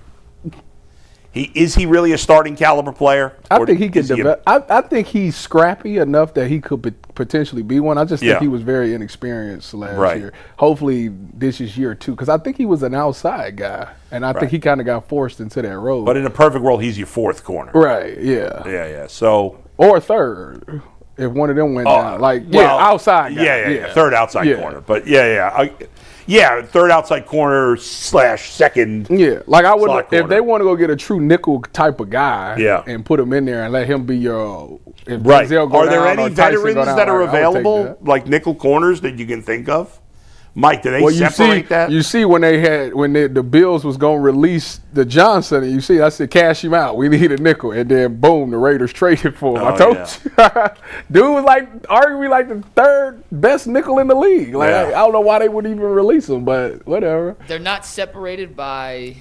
Is he really a starting caliber player? I think he could develop. I think he's scrappy enough that he could potentially be one. I just think he was very inexperienced last year. Hopefully this is year 2 because I think he was an outside guy, and I think he kind of got forced into that role. But in a perfect world, he's your 4th corner. Right. Yeah. Yeah. So or 3rd. If one of them went down, outside guy. Yeah. 3rd outside corner. But third outside corner / second. Yeah, like I would if they corner. want to go get a true nickel type of guy. Yeah. And put him in there and let him be your. Right. Are there any veterans down, that are I would take available, that. like nickel corners, that you can think of? Mike, do they separate that? You see when the Bills was going to release the Johnson, and you see, I said, cash him out. We need a nickel. And then, boom, the Raiders traded for him. I told you. Dude was arguably like the 3rd best nickel in the league. I don't know why they would even release him, but whatever. They're not separated by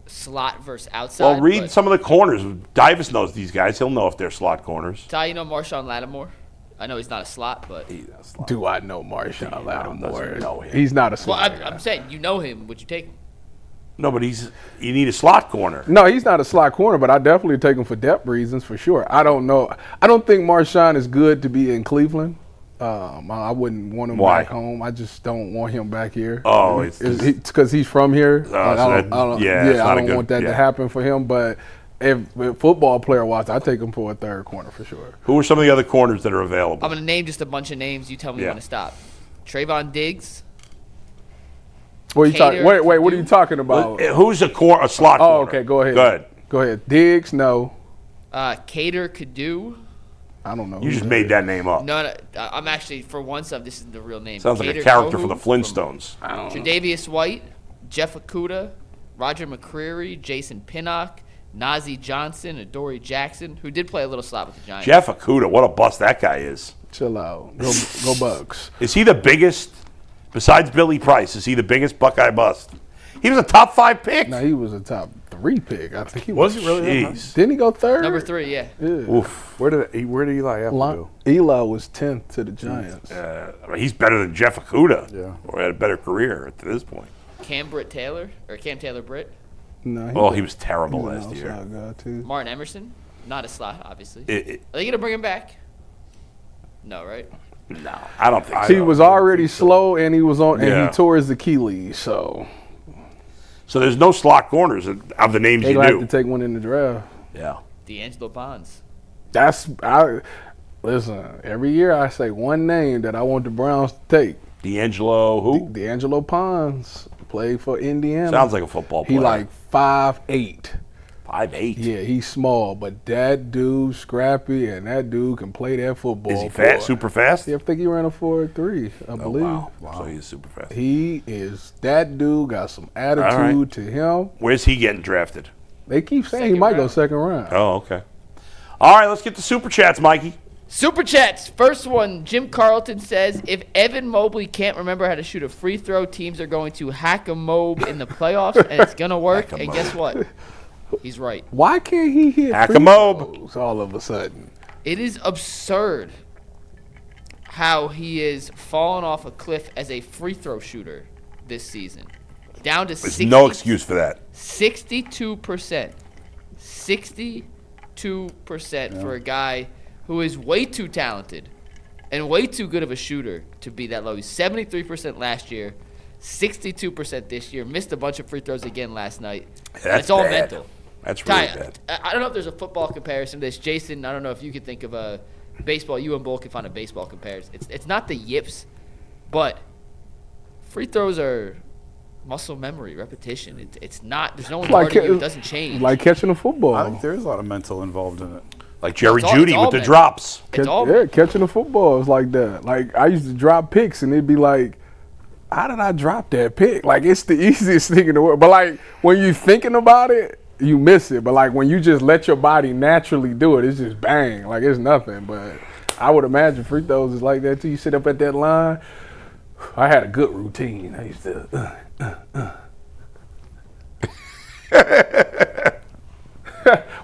slot versus outside. Well, read some of the corners. Tyvis knows these guys. He'll know if they're slot corners. Ty, you know Marshawn Lattimore? I know he's not a slot, but Do I know Marshawn Lattimore? He's not a slot. Well, I'm saying you know him. Would you take him? No, but you need a slot corner. No, he's not a slot corner, but I definitely take him for depth reasons for sure. I don't know. I don't think Marshawn is good to be in Cleveland. I wouldn't want him back home. I just don't want him back here. Oh, it's because he's from here. I don't want that to happen for him. But if football player wise, I take him for a 3rd corner for sure. Who are some of the other corners that are available? I'm going to name just a bunch of names. You tell me when to stop. Trayvon Diggs. What are you talking? Wait. What are you talking about? Who's a slot corner? Oh, okay. Go ahead. Go ahead. Diggs, no. Cater Kadu. I don't know. You just made that name up. No, I'm actually, for one stuff, this is the real name. Sounds like Cater a character Kohu from the Flintstones. Tre'Davious White, Jeff Okudah, Roger McCreary, Jason Pinnock, Nazi Johnson, Adoree Jackson, who did play a little slot with the Giants. Jeff Okudah, what a bust that guy is. Chill out. Go Bucks. Is he the biggest, besides Billy Price, is he the biggest Buckeye bust? He was a top 5 pick. No, he was a top 3 pick. I think he Was he really? Jeez. Didn't he go 3rd? Number 3, yeah. Oof. Where did Eli Apple go? Eli was 10th to the Giants. I mean, he's better than Jeff Okudah. Yeah. Or had a better career to this point. Cam Taylor Britt. No, He was terrible was an last year. outside guy, too. Martin Emerson, not a slot, obviously. It- Are they going to bring him back? No, right? No, I don't think He so. was already slow, and he was on, and Yeah. he tore his Achilles. So So there's no slot corners of the names they you gonna knew. have to take one in the draft. Yeah. D'Angelo Bonds. Listen. Every year I say one name that I want the Browns to take. D'Angelo, who? D'Angelo Pons played for Indiana. Sounds like a football player. He like 5'8". 5'8". Yeah, he's small, but that dude scrappy, and that dude can play that football. Is he fast? Super fast? Yeah, I think he ran a 4.3, I believe. Wow. So he's super fast. That dude got some attitude to him. Where's he getting drafted? They keep saying he Second might go round. second round. Oh, okay. All right, let's get to Super Chats, Mikey. Super Chats. First one, Jim Carlton says, if Evan Mobley can't remember how to shoot a free throw, teams are going to hack a Mob in the playoffs, and it's going to work. And guess what? He's right. Why can't he hit Hack free a mob. throws all of a sudden? It is absurd how he is fallen off a cliff as a free throw shooter this season. Down to There's no excuse for that. 62%. 62% for a guy who is way too talented and way too good of a shooter to be that low. He's 73% last year, 62% this year. Missed a bunch of free throws again last night. That's it's all bad. mental. That's really Ty, bad. I don't know if there's a football comparison to this. Jason, I don't know if you could think of a baseball. You and Bull can find a baseball comparison. It's not the yips, but free throws are muscle memory, repetition. It's not. There's no one guarding you. It doesn't change. Like catching a football. I think there is a lot of mental involved in it. Like Jerry It's all- Jeudy it's all with the mental. drops. It's all Yeah, catching a football is like that. Like I used to drop picks, and it'd be like, how did I drop that pick? Like it's the easiest thing in the world. But like when you're thinking about it, you miss it. But like when you just let your body naturally do it, it's just bang. Like it's nothing. But I would imagine free throws is like that too. You sit up at that line. I had a good routine. I used to.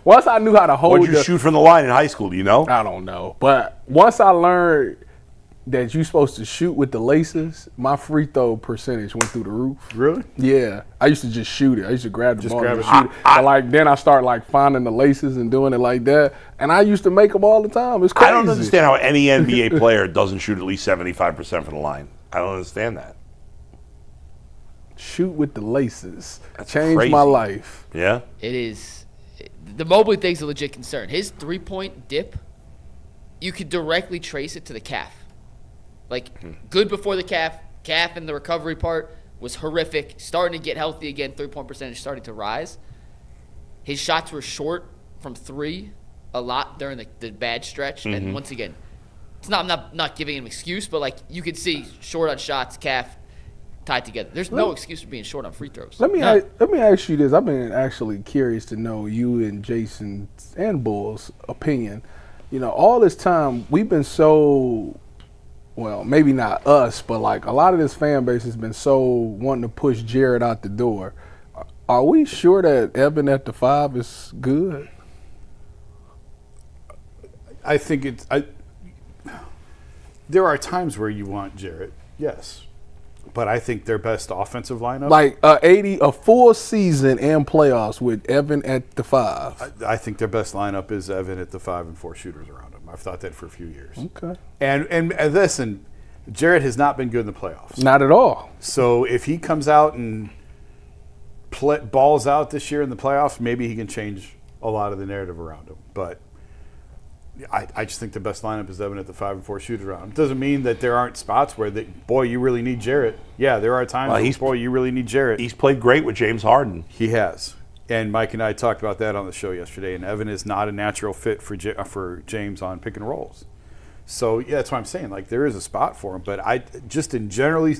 Once I knew how to hold. What'd you shoot from the line in high school? Do you know? I don't know. But once I learned that you're supposed to shoot with the laces, my free throw percentage went through the roof. Really? Yeah. I used to just shoot it. I used to grab the ball grab and it. shoot it. But like then I start like finding the laces and doing it like that. And I used to make them all the time. It's crazy. I don't understand how any NBA player doesn't shoot at least 75% from the line. I don't understand that. Shoot with the laces. That's Changed crazy. my life. Yeah? It is. The Mobley thing's a legit concern. His three-point dip, you could directly trace it to the calf. Like, good before the calf and the recovery part was horrific. Starting to get healthy again, three-point percentage starting to rise. His shots were short from three a lot during the bad stretch. And once again, I'm not giving him an excuse, but, like, you could see short on shots, calf tied together. There's no excuse for being short on free throws. Let me None. let me ask you this. I've been actually curious to know you and Jason and Bull's opinion. You know, all this time we've been so, well, maybe not us, but like a lot of this fan base has been so wanting to push Jared out the door. Are we sure that Evan at the 5 is good? I think there are times where you want Jarrett, yes. But I think their best offensive lineup. Like a full season and playoffs with Evan at the 5. I think their best lineup is Evan at the 5 and 4 shooters around him. I've thought that for a few years. Okay. And listen, Jarrett has not been good in the playoffs. Not at all. So if he comes out and balls out this year in the playoffs, maybe he can change a lot of the narrative around him. But I just think the best lineup is Evan at the 5 and 4 shooters around him. It doesn't mean that there aren't spots where, boy, you really need Jarrett. Yeah, there are times where, boy, you really need Jarrett. He's played great with James Harden. He has. And Mike and I talked about that on the show yesterday, and Evan is not a natural fit for James on pick and rolls. So, yeah, that's what I'm saying. Like, there is a spot for him. But I just in generally,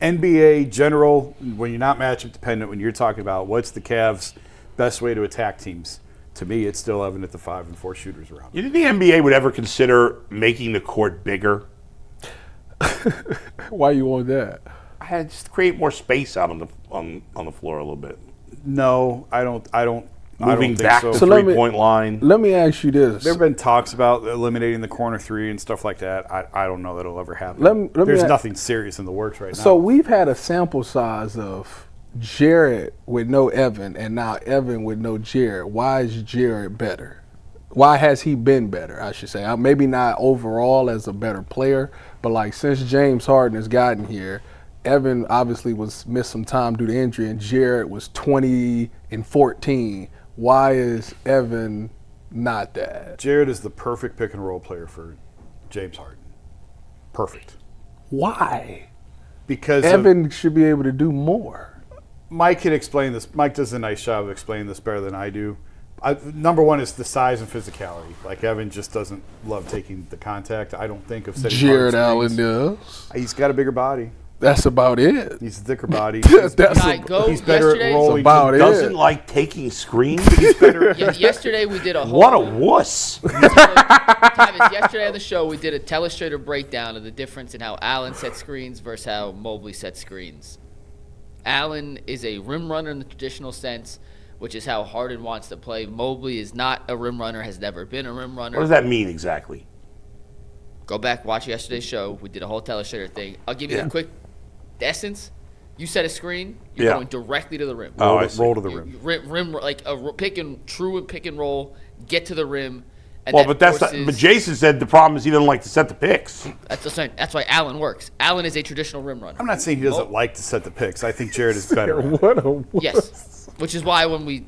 NBA general, when you're not matchup dependent, when you're talking about what's the Cavs' best way to attack teams, to me, it's still Evan at the 5 and 4 shooters around. You think the NBA would ever consider making the court bigger? Why you want that? I had just create more space out on the floor a little bit. No, I don't Moving think back so. to So let me- 3-point line. Let me ask you this. There have been talks about eliminating the corner 3 and stuff like that. I don't know that it'll ever happen. Let me There's a- nothing serious in the works right now. So we've had a sample size of Jared with no Evan and now Evan with no Jared. Why is Jared better? Why has he been better, I should say? Maybe not overall as a better player, but like since James Harden has gotten here, Evan obviously missed some time due to injury, and Jared was 20 and 14. Why is Evan not that? Jared is the perfect pick and roll player for James Harden. Perfect. Why? Because Evan should be able to do more. Mike can explain this. Mike does a nice job of explaining this better than I do. Number one is the size and physicality. Like Evan just doesn't love taking the contact. I don't think of setting Jared hard screens. Allen does. He's got a bigger body. That's about it. He's a thicker body. That's Guy, go He's better yesterday. at rolling. about it. Doesn't like taking screens. Yesterday we did a whole. What a wuss. Tyvis, yesterday on the show we did a telestrator breakdown of the difference in how Allen sets screens versus how Mobley sets screens. Allen is a rim runner in the traditional sense, which is how Harden wants to play. Mobley is not a rim runner, has never been a rim runner. What does that mean exactly? Go back, watch yesterday's show. We did a whole telestrator thing. I'll give you the quick essence. You set a screen, you're going directly to the rim. Roll to the rim. Rim like a pick and roll, get to the rim. And Well, that but that's not, forces- but Jason said the problem is he doesn't like to set the picks. That's why Allen works. Allen is a traditional rim runner. I'm not saying he doesn't like to set the picks. I think Jared is better. What a Yes, which is why when we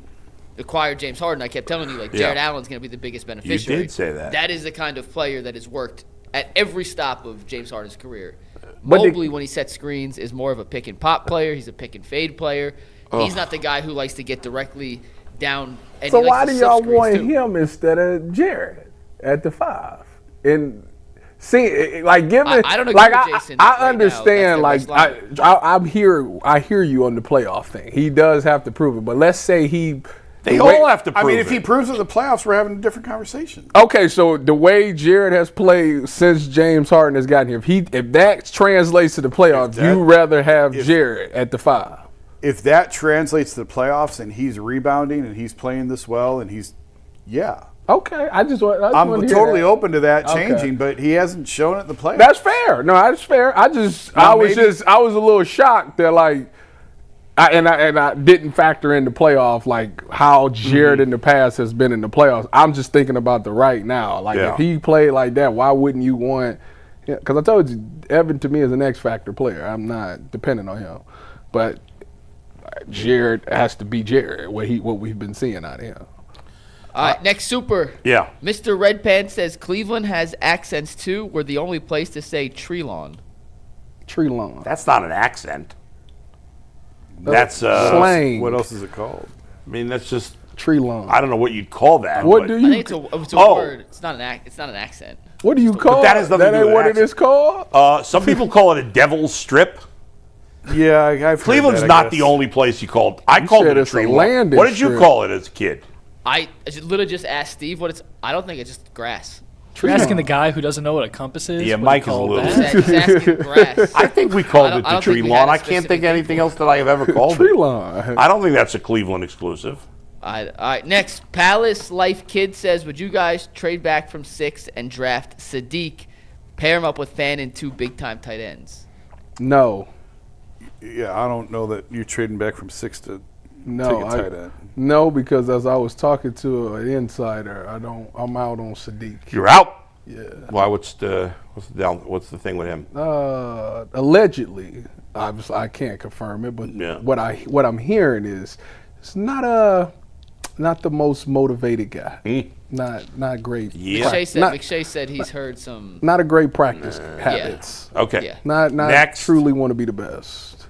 acquired James Harden, I kept telling you Jared Allen's going to be the biggest beneficiary. You did say that. That is the kind of player that has worked at every stop of James Harden's career. But Mobley, when he sets screens, is more of a pick and pop player. He's a pick and fade player. He's not the guy who likes to get directly down. And So he likes why to do slip y'all screens want too. him instead of Jared at the 5? And see, like, give it. I don't agree like, with I, Jason I right now. understand. That's Like, their best I hear you on the playoff thing. He does have to prove it. But let's say They the way- all have to prove I mean, if he it. proves it in the playoffs, we're having a different conversation. Okay, so the way Jared has played since James Harden has gotten here, if that translates to the playoffs, you rather have Jared at the 5. If that translates to the playoffs and he's rebounding and he's playing this well and he's, Okay, I just want. I'm want to hear totally that. open to that Okay. changing, but he hasn't shown it in the playoffs. That's fair. No, that's fair. I was a little shocked that I didn't factor in the playoff like how Jared in the past has been in the playoffs. I'm just thinking about the right now. Like if he played like that, why wouldn't you want? Because I told you, Evan to me is an X factor player. I'm not dependent on him, but Jared has to be Jared. What we've been seeing out of him. All right, next super. Yeah. Mr. Red Pants says Cleveland has accents too. We're the only place to say tree lawn. Tree lawn. That's not an accent. That's slang. What else is it called? I mean, that's just Tree lawn. I don't know what you'd call that. What but do I you? think it's a Oh. word. It's not an accent. What do you call? that has nothing that to do ain't with what it accent. is called. Some people call it a devil's strip. Yeah, I've heard Cleveland's that, I not guess. the only place you called. I called said it a it's a tree lawn. landing What did you strip. call it as a kid? I literally just asked Steve what it's. I don't think it's just grass. You're asking the guy who doesn't know what a compass is? Yeah, what Mike he is a called little- that? He's asking grass. I think we called I it the don't tree think we had lawn. a I can't think specific anything else that I have ever called Tree it. lawn. I don't think that's a Cleveland exclusive. All right, next. Palace Life Kid says, would you guys trade back from 6 and draft Sadiq, pair him up with Fan and 2 big-time tight ends? No. Yeah, I don't know that you're trading back from 6 to No, take a tight end. no, because as I was talking to an insider, I'm out on Sadiq. You're out. Yeah. Why? What's the thing with him? Allegedly, obviously I can't confirm it, but Yeah. what I'm hearing is it's not the most motivated guy. Not great. Yeah. McShay said he's heard some. Not a great practice habits. Okay. Yeah. Not Next. truly want to be the best.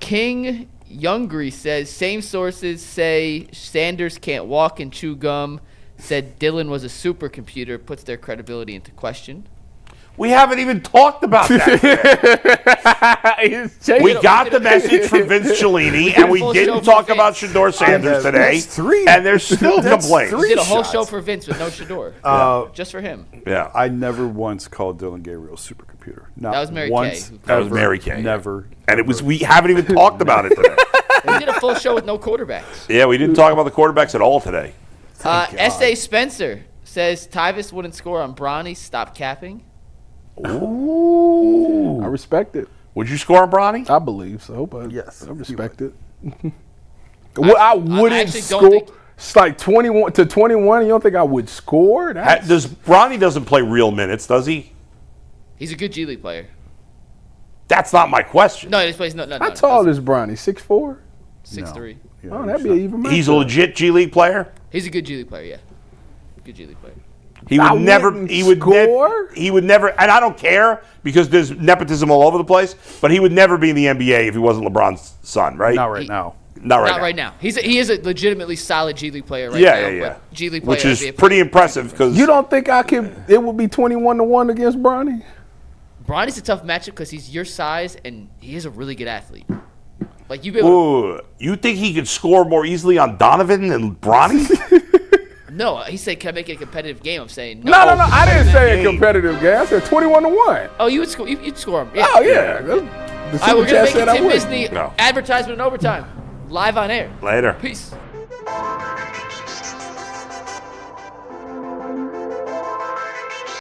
King Youngry says, same sources say Sanders can't walk and chew gum. Said Dylan was a supercomputer, puts their credibility into question. We haven't even talked about that. We got the message from Vince Cellini, and we didn't talk about Shedeur Sanders today. That's 3. And there's still complaints. We did a whole show for Vince with no Shedeur. Just for him. Yeah. I never once called Dylan Gabriel supercomputer. Not That was Mary once. Kay. That was Mary Kay. Never. And it was we haven't even talked about it today. We did a full show with no quarterbacks. Yeah, we didn't talk about the quarterbacks at all today. S.A. Spencer says Tyvis wouldn't score on Bronny. Stop capping. Ooh. I respect it. Would you score on Bronny? I believe so, but Yes, I respect it. Well, I wouldn't actually don't score. think- It's like 21 to 21. You don't think I would score? Bronny doesn't play real minutes, does he? He's a good G League player. That's not my question. No, he just plays no. How tall is Bronny? 6'4"? 6'3". Yeah, Oh, that'd be an even. He's a matchup. legit G League player. He's a good G League player. Yeah, good G League player. He would I never. wouldn't He would score? He would never. And I don't care because there's nepotism all over the place. But he would never be in the NBA if he wasn't LeBron's son, right? Not right now. Not right Not now. right now. He is a legitimately solid G League player right Yeah, now. yeah, yeah. But G League player, Which is NBA pretty impressive because You don't think I could? It would be 21-1 against Bronny? Bronny's a tough matchup because he's your size and he is a really good athlete. Like you be able to, Ooh, you think he could score more easily on Donovan than Bronny? no, he said, "Can I make it a competitive game?" I'm saying No. I didn't say a competitive game. I said 21-1. Oh, you would score. You'd score him. Yeah. Oh yeah. The All right, we're super gonna chat make said a I Tim would. Disney No. advertisement in overtime, live on air. Later. Peace.